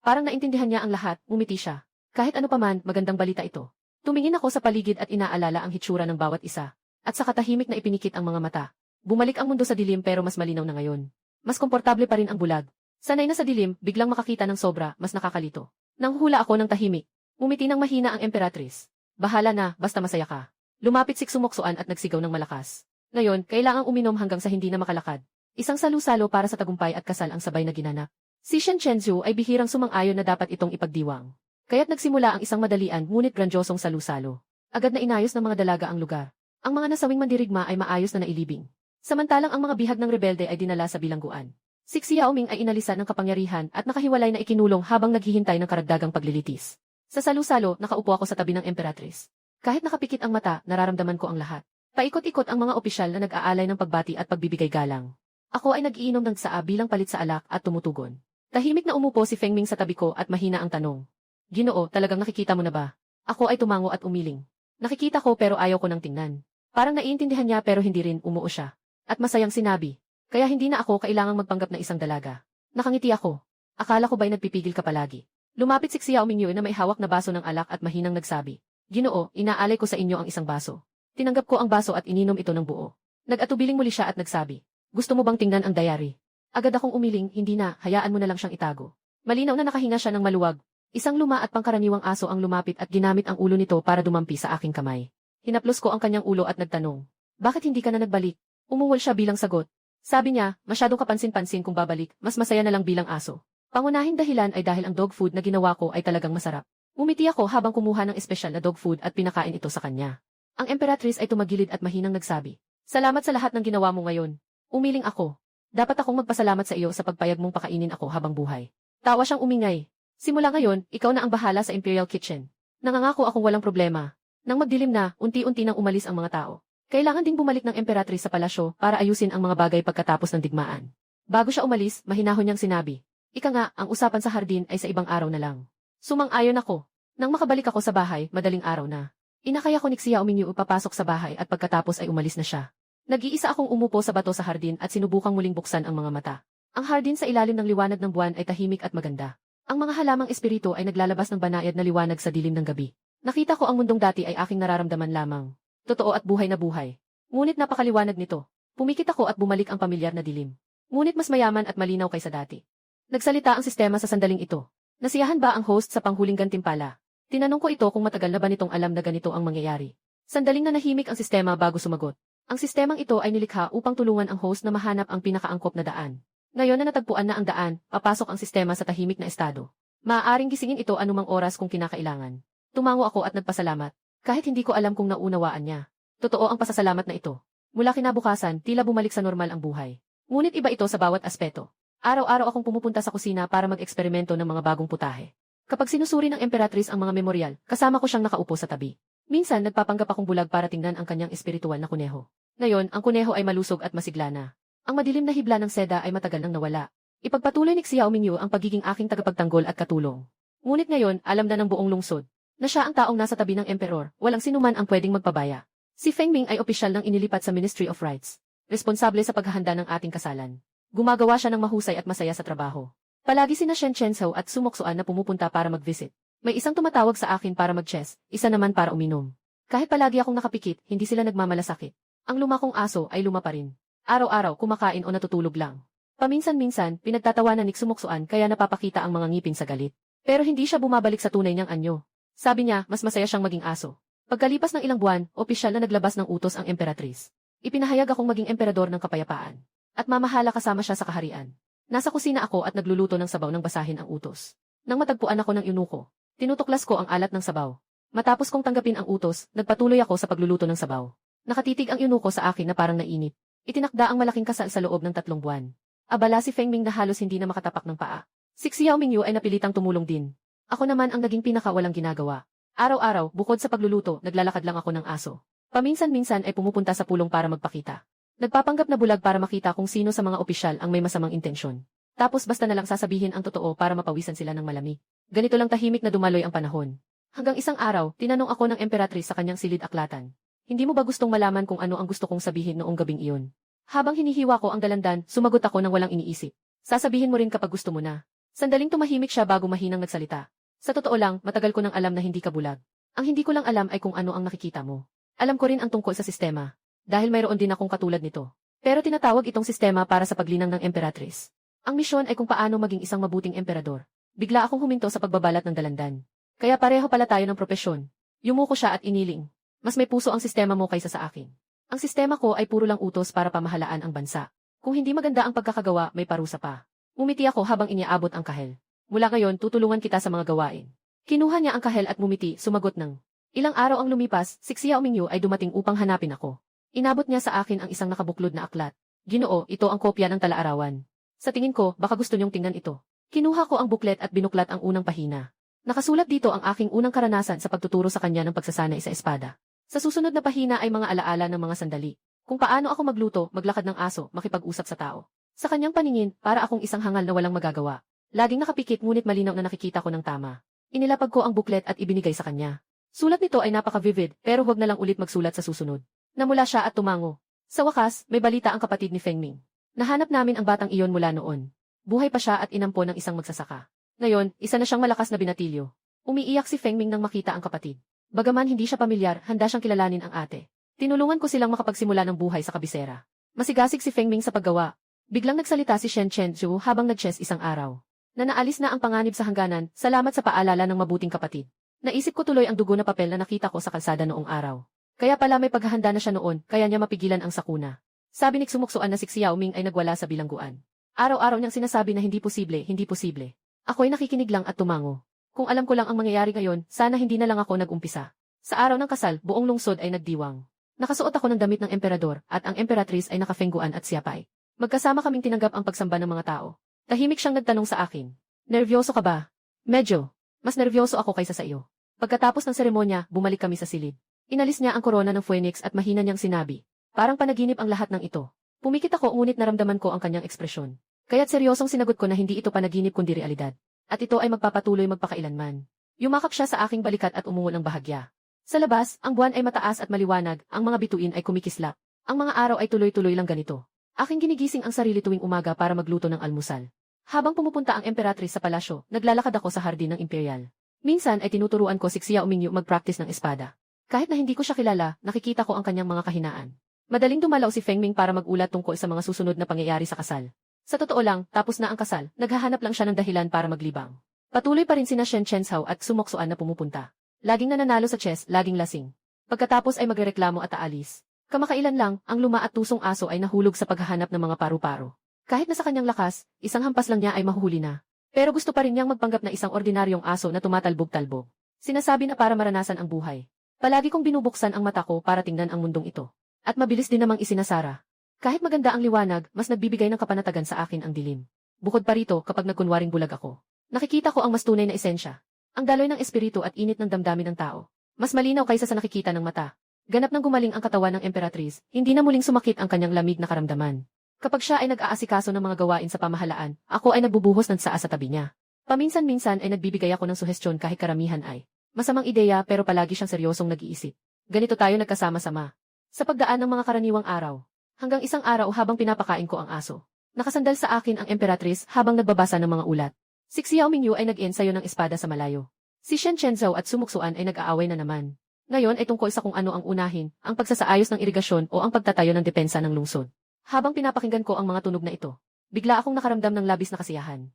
Parang naintindihan niya ang lahat, ngumiti siya. Kahit ano paman, magandang balita ito. Tumingin ako sa paligid at inaalala ang hitsura ng bawat isa. At sa katahimik na ipinikit ang mga mata. Bumalik ang mundo sa dilim pero mas malinaw na ngayon. Mas komportable pa rin ang bulag. Sanay na sa dilim, biglang makakita ng sobra, mas nakakalito. Nanghuhula ako ng tahimik. Umiti ng mahina ang Emperatrice. Bahala na, basta masaya ka. Lumapit si Sumoksoan at nagsigaw ng malakas. Ngayon, kailangang uminom hanggang sa hindi na makalakad. Isang salusalo para sa tagumpay at kasal ang sabay na ginanap. Si Shen Chenzhou ay bihirang sumang-ayon na dapat itong ipagdiwang. Kaya't nagsimula ang isang madalian ngunit grandiosong salusalo. Agad na inayos ng mga dalaga ang lugar. Ang mga nasawing mandirigma ay maayos na nailibing. Samantalang ang mga bihag ng rebelde ay dinala sa bilangguan. Si Xiao Ming ay inalisan ng kapangyarihan at nakahiwalay na ikinulong habang naghihintay ng karagdagang paglilitis. Sa salusalo, nakaupo ako sa tabi ng Emperatrice. Kahit nakapikit ang mata, nararamdaman ko ang lahat. Paikot-ikot ang mga opisyal na nag-aalay ng pagbati at pagbibigay galang. Ako ay nag-iinom ng tsaa bilang palit sa alak at tumutugon. Tahimik na umupo si Feng Ming sa tabi ko at mahina ang tanong. Ginoo, talagang nakikita mo na ba? Ako ay tumango at umiling. Nakikita ko pero ayaw ko nang tingnan. Parang naiintindihan niya pero hindi rin, umuo siya. At masayang sinabi. Kaya hindi na ako kailangang magpanggap na isang dalaga. Nakangiti ako. Akala ko ba'y nagpipigil ka palagi? Lumapit si Xiao Mingyu na may hawak na baso ng alak at mahinang nagsabi. Ginoo, inaalay ko sa inyo ang isang baso. Tinanggap ko ang baso at ininom ito ng buo. Nag-atubiling muli siya at nagsabi. Gusto mo bang tingnan ang diary? Agad akong umiling, hindi na, hayaan mo na lang siyang itago. Malinaw na nakahinga siya ng maluwag. Isang luma at pangkaraniwang aso ang lumapit at ginamit ang ulo nito para dumampi sa aking kamay. Hinaplos ko ang kanyang ulo at nagtanong. Bakit hindi ka na nagbalik? Umuwal siya bilang sagot. Sabi niya, masyadong kapansin-pansin kung babalik, mas masaya na lang bilang aso. Pangunahing dahilan ay dahil ang dog food na ginawa ko ay talagang masarap. Umiti ako habang kumuha ng espesyal na dog food at pinakain ito sa kanya. Ang Emperatrice ay tumagilid at mahinang nagsabi. Salamat sa lahat ng ginawa mo ngayon. Umiling ako. Dapat akong magpasalamat sa iyo sa pagpayag mong pakainin ako habang buhay. Tawa siyang umingay. Simula ngayon, ikaw na ang bahala sa Imperial Kitchen. Nangangako akong walang problema. Nang magdilim na, unti-unti nang umalis ang mga tao. Kailangan ding bumalik ng Emperatrice sa palasyo para ayusin ang mga bagay pagkatapos ng digmaan. Bago siya umalis, mahinahon niyang sinabi. Ika nga, ang usapan sa hardin ay sa ibang araw na lang. Sumang-ayon ako. Nang makabalik ako sa bahay, madaling araw na. Inakaya ko ni Xiao Mingyu papasok sa bahay at pagkatapos ay umalis na siya. Nag-iisa akong umupo sa bato sa hardin at sinubukang muling buksan ang mga mata. Ang hardin sa ilalim ng liwanag ng buwan ay tahimik at maganda. Ang mga halamang espiritu ay naglalabas ng banayad na liwanag sa dilim ng gabi. Nakita ko ang mundong dati ay aking nararamdaman lamang. Totoo at buhay na buhay. Ngunit napakaliwanag nito. Pumikit ako at bumalik ang pamilyar na dilim. Ngunit mas mayaman at malinaw kaysa dati. Nagsalita ang sistema sa sandaling ito. Nasiyahan ba ang host sa panghuling gantimpala? Tinanong ko ito kung matagal na ba nitong alam na ganito ang mangyayari. Sandaling nanahimik ang sistema bago sumagot. Ang sistemang ito ay nilikha upang tulungan ang host na mahanap ang pinakaangkop na daan. Ngayon na natagpuan na ang daan, papasok ang sistema sa tahimik na estado. Maaaring gisingin ito anumang oras kung kinakailangan. Tumango ako at nagpasalamat. Kahit hindi ko alam kung naunawaan niya. Totoo ang pasasalamat na ito. Mula kinabukasan, tila bumalik sa normal ang buhay. Ngunit iba ito sa bawat aspeto. Araw-araw akong pumupunta sa kusina para mag-eksperimento ng mga bagong putahe. Kapag sinusuri ng Emperatrice ang mga memoryal, kasama ko siyang nakaupo sa tabi. Minsan nagpapanggap akong bulag para tingnan ang kanyang espiritual na kuneho. Ngayon, ang kuneho ay malusog at masigla na. Ang madilim na hibla ng seda ay matagal nang nawala. Ipagpatuloy ni Xiao Mingyu ang pagiging aking tagapagtanggol at katulong. Ngunit ngayon, alam na ng buong lungsod na siya ang taong nasa tabi ng emperor, walang sinuman ang pwedeng magpabaya. Si Feng Ming ay opisyal nang inilipat sa Ministry of Rights. Responsable sa paghahanda ng ating kasalan. Gumagawa siya ng mahusay at masaya sa trabaho. Palagi sina Shen Chenshou at Sumoksoan na pumupunta para mag-visit. May isang tumatawag sa akin para mag-chess, isa naman para uminom. Kahit palagi akong nakapikit, hindi sila nagmamalasakit. Ang luma kong aso ay luma pa rin. Araw-araw kumakain o natutulog lang. Paminsan-minsan, pinagtatawanan ni Sumoksoan kaya napapakita ang mga ngipin sa galit. Pero hindi siya bumabalik sa tunay niyang anyo. Sabi niya, mas masaya siyang maging aso. Pagkalipas ng ilang buwan, opisyal na naglabas ng utos ang Emperatrice. Ipinahayag akong maging emperador ng kapayapaan. At mamahala kasama siya sa kaharian. Nasa kusina ako at nagluluto ng sabaw nang basahin ang utos. Nang matagpuan ako ng eunuko, tinutuklas ko ang alat ng sabaw. Matapos kong tanggapin ang utos, nagpatuloy ako sa pagluluto ng sabaw. Nakatitig ang eunuko sa akin na parang nainip. Itinakda ang malaking kasal sa loob ng 3 buwan. Abala si Feng Ming na halos hindi na makatapak ng paa. Si Xiao Mingyu ay napilitang tumulong din. Ako naman ang naging pinakawalang ginagawa. Araw-araw, bukod sa pagluluto, naglalakad lang ako ng aso. Paminsan-minsan ay pumupunta sa pulong para magpakita. Nagpapanggap na bulag para makita kung sino sa mga opisyal ang may masamang intensyon. Tapos basta na lang sasabihin ang totoo para mapawisan sila ng malamig. Ganito lang tahimik na dumaloy ang panahon. Hanggang isang araw, tinanong ako ng Emperatrice sa kanyang silid-aklatan. Hindi mo ba gustong malaman kung ano ang gusto kong sabihin noong gabing iyon? Habang hinihiwa ko ang dalandan, sumagot ako ng walang iniisip. Sasabihin mo rin kapag gusto mo na. Sandaling tumahimik siya bago mahinang nagsalita. Sa totoo lang, matagal ko nang alam na hindi ka bulag. Ang hindi ko lang alam ay kung ano ang nakikita mo. Alam ko rin ang tungkol sa sistema. Dahil mayroon din akong katulad nito. Pero tinatawag itong sistema para sa paglinang ng Emperatrice. Ang misyon ay kung paano maging isang mabuting emperador. Bigla akong huminto sa pagbabalat ng dalandan. Kaya pareho pala tayo ng propesyon. Yumuko siya at iniling. Mas may puso ang sistema mo kaysa sa akin. Ang sistema ko ay puro lang utos para pamahalaan ang bansa. Kung hindi maganda ang pagkakagawa, may parusa pa. Umiti ako habang iniaabot ang kahel. Mula ngayon, tutulungan kita sa mga gawain. Kinuha niya ang kahel at mumiti, sumagot ng. Ilang araw ang lumipas, si Xiao Mingyu ay dumating upang hanapin ako. Inabot niya sa akin ang isang nakabuklod na aklat. Ginoo, ito ang kopya ng tala-arawan. Sa tingin ko, baka gusto niyong tingnan ito. Kinuha ko ang buklet at binuklat ang unang pahina. Nakasulat dito ang aking unang karanasan sa pagtuturo sa kanya ng pagsasanay sa espada. Sa susunod na pahina ay mga alaala ng mga sandali. Kung paano ako magluto, maglakad ng aso, makipag-usap sa tao. Sa kanyang paningin, para akong isang hangal na walang magagawa. Laging nakapikit ngunit malinaw na nakikita ko ng tama. Inilapag ko ang buklet at ibinigay sa kanya. Sulat nito ay napaka-vivid, pero huwag na lang ulit magsulat sa susunod. Namula siya at tumango. Sa wakas, may balita ang kapatid ni Feng Ming. Nahanap namin ang batang iyon mula noon. Buhay pa siya at inampo ng isang magsasaka. Ngayon, isa na siyang malakas na binatilyo. Umiiyak si Feng Ming nang makita ang kapatid. Bagaman hindi siya pamilyar, handa siyang kilalanin ang ate. Tinulungan ko silang makapagsimula ng buhay sa kabisera. Masigasig si Feng Ming sa paggawa. Biglang nagsalita si Shen Chenju habang nag-chess isang araw. Na naalis na ang panganib sa hangganan, salamat sa paalala ng mabuting kapatid. Naisip ko tuloy ang dugo na papel na nakita ko sa kalsada noong araw. Kaya pala may paghahanda na siya noon, kaya niya mapigilan ang sakuna. Sabi ni Sumoksoan na si Xiao Ming ay nagwala sa bilangguan. Araw-araw niyang sinasabi na hindi posible, hindi posible. Ako'y nakikinig lang at tumango. Kung alam ko lang ang mangyayari ngayon, sana hindi na lang ako nag-umpisa. Sa araw ng kasal, buong lungsod ay nagdiwang. Nakasuot ako ng damit ng emperador, at ang emperatrice ay nakafengguan at siyapay. Magkasama kaming tinanggap ang pagsamba ng mga tao. Tahimik siyang nagtanong sa akin. Nervyoso ka ba? Medyo. Mas nervyoso ako kaysa sa iyo. Pagkatapos ng seremonya, bumalik kami sa silid. Inalis niya ang korona ng phoenix at mahina niyang sinabi. Parang panaginip ang lahat ng ito. Pumikit ako ngunit naramdaman ko ang kanyang ekspresyon. Kaya't seryosong sinagot ko na hindi ito panaginip kundi realidad. At ito ay magpapatuloy magpakailanman. Yumakap siya sa aking balikat at umungo ng bahagya. Sa labas, ang buwan ay mataas at maliwanag, ang mga bituin ay kumikislap. Ang mga araw ay tuloy-tuloy lang ganito. Aking ginigising ang sarili tuwing umaga para magluto ng almusal. Habang pumupunta ang emperatris sa palasyo, naglalakad ako sa hardin ng imperial. Minsan ay tinuturuan ko si Xiao Mingyu mag-practice ng espada. Kahit na hindi ko siya kilala, nakikita ko ang kanyang mga kahinaan. Madaling dumalaw si Feng Ming para magulat tungkol sa mga susunod na pangyayari sa kasal. Sa totoo lang, tapos na ang kasal, naghahanap lang siya ng dahilan para maglibang. Patuloy pa rin sina Shen Chenzhao at Sumoksoan na pumupunta. Laging nananalo sa chess, laging lasing. Pagkatapos ay magrereklamo at aalis. Kamakailan lang, ang luma at tusong aso ay nahulog sa paghahanap ng mga paru-paro. Kahit na sa kanyang lakas, isang hampas lang niya ay mahuhuli na. Pero gusto pa rin niyang magpanggap na isang ordinaryong aso na tumatalbog-talbog. Sinasabi na para maranasan ang buhay. Palagi kong binubuksan ang mata ko para tingnan ang mundong ito. At mabilis din namang isinasara. Kahit maganda ang liwanag, mas nagbibigay ng kapanatagan sa akin ang dilim. Bukod pa rito, kapag nagkunwaring bulag ako, nakikita ko ang mas tunay na esensya. Ang daloy ng espiritu at init ng damdamin ng tao. Mas malinaw kaysa sa nakikita ng mata. Ganap nang gumaling ang katawan ng emperatris, hindi na muling sumakit ang kanyang lamig na karamdaman. Kapag siya ay nag-aasikaso ng mga gawain sa pamahalaan, ako ay nagbubuhos ng saa sa tabi niya. Paminsan-minsan ay nagbibigay ako ng suhestyon kahit karamihan ay masamang ideya pero palagi siyang seryosong nag-iisip. Ganito tayo nagkasama-sama. Sa pagdaan ng mga karaniwang araw, hanggang isang araw habang pinapakain ko ang aso, nakasandal sa akin ang emperatris habang nagbabasa ng mga ulat. Si Xiao Mingyu ay nag-ensayo ng espada sa malayo. Si Shen Chenzhao at Sumoksoan ay nag-aaway na naman. Ngayon ay tungkol sa kung ano ang unahin, ang pagsasaayos ng irigasyon o ang pagtatayo ng depensa ng lungsod. Habang pinapakinggan ko ang mga tunog na ito, bigla akong nakaramdam ng labis na kasiyahan.